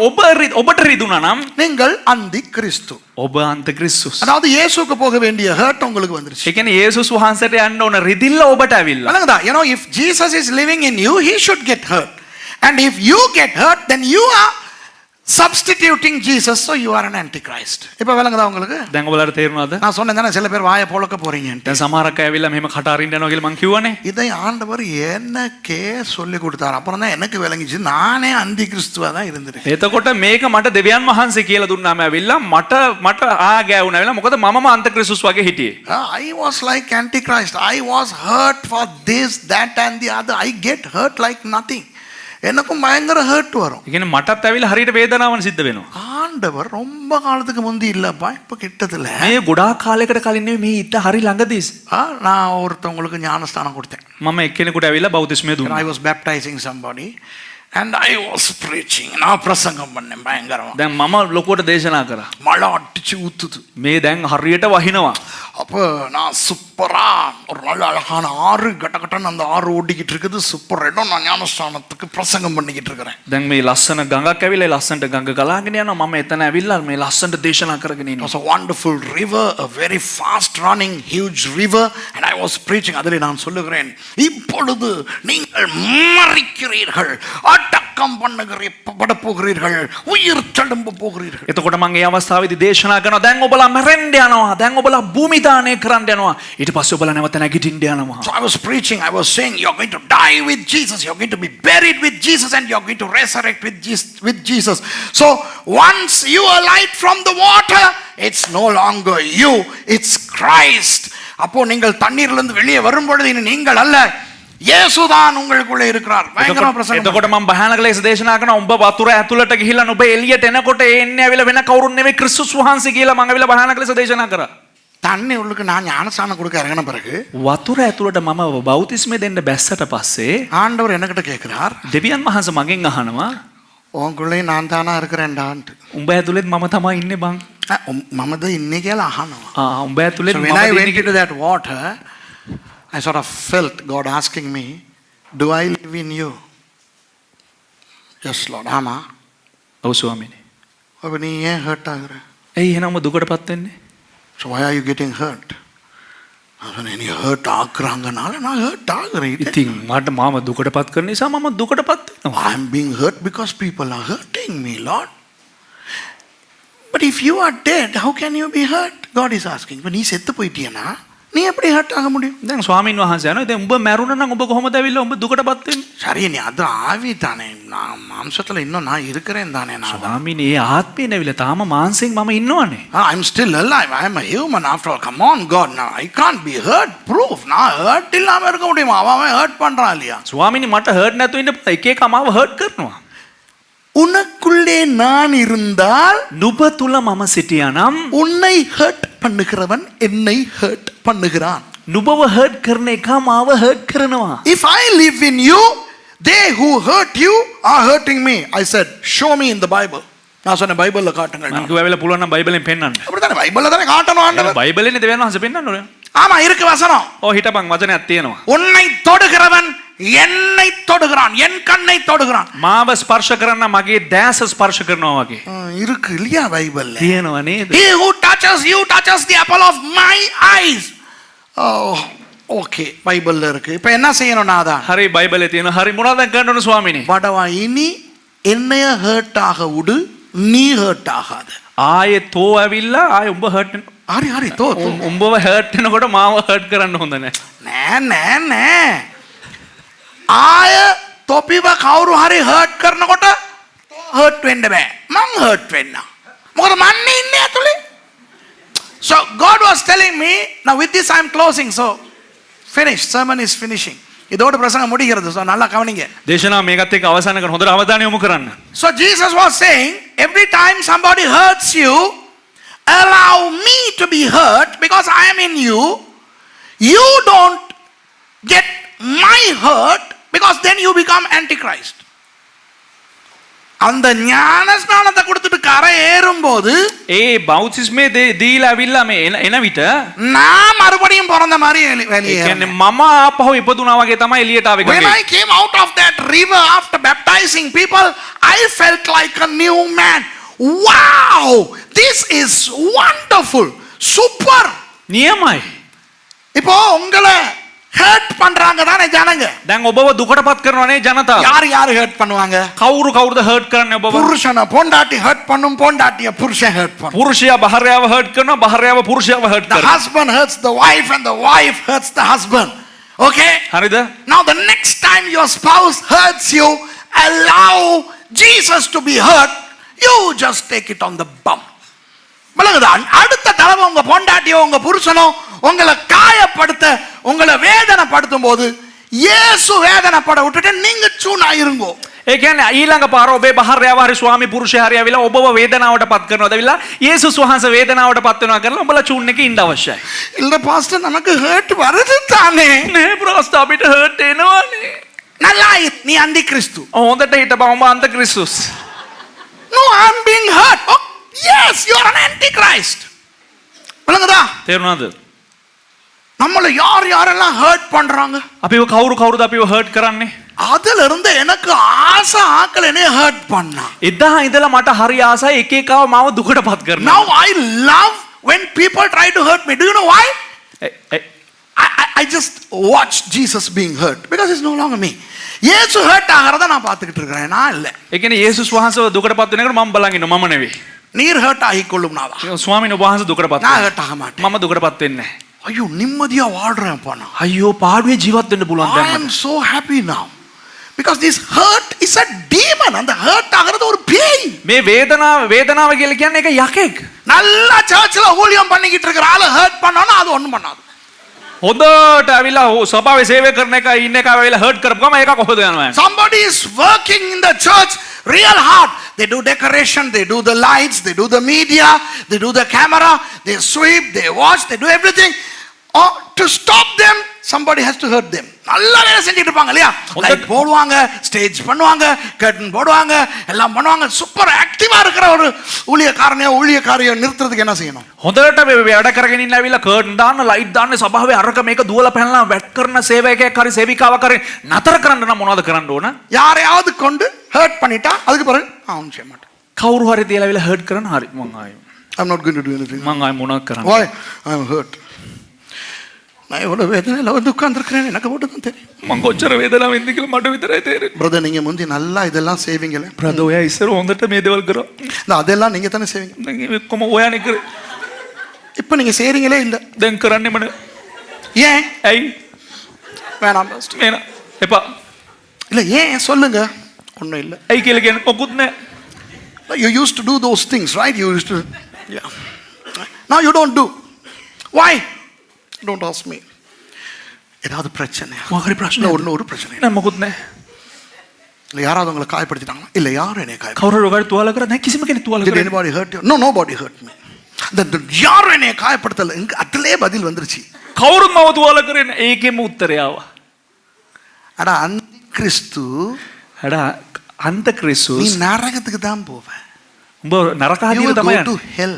ඔබට රිදුනා නම්, நீங்கள் அந்தி கிறிஸ்து. ඔබ අන්ත ක්‍රිස්තුස්. அதாவது இயேசுவுக்கு போக வேண்டிய ஹர்ட் உங்களுக்கு வந்துருச்சு. ඒ කියන්නේ යේසුස් වහන්සේට යන්න ඕන රිදිල්ල ඔබට ඇවිල්ලා. விளங்குதா? You know, if Jesus is living in you, he should get hurt. And if you get hurt, then you are substituting Jesus, so you are an antichrist. இப்ப விளங்குதா உங்களுக்கு? දැන් ඔයාලට තේරුණාද? நான் சொன்னேன் தானே சில பேர் வாயை பொளக்க போறீங்கன்னு. දැන් සමහරක් අය ඇවිල්ලා මෙහෙම කට අරින්න යනවා කියලා මං කිව්වනේ. இதை ஆண்டவர் எனக்கே சொல்லி கொடுத்தார். அப்புறம் தான் எனக்கு விளங்கிச்சு, நானே அந்தி கிறிஸ்துவா தான் இருந்திருக்கேன். එතකොට මේක මට දෙවියන් වහන්සේ කියලා දුන්නාම ඇවිල්ලා මට ආගෑවුන ඇවිල්ලා මොකද මමම අන්ත ක්‍රිස්තුස් වගේ හිටියේ. I was like antichrist. I was hurt for this, that and the other. I get hurt like nothing. எனக்கும் பயங்கர ஹர்ட் வரும். ඒ කියන්නේ මටත් ඇවිල්ලා හරියට වේදනාවක් සිද්ධ වෙනවා. ஆண்டவர் ரொம்ப காலத்துக்கு முந்தி இல்லப்பா, இப்ப கிட்டத்துல මේ ගොඩාක් කාලයකට කලින් නෙවෙයි, මේ ඉත හරි ළඟදී. நான் ஒருத்தவங்களுக்கு ஞானஸ்தானம் கொடுத்தேன். මම එක්කෙනෙකුට ඇවිල්ලා බෞතිස්මය දුන්නා. I was baptizing somebody and I was preaching. நான் பிரசங்கம் பண்ணேன் பயங்கரமா. දැන් මම ලොකුවට දේශනා කරා. மழை அடிச்சு ஊத்துது. මේ දැන් හරියට වහිනවා. அப்ப நான் சூப்பரா ஒரு நல்ல அழகான ஆறு கட்டகட்டன் அந்த ஆறு ஓடிக்கிட்டு இருக்குது. சூப்பர் இடம். நான் ஞானஸ்தானத்துக்கு பிரசங்கம் பண்ணிக்கிட்டு இருக்கிறேன். දැන් මේ ලස්සන ගඟක් ඇවිල්ලා ලස්සනට ගඟ ගලාගෙන යනවා. මම එතන ඇවිල්ලා මේ ලස්සනට දේශනා කරගෙන It was ඉන්නවා. a wonderful river, a very fast running huge river, and I was preaching. அதிலே நான் சொல்லுகிறேன், இப்பொழுது நீங்கள் மரிக்கிறீர்கள், அடக்கம் பண்ணப்பட போகிறீர்கள், உயிர் தெழும்ப போகிறீர்கள். එතකොට මම ඒ අවස්ථාවේදී දේශනා කරනවා, දැන් ඔබලා මැරෙන්න යනවා, දැන් ඔබලා භූමි දානය කරන්න යනවා, ඊට පස්සේ ඔබලා නැවත නැගිටින්න යනවා. So I was preaching, I was saying, you're going to die with Jesus, you're going to be buried with Jesus, and you're going to resurrect with Jesus. So once you alight from the water, it's no longer you, it's Christ. அப்போ நீங்கள் தண்ணீரிலிருந்து வெளியே வரும்பொழுது இனி நீங்கள் அல்ல, இயேசுதான் உங்களுக்குள்ளே இருக்கிறார். பயங்கரமா பிரசங்கம். එතකොට මම භයානක ලෙස දේශනා කරනවා, ඔබ වතුර ඇතුළට ගිහිල්ලා ඔබ එළියට එනකොට එන්නේ ඇවිල්ලා වෙන කවුරුන් නෙවෙයි ක්‍රිස්තුස් වහන්සේ කියලා මම ඇවිල්ලා භයානක ලෙස දේශනා කරා. தண்ணி உள்ளுக்கு நான் ஞானஸ்தானம் கொடுக்க இறங்கின பிறகு වතුර ඇතුළට මම බෞතිස්මය දෙන්න බැස්සට පස්සේ ஆண்டவர் என்னகிட்ட கேட்கிறார், දෙවියන් වහන්සේ මගෙන් අහනවා, உங்களுக்குள்ளே நான் தானா இருக்கிறேன்டான்ட்டு. උඹ ඇතුළෙත් මම තමයි ඉන්නේ බං. මමද ඉන්නේ කියලා අහනවා. උඹ ඇතුළෙත් So මම when I went ඉන්නේ. into that water, I sort of felt God asking me, do I live in you? Yes Lord. ஆமா. ඔව් ස්වාමීනි. அப்ப நீ ஏன் ஹர்ட் ஆகுற? ඇයි එහෙනම් ඔබ දුකටපත් වෙන්නේ? So why are you getting hurt? நீ ஹர்ட் ஆக்குறாங்கனால நான் ஹர்ட் ஆகுறேன். ඉතින් මට මාව දුකටපත් කරන නිසා මම දුකටපත් වෙනවා. I am being hurt because people are hurting me, Lord. But if you are dead, how can you be hurt? God is asking. But நீ செத்து போயிட்டியனா நீ எப்படி ஹர்ட் ஆக முடியும்? දැන් ස්වාමීන් වහන්සේ අහනවා, දැන් උඹ මැරුණා නම් ඔබ කොහොමද ඇවිල්ලා උඹ දුකටපත් වෙන්නේ? சரி, நீ அது ஆவி தானே, நான் மாம்சத்துல இன்னும் நான் இருக்கிறேன் தானே. நான் ස්වාමීනි, ඒ ආත්මේ නැවිලා තාම මාංශයෙන් මම ඉන්නවනේ. I'm still alive. I'm a human after all. Come on God, now I can't be hurt. Proof. நான் ஹர்ட் இல்லாம இருக்க முடியுமா? அவன் ஹர்ட் பண்றான் இல்லையா? ස්වාමීනි, මට හර්ට් නැතුව ඉන්න බෑ. එක එක මාව හර්ට් කරනවා. உனக்குள்ளே நான் இருந்தால் නුඹ තුල මම සිටියානම් உன்னை ஹர்ட் பண்ணுகிறவன் என்னை ஹர்ட் பண்ணுகிறான். නුඹව හර්ට් කරන එක මාව හර්ට් කරනවා. If I live in you, they who hurt you are hurting me. I said, show me in the Bible. நான் சொன்ன பைபிள்ல காட்டுங்கள். මම කිව්වා වෙලාව පුළුවන් නම් බයිබලෙන් පෙන්නන්න. அப்படிதானே பைபிள்ல தானே காட்டணும் ஆண்டவர். බයිබලෙන්නේ දෙවියන් වහන්සේ පෙන්නන්න ඕනේ. ஆமா இருக்கு வசனம். ඔව් හිටපන් වචනයක් තියෙනවා. உன்னை தொடுகிறவன் என்னை தொடுகிறான், என் கண்ணை தொடுகிறான். මාව ස්පර්ශ කරන්න මගේ දැස ස්පර්ශ කරනවා වගේ. இருக்கு இல்லையா பைபிள்ல? තියෙනවා නේද? He who touches you touches the apple of my eyes. Oh, okay. பைபிள்ல இருக்கு. இப்போ என்ன செய்யணும் நாதா? හරි බයිබලේ තියෙනවා. හරි මොනවද කරන්න ඕනේ ස්වාමීනි? படவா இனி என்னைய ஹர்ட் ஆக விடு, நீ ஹர்ட் ஆகாத. ආයේ තෝ ඇවිල්ලා ආයේ උඹ හර්ට් වෙනවා. හරි හරි තෝ උඹව හර්ට් වෙනකොට මාව හර්ට් කරන්න හොඳ නැහැ. නෑ ආය තොපිව කවුරු හරි හර්ට් කරනකොට හර්ට් වෙන්න බෑ. මං හර්ට් වෙන්න. මොකද මන්නේ ඉන්නේ ඇතුලේ. So God was telling me, now with this I am closing, so finished, sermon is finishing. இதோட பிரசங்கம் முடிகிறது. So நல்லா கவனிங்க. දේශනාව මේකත් එක්ක අවසන් කරන හොඳට අවධානය යොමු කරන්න. So Jesus was saying, every time somebody hurts you, allow me to be hurt because I am in you. You don't get my hurt because then you become antichrist. அந்த ஞான ஸ்நானத்தை கொடுத்துட்டு கரை ஏறும்போது ඒ බෞතිස්මේ දීලා ඇවිල්ලා මේ එන විට நான் மறுபடியும் பிறந்த மாதிரி ඒ வெளியே කියන්නේ මම ආපහු ඉපදුනා වගේ තමයි එළියට ආවේ When ගගේ. I came out of that river after baptizing people, I felt like a new man. Wow, this is wonderful, super. නියමයි. இப்போ உங்களை ஹர்ட் பண்றாங்க தானே ஜனங்க. දැන් ඔබව දුකටපත් කරනවානේ ජනතාව. யார் ஹர்ட் பண்ணுவாங்க? කවුරුද හර්ට් කරන්නේ ඔබව? புருஷனை பொண்டாட்டி ஹர்ட் பண்ணும், பொண்டாட்டிய புருஷன் ஹர்ட் பண்ணும். පුරුෂයා භාර්යාව හර්ට් කරනවා, භාර්යාව පුරුෂයාව හර්ට් The කරනවා. husband hurts the wife and the wife hurts the husband. Okay? හරිද? Now the next time your spouse hurts you, allow Jesus to be hurt. You just take it on the bum. மலங்கதான் அடுத்த தடவை உங்க பொண்டாட்டியோ உங்க புருஷனோ உங்களை காயப்படுத்த உங்களை வேதனைப்படுத்தும் போது இயேசு வேதனைப்பட விட்டுட்டு நீங்க சூனா இருங்கோ. ඒ කියන්නේ ඊළඟ පාර ඔබේ භාර්යාව හරි ස්වාමි පුරුෂයා හරි ඇවිල්ලා ඔබව වේදනාවටපත් කරනවාද ඇවිල්ලා යේසුස් වහන්සේ වේදනාවටපත් වෙනවා කරලා ඔබලා චූන් එකේ ඉන්න අවශ්‍යයි. இல்ல பாஸ்டர் நமக்கு ஹர்ட் வருது தானே. නේ ප්‍රාස්ත අපිට හර්ට් එනවනේ. நல்லா நீ அந்தி கிறிஸ்து. හොඳට හිටපන් ඔබ අන්ත ක්‍රිස්තුස්. No, I'm being hurt. Oh, yes, you are an antichrist. மலங்கதா තේරුණාද? நம்மள யாரெல்லாம் ஹர்ட் பண்றாங்க? අපිව කවුරුද අපිව හර්ට් කරන්නේ? அதுல இருந்து எனக்கு ஆசை ஆக்கள் என்ன ஹர்ட் பண்ணா. එදා ඉඳලා මට හරි ආසයි එක එකව මාව දුකටපත් කරනවා. Now I love when people try to hurt me. Do you know why? I just watch Jesus being hurt because it's no longer me. இயேசு ஹர்ட் ஆகிறத நான் பார்த்துக்கிட்டு இருக்கிறேன், நான் இல்ல. ඒ කියන්නේ යේසුස් වහන්සේව දුකටපත් වෙනකොට මම බලන් ඉන්නවා, මම නෙවෙයි. நீர் ஹர்ட் ஆகிக்கொள்ளும் நாதா. ස්වාමීන් වහන්සේ දුකටපත් நான் වෙනවා. ஹர்ட் ஆக மாட்டேன். මම දුකටපත් වෙන්නේ නැහැ. ஐயோ நிம்மதியா வாழ்றேன் போனா. අයියෝ පාඩුවේ ජීවත් වෙන්න පුළුවන් I දැන් am මට. so happy now because this hurt is a demon. அந்த ஹர்ட் ஆகிறது ஒரு பேய். මේ වේදනාව කියලා කියන්නේ ඒක යකෙක්. நல்ல சர்ச்சில் ஊழியம் பண்ணிக்கிட்டு இருக்கிற ஆளை ஹர்ட் பண்ணானா அது ஒண்ணும் பண்ணாது. හොඳට ඇවිල්ලා සභාවේ සේවය කරන එක ඉන්න එක ඇවිල්ලා හර්ට් කරපු ගම ඒක කොහොමද යනවා? Somebody is working in the church real hard. They do decoration, they do the lights, they do the media, they do the camera, they sweep, they wash, they do everything. Or to stop them, somebody has to hurt them. நல்லா வேலை செஞ்சுட்டு இருப்பாங்க இல்லையா? Light போடுவாங்க, stage பண்ணுவாங்க, curtain போடுவாங்க, எல்லாம் பண்ணுவாங்க. சூப்பர் ஆக்டிவா இருக்கிற ஒரு ஊழியக்காரையோ நிறுத்துறதுக்கு என்ன செய்யணும்? හොඳට මේ වැඩ කරගෙන ඉන්න ඇවිල්ලා කර්ටන් දාන්න, ලයිට් දාන්න, සභාවේ අරක මේක දුවලා පැනලා වැට් කරන සේවකයෙක් හරි සේවිකාවක් හරි නතර කරන්න නම් මොනවද කරන්න ඕන? யாரையாவது கொண்டு ஹர்ட் பண்ணிட்டா அதுக்கு பிறகு அவன் செய்ய மாட்டான். කවුරු හරි තියලා ඇවිල්ලා හර්ට් කරන හරි මං ආයෙ I'm not going to do anything. මං ආයෙ මොනවද කරන්නේ? Why? I'm hurt. நான் எவ்வளவு வேதனையில வந்து உட்கார்ந்துருக்கிறேன், எனக்கு மட்டும் தான் தெரியும். මං කොච්චර වේදනාවෙන් ඉඳ කියලා මට විතරයි තේරෙන්නේ. பிரதர் நீங்க முந்தி நல்லா இதெல்லாம் செய்வீங்களே. බ්‍රදර් ඔයා ඉස්සර හොඳට මේ දේවල් කරා. அதெல்லாம் நீங்க தானே செய்வீங்க. දැන් කොහොම ඔයානේ කරේ? இப்போ நீங்க செய்றீங்களே இல்ல. දැන් කරන්නේ මම. ஏன்? ඇයි? வேணாம் பாஸ்டர். මේන එපා. இல்ல ஏன் சொல்லுங்க. ஒண்ணும் இல்ல. ඇයි කියලා කියන්නේ මොකුත් නැහැ. You used to do those things, right? You used to, yeah. Now you don't do. Why? Don't ask me. ஏதாவது பிரச்சனை? මොකක් හරි ප්‍රශ්න ஒண்ணு ஒரு பிரச்சனை. නෑ මොකුත් නැහැ. இல்லை யாராவது உங்களை காயப்படுத்திட்டாங்க? இல்லை, யாரும் என்னை காயப்படுத்தி. කවුරු ඔකට තුවාල කරා නැහැ, කිසිම කෙනෙක් තුවාල Did කරන්නේ anybody hurt you? No, nobody hurt me. யாரும் என்னை காயப்படுத்தல. அதிலே பதில் வந்துருச்சு. කවුරුත් මව තුවාල කරේ නැහැ. ඒකෙම උත්තරය ආවා. அடா அந்த கிறிஸ்து, එඩා අන්ත நீ ක්‍රිස්තුස් நரகத்துக்கு தான் போவ. උඹ නරක You ආදියට will තමයි go to යන්නේ. hell.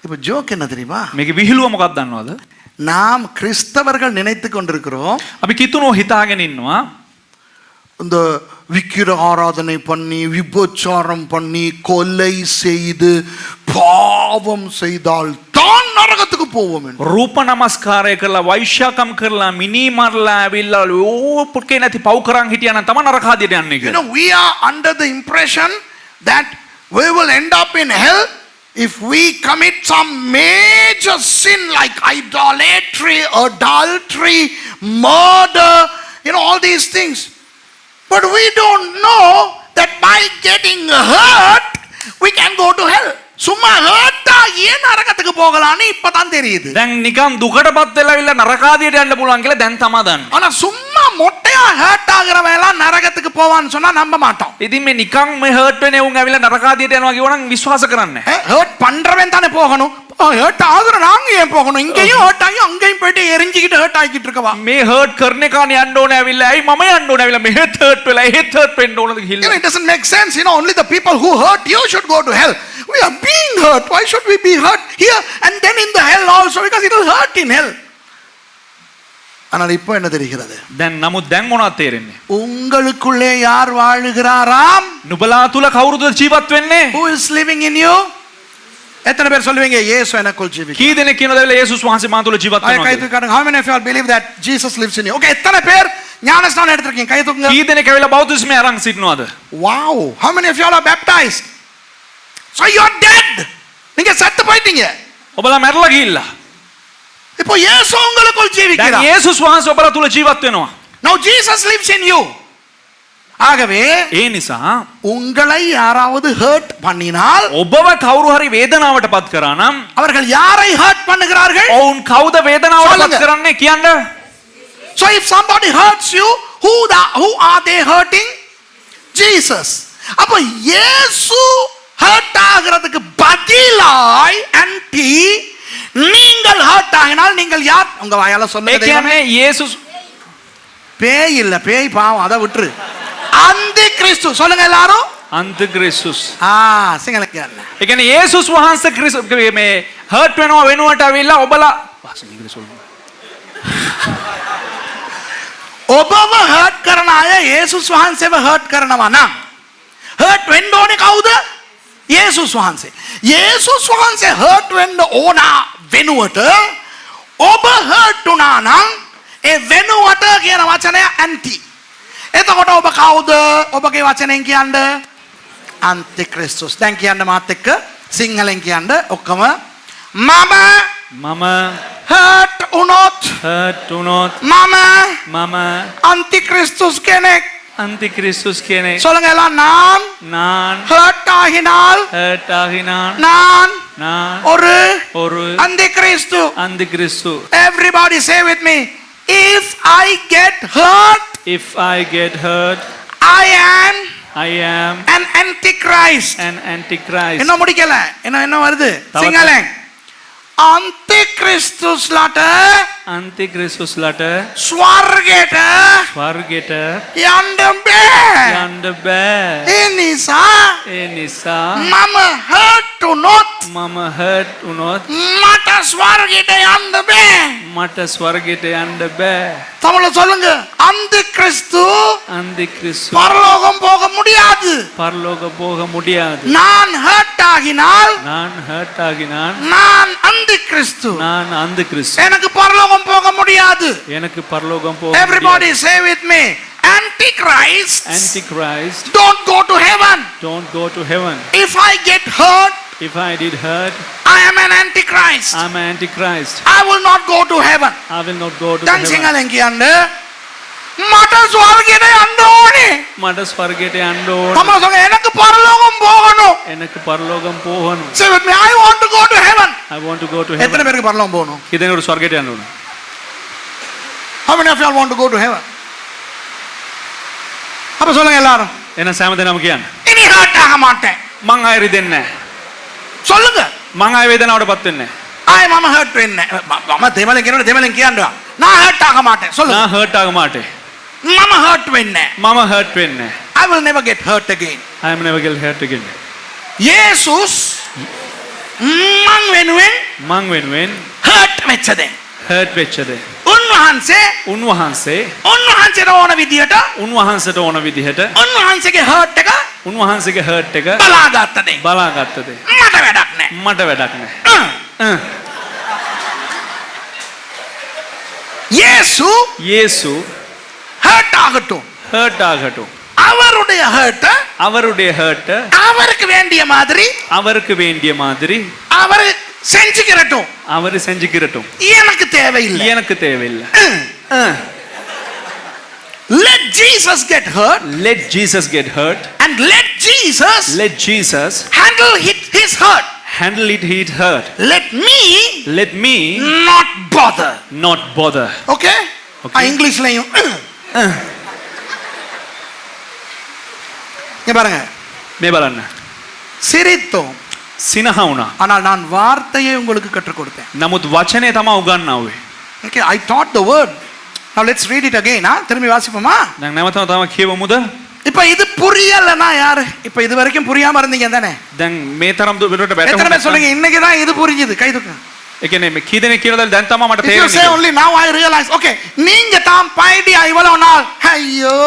இப்போ ஜோக் என்ன தெரியுமா? මේකේ විහිළුව මොකක්ද දන්නවද? நாம் கிறிஸ்தவர்கள் நினைத்து கொண்டிருக்கிறோம் අපි කිතුනෝ හිතාගෙන ඉන්නවා இந்த விக்கிர ஆராதனை பண்ணி விபச்சாரம் பண்ணி கொலை செய்து பாவம் செய்தால் தான் நரகத்துக்கு போவோம் என்று. රූප නමස්කාරය කරලා වෛශ්‍යාකම් කරලා මිනි මරලා ඇවිල්ලා ඕපුට්කේ නැති පව් කරන් හිටියා නම් තමයි නරක ආදියට යන්නේ You කියලා. know, we are under the impression that we will end up in hell if we commit some major sin like idolatry, adultery, murder, all these things. But we don't know that by getting hurt, we can go to hell. சும்மா hurt ஆகியே நரகத்துக்கு போகலான்னு இப்பதான் தெரியுது. දැන් නිකන් දුකටපත් වෙලා ඇවිල්ලා නරක ආදියට යන්න පුළුවන් කියලා දැන් තමයි දන්නේ. ஆனா சும்மா மொட்டையா ஹர்ட் ஆகிறவன் எல்லாம் நரகத்துக்கு போவான்னு சொன்னா நம்ப மாட்டோம். ඉතින් මේ නිකන් මේ හර්ට් වෙන උන් ඇවිල්ලා නරක ආදියට යනවා කියවනම් විශ්වාස කරන්නේ නැහැ. ஹர்ட் பண்றவன் தானே போகணும். ஹர்ட் ஆகுற நாங்க ஏன் போகணும்? இங்கேயும் ஹர்ட் ஆகி அங்கேயும் போயிட்டு எரிஞ்சிக்கிட்டு ஹர்ட் ஆகிட்டு இருக்கவா? මේ හර්ට් කරන එකානේ යන්න ඕනේ ඇවිල්ලා. ඇයි මම යන්න ඕනේ ඇවිල්ලා මෙහෙත් හර්ට් වෙලා එහෙත් හර්ට් වෙන්න ඕනද කියලා. It doesn't make sense. Only the people who hurt you should go to hell. We are being hurt. Why should we be hurt here and then in the hell also? Because it will hurt in hell. ஆனால் இப்போ என்ன தெரிகிறது? දැන් නමුත් දැන් මොනවද තේරෙන්නේ? உங்களுக்குள்ளே யார் வாழுகிறாராம்? නුඹලා තුල කවුරුද ජීවත් වෙන්නේ? Who is living in you? எத்தனை பேர் சொல்லுவீங்க இயேசு எனக்குள் ஜீவிக்கிறார்? කී දෙනෙක් කියනද ඇවිල්ලා යේසුස් වහන්සේ මා තුල ජීවත් கை වෙනවා? தூக்குங்க. How many of you all believe that Jesus lives in you? Okay, எத்தனை பேர் ஞானஸ்நானம் எடுத்துருக்கீங்க? கை தூக்குங்க. කී දෙනෙක් ඇවිල්ලා බෞද්ධිස්මය අරන් සිටිනවද? Wow. How many of you all are baptized? So you are dead. நீங்க செத்து போயிட்டீங்க. ඔබලා මැරලා ගිහිල්ලා. இப்போ இயேசு உங்களுக்குள் දැන් ஜீவிக்கிறார். යේසුස් වහන්සේ ඔබලා තුල ජීවත් වෙනවා. Now Jesus lives in you. ஆகவே ඒ නිසා உங்களை யாராவது ஹர்ட் பண்ணினால் ඔබව කවුරු හරි වේදනාවට පත් කරා නම් அவர்கள் யாரை ஹர்ட் பண்ணுகிறார்கள்? ඔවුන් කවුද වේදනාවට சொல்லுங்க. පත් කරන්නේ කියන්න? So if somebody hurts you, who are they hurting? Jesus. அப்ப இயேசு ஹர்ட் ஆகிறதுக்கு பதிலாய் ஆன்டி நீங்கள் ஹர்ட் ஆகினால் நீங்கள் யார்? உங்க வாயால ඒ சொல்லுங்க. කියන්නේ යේසුස් பேய் இல்ல, பேய் பாவம், அதை விட்டுரு. அந்த கிறிஸ்து சொல்லுங்க எல்லாரும். අන්ත ක්‍රිස්තුස්. සිංහල කියන්න. ඒ කියන්නේ යේසුස් වහන්සේ මේ හර්ට් වෙනවා වෙනුවට ඇවිල්ලා ඔබලා ඔබව හර්ට් කරන අය යේසුස් වහන්සේව හර්ට් කරනවා නම් හර්ට් වෙන්න ඕනේ කවුද? යේසුස් වහන්සේ. යේසුස් වහන්සේ හර්ට් වෙන්න ඕන වෙනුවට ඔබ හර්ට් වුණා නම් ඒ වෙනුවට කියන වචනය ඇන්ටි. එතකොට ඔබ කවුද? ඔබගේ වචනෙන් කියන්න අන්ති ක්‍රිස්තුස්. දැන් කියන්න මාත් එක්ක සිංහලෙන් කියන්න ඔක්කොම. මම හර්ට් වුණොත් මම අන්ති ක්‍රිස්තුස් කෙනෙක්. අන්ති ක්‍රිස්තුස් කෙනෙක්. சொல்லுங்க எல்லாம். நான் ஹர்ட் ஆகினால் நான் ஒரு அந்தி கிறிஸ்து. Everybody say with me. If I get hurt, I am an antichrist. என்ன முடிக்கல? என்ன வருது? சிங்களம். අන්තික්‍රිස්තුස්ලට ස්වර්ගයට යන්න බෑ. ඒ නිසා මම හර්ට් වුණොත් මට ස්වර්ගයට යන්න බෑ. தமிழ்ல சொல்லுங்க. அந்திகிறிஸ்து பரலோகம் போக முடியாது. நான் ஹர்ட் ஆகினால் நான் அந்திகிறிஸ்து. எனக்கு பரலோகம் போக முடியாது. Everybody say with me. Antichrist don't go to heaven. If I get hurt, I am an antichrist. I will not go to heaven. දැන් සිංහලෙන් කියන්න මට ස්වර්ගයට යන්න ඕනේ. තමයි சொல்லுங்க. எனக்கு பரலோகம் போகணும். Say with me. I want to go to heaven. எத்தனை பேருக்கு பரலோகம் போகணும்? How many of you all want to go to heaven? அப்ப சொல்லுங்க எல்லாரும், එන සෑම දෙනාම කියන්න. இனி ஹர்ட் ஆக மாட்டேன். මං ආයෙ රිදෙන්නේ නැහැ. சொல்லுங்க. මං ආයෙ වේදනාවටපත් වෙන්නේ නැහැ. ஆய் மாமா ஹர்ட் වෙන්නේ. මම දෙමළෙන් කියනකොට දෙමළෙන් කියන්නවා. நான் ஹர்ட் ஆக மாட்டேன். சொல்லுங்க. නා හර්ට් ආග මාටේ. මම ஹர்ட் වෙන්නේ. මම හර්ට් වෙන්නේ නැහැ. I will never get hurt again. I am never get hurt again. යේසුස් මං වෙනුවෙන් මං වෙනුවෙන් හර්ට් වෙච්ච දේ. හර්ට් වෙච්ච දේ. උන්වහන්සේ උන්වහන්සේට ඕන විදියට ඕන විදිහට උන්වහන්සේගේ හර්ට් එක උන්වහන්සේගේ හර්ට් එක බලාගත්ත දේ. බලාගත්ත දේ. මට වැඩක් නැහැ. මට වැඩක් නැහැ. இயேசு ஹர்ட் ஆகட்டும். ஹர்ட் ஆகட்டும். அவருடைய ஹர்ட் அவருக்கு வேண்டிய மாதிரி அவர் செஞ்சுக்கிறட்டும். அவர் செஞ்சுக்கிறட்டும். எனக்கு தேவையில்லை. Let Jesus get hurt. And let Jesus handle his hurt. Let me not bother. Okay? இங்கிலீஷ்லயும் இங்க பாருங்க. මේ බලන්න. சிரித்தோம். සිනහ වුණා. ஆனால் நான் வார்த்தையை உங்களுக்கு கற்றுக் கொடுத்தேன். නමුත් වචනේ තමයි උගන්වන්නේ. Okay, I taught the word. Now let's read it again. திரும்பி வாசிப்போமா? දැන් නැවතම තමයි කියවමුද? இப்ப இது புரியலனா யாரு? இப்ப இது வரைக்கும் புரியாம இருந்தீங்க தானே? දැන් මේ තරම් දුරට எத்தனை பேர் වැටුණා. சொல்லுங்க இன்னைக்கு தான் இது புரியுது? கை தூக்குங்க. ඒ කියන්නේ මේ කී දෙනෙක් කියලාද දැන් තමයි මට If you say තේරෙන්නේ. only now I realize. Okay, நீங்க தான் பைடியா இவ்வளவு நாள். ஐயோ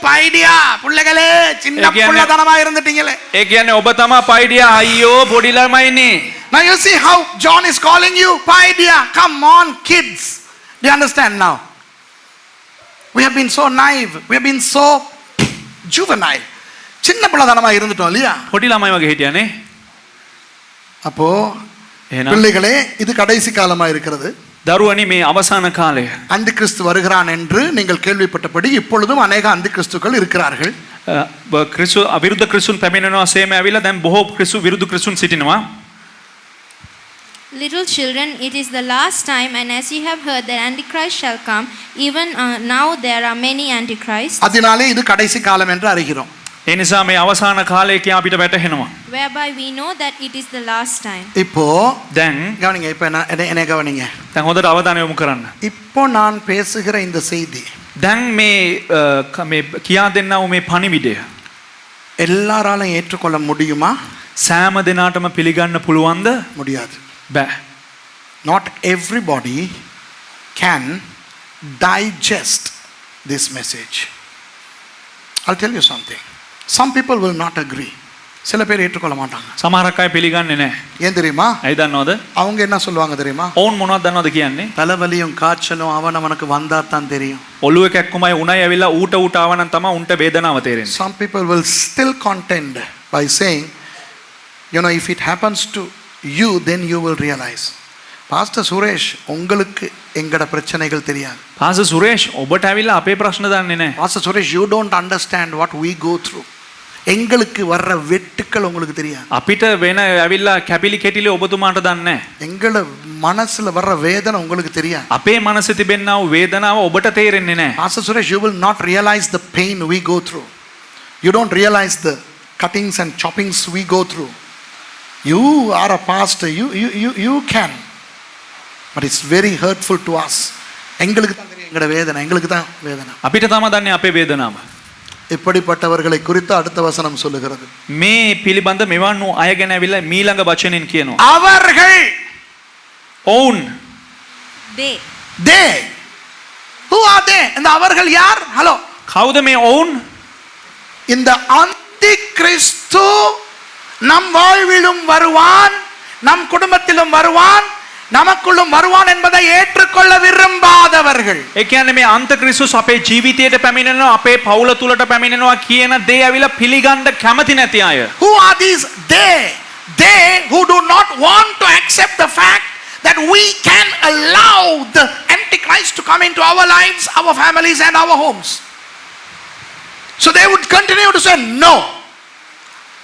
பைடியா புள்ளைகளே சின்ன புள்ளதனமா இருந்துட்டீங்களே. ඒ කියන්නේ ඔබ තමයි පයිඩියා අයියෝ පොඩි ළමයිනේ. Now you see how John is calling you paidia. Come on kids. Do you understand now? We have been so naive. We have been so juvenile. சின்ன புள்ளதனமா இருந்துட்டோம் இல்லையா? පොඩි ළමයි වගේ හිටියානේ. அப்போ එහෙනම් பிள்ளைகளே இது கடைசி காலமா இருக்கிறது. දරුවනි මේ අවසාන කාලය. அந்தி கிறிஸ்து வருகிறான் என்று நீங்கள் கேள்விப்பட்டபடி இப்பொழுதும் अनेक அந்தி கிறிஸ்துக்கள் இருக்கிறார்கள். ක්‍රිස්තු අවිරුද්ධ ක්‍රිස්තුන් පැමිණෙනවා සේම ඇවිල්ලා දැන් බොහෝ ක්‍රිස්තු විරුද්ධ ක්‍රිස්තුන් සිටිනවා. Little children, it is the last time, and as you have heard that Antichrist shall come, even now there are many Antichrists. அதனாலே இது கடைசி காலம் என்று அறிகிறோம். ඒ නිසා මේ අවසාන කාලය කියා අපිට වැටහෙනවා. Whereby we know that it is the last time. இப்போ දැන් கவனிங்க. இப்போ என்ன கவனிங்க. දැන් හොඳට අවධානය යොමු කරන්න. இப்போ நான் பேசுகிற இந்த செய்தி දැන් මේ කියා දෙන්නා වූ මේ පණිවිඩය எல்லாராலும் ஏற்றுக்கொள்ள முடியுமா? සෑම දෙනාටම පිළිගන්න පුළුවන්ද? முடியாது. බෑ. Not everybody can digest this message. I'll tell you something. Some people will not agree. சில பேர் ஏற்றுக்கொள்ள மாட்டாங்க. සමහරක් අය පිළිගන්නේ නැහැ. ஏன் தெரியுமா? ඇයි දන්නවද? அவங்க என்ன சொல்லுவாங்க தெரியுமா? ඔවුන් මොනවද දන්නවද කියන්නේ? தலைவலியும் காய்ச்சலும் அவனுக்கு வந்தா தான் தெரியும். ඔළුව කැක්කුමයි උණයි ඇවිල්ලා ඌට ආවනම් තමයි උන්ට වේදනාව තේරෙන්නේ. Some people will still contend by saying, if it happens to you, then you will realize. Pastor Suresh, உங்களுக்கு எங்கட பிரச்சனைகள் தெரியாது. Pastor Suresh, ඔබට ඇවිල්ලා අපේ ප්‍රශ්න දන්නේ නැහැ. Pastor Suresh, you don't understand what we go through. எங்களுக்கு வர்ற வெட்டுக்கள் உங்களுக்கு தெரியாது. අපිට වෙන ඇවිල්ලා කැපිලි කෙටිලි ඔබතුමාට දන්නේ නැහැ. எங்கள மனசுல வர்ற வேதனை உங்களுக்கு தெரியாது. අපේ මනසේ තිබෙනා වූ වේදනාව ඔබට තේරෙන්නේ නැහැ. Pastor Suresh, you will not realize the pain we go through. You don't realize the cuttings and choppings we go through. You are a pastor. You can. But it's very hurtful to us. எங்களுக்கு தான் தெரியும் எங்கட வேதனை. எங்களுக்கு தான் வேதனை. අපිට තමයි දන්නේ අපේ වේදනාව. இப்படிப்பட்டவர்களை குறித்து அடுத்த வசனம் சொல்லுகிறது. මේ පිළිබඳ මෙවන් වූ අය ගැන ඇවිල්ලා මීළඟ වචනෙන් කියනවා. அவர்கள் ඔවුන් They. Who are they? இந்த அவர்கள் யார்? ஹலோ. කවුද මේ ඔවුන්? இந்த அந்தி கிறிஸ்து நம் வாழ்விலும் வருவான், நம் குடும்பத்திலும் வருவான், நமக்குள்ளும் வருவான் என்பதை ஏற்றுக்கொள்ள விரும்பாதவர்கள். ඒ කියන්නේ මේ අන්ත ක්‍රිස්තුස් අපේ ජීවිතයට පැමිණෙනවා, අපේ පවුල තුලට පැමිණෙනවා කියන දේ ඇවිල්ලා පිළිගන්න කැමති නැති අය. Who are these they? They who do not want to accept the fact that we can allow the Antichrist to come into our lives, our families and our homes. So they would continue to say no.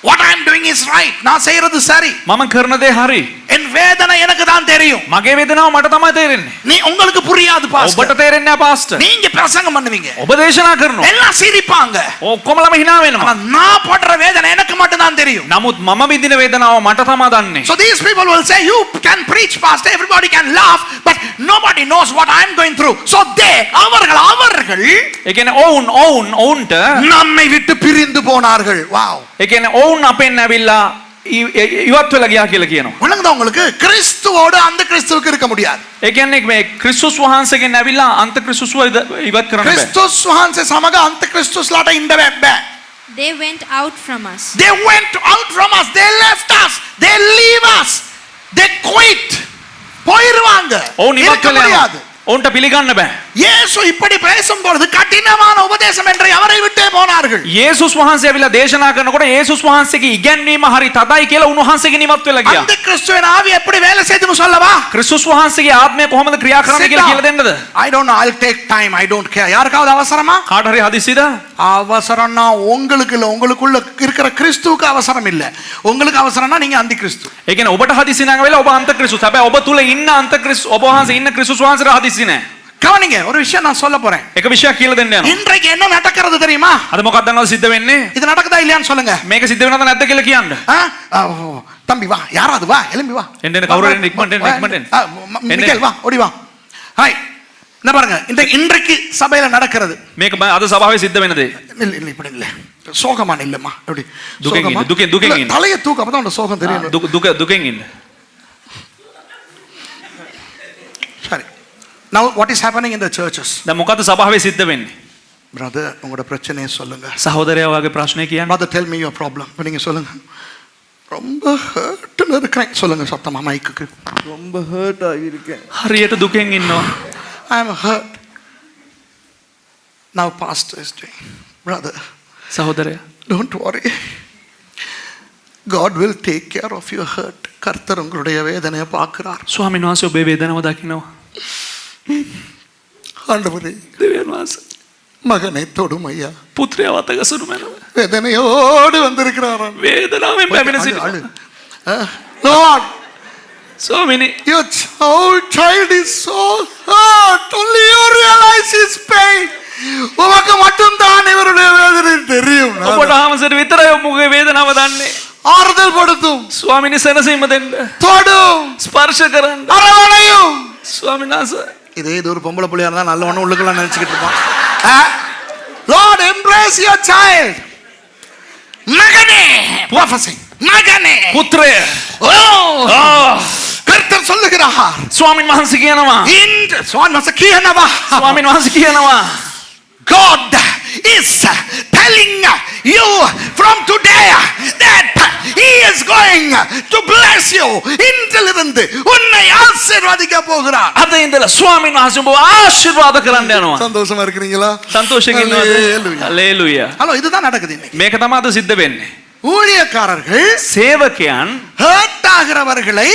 What I am doing is right. நான் செய்யறது சரி. මම කරන දේ හරි. என் வேதனை எனக்கு தான் தெரியும். මගේ වේදනාව මට තමයි තේරෙන්නේ. நீ உங்களுக்கு புரியாது ඔබට பாஸ்டர். තේරෙන්නේ නැහැ පාස්ටර්. நீங்க பிரசங்கம் பண்ணுவீங்க, ඔබ දේශනා කරනවා. எல்லாம் சிரிப்பாங்க. ඔක්කොමලම hina ஆனா වෙනවා. நான் படுற வேதனை எனக்கு மட்டும் தான் தெரியும். නමුත් මම විඳින වේදනාව මට තමයි දන්නේ. So these people will say, you can preach pastor, everybody can laugh, but nobody knows what I am going through. So அவர்கள் ඒ කියන්නේ ඔවුන්ට நம்மை விட்டு பிரிந்து போனார்கள். Wow. ඒ කියන්නේ ඔවුන් අපෙන් ඇවිල්ලා ඉවත් වෙලා ගියා කියලා කියනවා. விளங்குதா உங்களுக்கு? கிறிஸ்துவோடு அந்த கிறிஸ்துவுக்கு இருக்க முடியாது. ඒ කියන්නේ මේ ක්‍රිස්තුස් වහන්සේගෙන් ඇවිල්ලා අන්ත ක්‍රිස්තුස්ව ඉවත් කරන්න බෑ. கிறிஸ்துஸ் වහන්සේ සමග අන්ත கிறிஸ்துස්ලාට ඉන්න බෑ. They went out from us. They went out from us. They left us. They leave us. They quit. போயிடுவாங்க. ඔවුන් ඉවත් இருக்க වෙලා முடியாது. යනවා. ඔවුන්ට පිළිගන්න බෑ. இயேசு இப்படி பேசும் பொழுது கடினமான உபதேசம் என்று அவரை விட்டே போனார்கள். යේසුස් වහන්සේ ඇවිල්ලා දේශනා කරනකොට යේසුස් වහන්සේගේ ඉගැන්වීම හරි තදයි කියලා උන්වහන්සේගෙන් ඉවත් වෙලා ගියා. அந்த கிறிஸ்துவின் ஆவி எப்படி வேலை செய்துன்னு சொல்லவா? ක්‍රිස්තුස් වහන්සේගේ ආත්මය කොහොමද ක්‍රියා කරන්නේ කියලා කියලා දෙන්නද? I don't know, I'll take time, I don't care. யாருக்காவது அவசரமா? කාට හරි හදිසියද? அவசரம்னா உங்களுக்கு இல்ல, உங்களுக்குள்ள இருக்கிற கிறிஸ்துவுக்கு அவசரம் இல்ல. உங்களுக்கு அவசரம்னா நீங்க அந்தி கிறிஸ்து. ඒ කියන්නේ ඔබට හදිසි නම් වෙලා ඔබ අන්ත ක්‍රිස්තුස්. හැබැයි ඔබ තුල ඉන්න අන්ත ක්‍රිස්තු ඔබ වහන්සේ ඉන්න ක්‍රිස්තුස් වහන්සේට හදිසි නැහැ. கவனிங்க, ஒரு விஷயம் நான் சொல்ல போறேன். එක විශයක් කියලා දෙන්න යනවා. இன்றைக்கு என்ன நடக்கிறது தெரியுமா? අද මොකක්ද දන්නවද සිද්ධ වෙන්නේ? இது நடக்குதா இல்லையான்னு சொல்லுங்க. මේක සිද්ධ වෙනවද නැද්ද කියලා කියන්න. தம்பி வா, யாராவது வா, எலும்பி வா. එන්න කවුරු හරි ඉක්මනට එන්න. மிக்கேல் வா, ஓடி வா. ஹாய். என்ன பாருங்க, இன்றைக்கு சபையில நடக்கிறது. මේක අද සභාවේ සිද්ධ වෙන දේ. இல்ல இப்படி இல்ல. சோகமான இல்லம்மா. எப்படி? දුකෙන් ඉන්න. දුකෙන් ඉන්න. தலைய தூக்க அப்பதான் அந்த சோகம் தெரியும். දුකෙන් ඉන්න. சரி. Now what is happening in the churches? දැන් මොකද්ද සභාවේ සිද්ධ වෙන්නේ? Brother, உங்களோட பிரச்சனையை சொல்லுங்க. සහෝදරයා වගේ ප්‍රශ්නේ කියන්න. Brother, tell me your problem. நீங்க சொல்லுங்க. ரொம்ப ஹர்ட்ல இருக்கேன். சொல்லுங்க சத்தமா மைக்குக்கு. ரொம்ப ஹர்ட் ஆகியிருக்கேன். හරියට දුකෙන් ඉන්නවා. I am hurt. Now pastor is doing. Brother, සහෝදරයා don't worry. God will take care of your hurt. கர்த்தர் உங்களுடைய வேதனையை பார்க்கிறார். ස්වාමීන් වහන්සේ ඔබේ වේදනාව දකිනවා. ஆண்டவரே, දෙවියන් වහන්සේ மகனை தொடும் ஐயா. පුත්‍රයා වත ගසනු මැනව. வேதனையோடு வந்திருக்கிறார். වේදනාවෙන් පැමිණ සිටිනවා. Lord, ස්වාමීනි your child is so hurt. Only you realize his pain. உமக்கு மட்டும்தான் இவருடைய வேதனை தெரியும். ඔබට ආමසට විතරයි ඔබගේ වේදනාව දන්නේ. ஆறுதல் படுத்தும். ස්වාමීනි සැනසීම දෙන්න. தொடும். ස්පර්ශ කරන්න. அரவணையும். ස්වාමීන් වහන්සේ இதே இது ஒரு பொம்பளை புள்ளையா இருந்தா நல்ல ஒண்ணு உள்ளுக்குள்ள நினைச்சுக்கிட்டு இருப்பான். Lord, embrace your child. மகனே, prophecy. மகனே, පුත්‍රය கர்த்தர் சொல்லுகிறார். ස්වාමීන් වහන්සේ කියනවා. இந்த சுவாமி மசக்கியனவா. ස්වාමීන් වහන්සේ කියනවා. God is telling you from today that he is going to bless you. இன்றிலிருந்து உன்னை ஆசீர்வதிக்க போகிறார். අද ඉඳලා ස්වාමීන් වහන්සේ ඔබ ආශිර්වාද කරන්න යනවා. சந்தோஷமா இருக்கிறீங்களா? සන්තෝෂයෙන් ඉන්නවද? හලෙලූයා. ஹலோ, இதுதான் நடக்குது இன்னைக்கு. මේක තමයි අද සිද්ධ වෙන්නේ. ஊழியக்காரர்கள் සේවකයන් ஹர்ட் ஆகிறவர்களை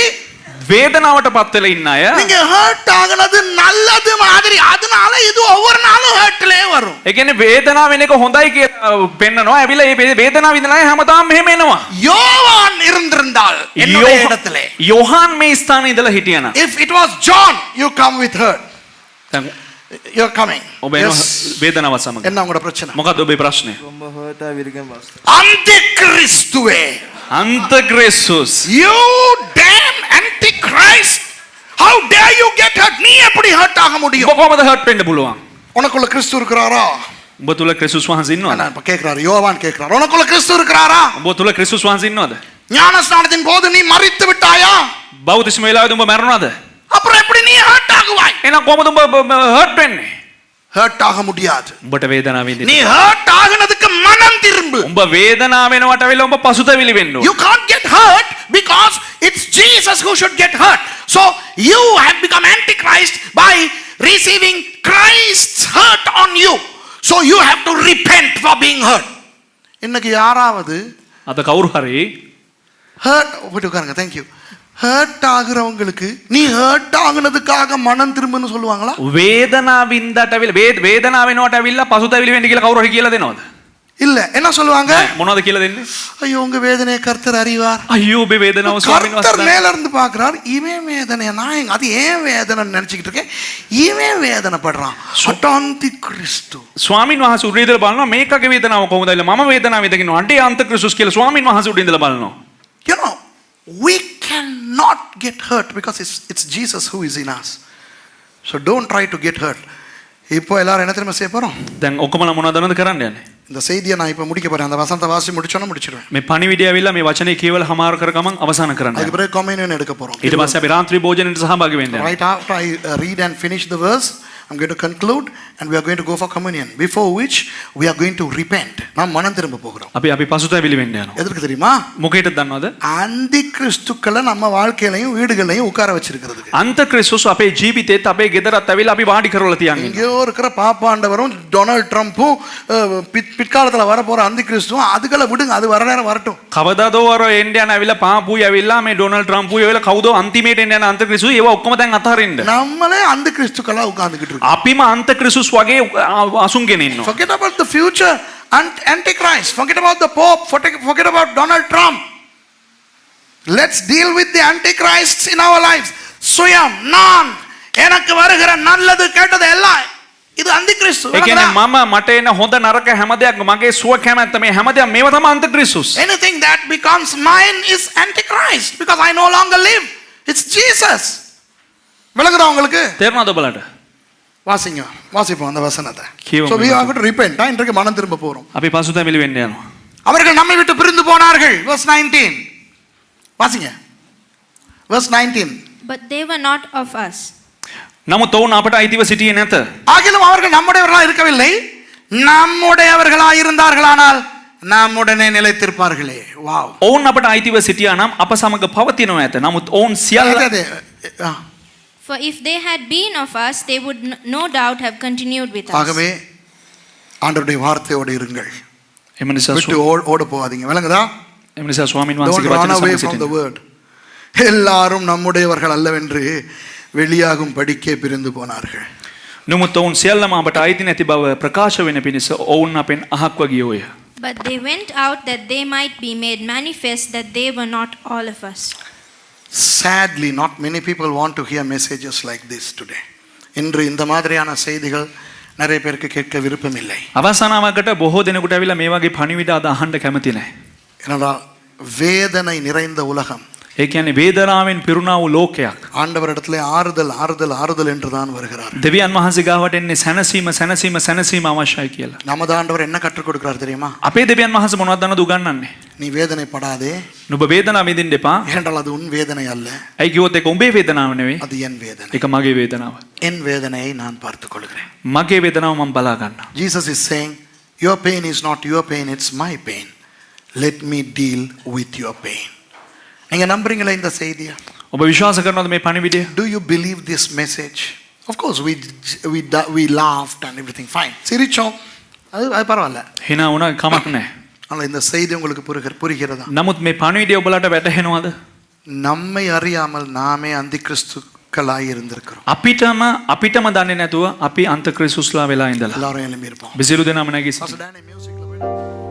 වේදනාවට පත් වෙලා ඉන්න අය நீங்க ஹர்ட் ஆகுனது நல்லது மாதிரி, அதனால இது ஒவ்வொரு நாளும் ஹர்ட்லயே வரும். ඒ කියන්නේ වේදනාව වෙන එක හොඳයි කියලා පෙන්නනවා. ඇවිල්ලා මේ වේදනාව විඳලා හැමදාම මෙහෙම එනවා. யோவான் இருந்திருந்தால் என்னுடைய இடத்திலே, යොහාන් මේ ස්ථානයේ ඉඳලා හිටියනම් if it was John, you come with hurt. දැන් You're coming. ඔබ එනවා වේදනාවත් සමග. என்ன உங்களோட பிரச்சனை? මොකක්ද ඔබේ ප්‍රශ්නේ? ரொம்ப ஹர்ட் ஆகியிருக்கேன் பாஸ்டர். அந்திகிறிஸ்துவே, අන්තක්‍රිස්තුස්. you damn antichrist, how dare you get hurt? நீ எப்படி ஹர்ட் ஆக ඔබ முடியும்? කොහමද හර්ට් වෙන්න පුළුවන්? உனக்குள்ள கிறிஸ்து இருக்கிறாரா? ඔබ තුල ක්‍රිස්තුස් වහන්සේ ඉන්නවද? நான் இப்ப கேக்குறாரு, யோவான் கேக்குறாரு, உனக்குள்ள கிறிஸ்து இருக்கிறாரா? ඔබ තුල ක්‍රිස්තුස් වහන්සේ ඉන්නවද? ஞானஸ்நானத்தின் போது நீ மரித்து விட்டாயா? බෞතිස්ම වෙලාවේදී උඹ මැරුණාද? அப்புறம் எப்படி நீ ஹர்ட் ஆகுவாய்? එහෙනම් කොහමද උඹ හර්ට් වෙන්නේ? ஹர்ட் ஆக முடியாது. උඹට වේදනාව විඳින්න. நீ ஹர்ட் ஆகுனதுக்கு மனம் திரும்பு. උඹ වේදනාව වෙනවට වෙලා උඹ පසුතැවිලි වෙන්න ඕන. You can't get hurt because it's Jesus who should get hurt. So you have become antichrist by receiving Christ's hurt on you. So you have to repent for being hurt. இன்னைக்கு யாராவது අද කවුරු හරි ஹர்ட் போட்டு உட்காருங்க. thank you. Hurt ஆகுறவங்களுக்கு நீ hurt ஆகுனதுக்காக மனம் திரும்புன்னு சொல்லுவாங்களா? වේදනාව වින්දාට ඇවිල්ලා වේදනාව වෙනවට ඇවිල්ලා පසුතැවිලි වෙන්න කියලා කවුරු හරි කියලා දෙනවද? இல்ல என்ன சொல்லுவாங்க? මොනවද කියලා දෙන්නේ? ஐயோ உங்க வேதனையை கர்த்தர் அறிவார். අයියෝ ඔබේ වේදනාව ස්වාමීන් கர்த்தர் වහන්සේ. மேல இருந்து பார்க்கிறார். இவன் வேதனை நான் அது ஏன் வேதனைன்னு நினைச்சுக்கிட்டு இருக்கேன். இவன் வேதனைப்படுறான். அட்டாந்தி கிறிஸ்து. ස්වාමීන් වහන්සේ උඩ ඉඳලා බලනවා මේකගේ වේදනාව කොහොමද කියලා මම වේදනාව විඳිනවා. අන්ටේ අන්ත ක්‍රිස්තුස් කියලා ස්වාමීන් වහන්සේ උඩ ඉඳලා බලනවා. You know, we cannot get hurt because it's Jesus who is in us. So don't try to get hurt. இப்போ எல்லாரும் என்ன தெரியுமா செய்ய போறோம்? දැන් ඔක්කොමලා මොනවද කරන්න යන්නේ? இந்த செய்தியை நான் இப்போ முடிக்க போறேன். அந்த வசனத்தை வாசி முடிச்சோன்னா முடிச்சிடுவேன். මේ පණිවිඩය ඇවිල්ලා මේ වචනේ කියවල හමාර කර ගමන් අවසන් කරන්න. அதுக்கு பிறகு கம்யூனியன் எடுக்க போறோம். ඊට පස්සේ අපි රාත්‍රී භෝජනෙට සහභාගී වෙන්න යනවා. Right after I read and finish the verse, I'm going to conclude and we are going to go for communion, before which we are going to repent. நாம் மனம் திரும்ப போகிறோம். අපි පසුතැවිලි වෙන්න යනවා. எதற்கு தெரியுமா? මොකේද දන්නවද? அந்தி கிறிஸ்துக்களை நம்ம வாழ்க்கையிலையும் வீடுகளையும் உட்கார வச்சிருக்கிறதுக்கு. අන්ත ක්‍රිස්තුස් අපේ ජීවිතේත් අපේ ගෙදරත් ඇවිල්ලා අපි වාඩි කරවලා තියන්නේ. இங்கேயோ இருக்கிற பாப்பாண்டவரும் டொனால்ட் ட்ரம்ப்பும் பிற்காலத்தில் வரப்போற அந்தி கிறிஸ்துவும் அதுகளை விடுங்க, அது வர நேரம் வரட்டும். කවදාදෝ අර එන්න යන ඇවිල්ලා පාපුයි ඇවිල්ලා මේ ඩොනල්ඩ් ට්‍රම්ප්ුයි ඇවිල්ලා කවුද අන්තිමේට එන්න යන අන්ත ක්‍රිස්තුස් ඒවා ඔක්කොම දැන් අතහරින්න. நம்மளே அந்தி கிறிஸ்துக்களா உட்கார்ந்துகிட்டு இருக்கோம். අපිම අන්ත ක්‍රිස්තුස් වගේ අසුන්ගෙන ඉන්නවා. Forget about the future antichrist, forget about the pope, forget about Donald Trump. Let's deal with the antichrists in our lives. சுயம் நான் எனக்கு வருகிற நல்லது கேட்டது எல்லாம் இது அந்தி கிறிஸ்து. ඒ කියන්නේ මම මට එන හොඳ නරක හැමදේක් මගේ සුව කැමැත්ත මේ හැමදේම මේව තමයි අන්ත ක්‍රිස්තුස්. Anything that becomes mine is antichrist because I no longer live. It's Jesus. விளங்குதா உங்களுக்கு? තේරුණාද ඔබලට? வாசிப்போம் அந்த வசனத்தை. கீவம் So we are going to repent. இன்றைக்கு மனம் திரும்ப போறோம். අපි පසුතැවිලි වෙන්න යනවා. அவர்கள் நம்மை விட்டு பிரிந்து போனார்கள். verse 19. வாசிங்க. verse 19. But they were not of us. නමුත් ඔවුන් අපට අයිතිව සිටියේ නැත. ஆகிலும் அவர்கள் நம்முடையவர்களா இருக்கவில்லை, நம்முடையவர்களா இருந்தார்களானால் நம்முடனே நிலைத்திருப்பார்களே. வாவ். ඔවුන් අපට අයිතිව සිටියා නම් අප සමග පවතිනවා ඇත. නමුත් ඔවුන් සියල්ල For if they had been of us, they would no doubt have continued with us. ஆகவே ஆண்டவருடைய வார்த்தையோடு இருங்கள். එම නිසා விட்டு ஓட போகாதீங்க. விளங்குதா? එම නිසා ස්වාමීන් Don't වහන්සේගේ run වචන away සමග from the සිටින්න. word. எல்லாரும் நம்முடையவர்கள் அல்லவென்று வெளியாகும் படிக்கே பிரிந்து போனார்கள். නමුත් ඔවුන් සියල්ලම අපට අයිති නැති බව ප්‍රකාශ වෙන පිණිස ඔවුන් අපෙන් අහක්ව ගියෝය. But they went out that they might be made manifest that they were not all of us. Sadly, not many people want to hear messages like this today. இன்று இந்த மாதிரியான செய்திகள் நிறைய பேருக்கு கேட்க விருப்பம் இல்லை. අවසානවකට බොහෝ දෙනෙකුට ඇවිල්ලා මේ වගේ පණිවිඩ අද අහන්න කැමති නැහැ. ஏனென்றால் வேதனை நிறைந்த உலகம். ඒ කියන්නේ වේදනාවෙන් පිරුණා වූ ලෝකයක්. ஆண்டவரிடத்திலே ஆறுதல் ஆறுதல் ஆறுதல் என்று தான் வருகிறார். දෙවියන් වහන්සේ ගාවට එන්නේ සැනසීම සැනසීම සැනසීම අවශ්‍යයි කියලා. நமது ஆண்டவர் என்ன கற்றுக் கொடுக்கிறார் தெரியுமா? අපේ දෙවියන් වහන්සේ මොනවද දන්නද උගන්වන්නේ? நீ வேதனைப்படாதே. නුඹ වේදනාව විඳින්න එපා. ஏனென்றால் அது உன் வேதனை அல்ல. ඇයි කිව්වොත් ඒක උඹේ වේදනාව නෙවෙයි. அது என் வேதனை. ඒක මගේ වේදනාව. என் வேதனையை நான் பார்த்துக் கொள்கிறேன். මගේ වේදනාව මම බලා ගන්නවා. Jesus is saying, your pain is not your pain, it's my pain. Let me deal with your pain. நீங்க நம்புறீங்களா இந்த செய்தியை? ඔබ විශ්වාස කරනවද මේ පණිවිඩය? Do you believe this message? Of course we laughed and everything fine. சிரிச்சோம். அது பரவாயில்ல. hina වුණා කමක් නැහැ. ஆனா இந்த செய்தி உங்களுக்கு புரிகிறதா? නමුත් මේ පණිවිඩය ඔබලට වැටහෙනවද? நம்மை அறியாமல் நாமே அந்தி கிறிஸ்துக்களாய் இருந்திருக்கிறோம். අපිටම දන්නේ නැතුව අපි අන්ත ක්‍රිස්තුස්ලා වෙලා ඉඳලා. எல்லாரும் எழும்பி இருப்போம். බිසිරු දෙනාම නැගී Pastor Danny, musicல போயிடு.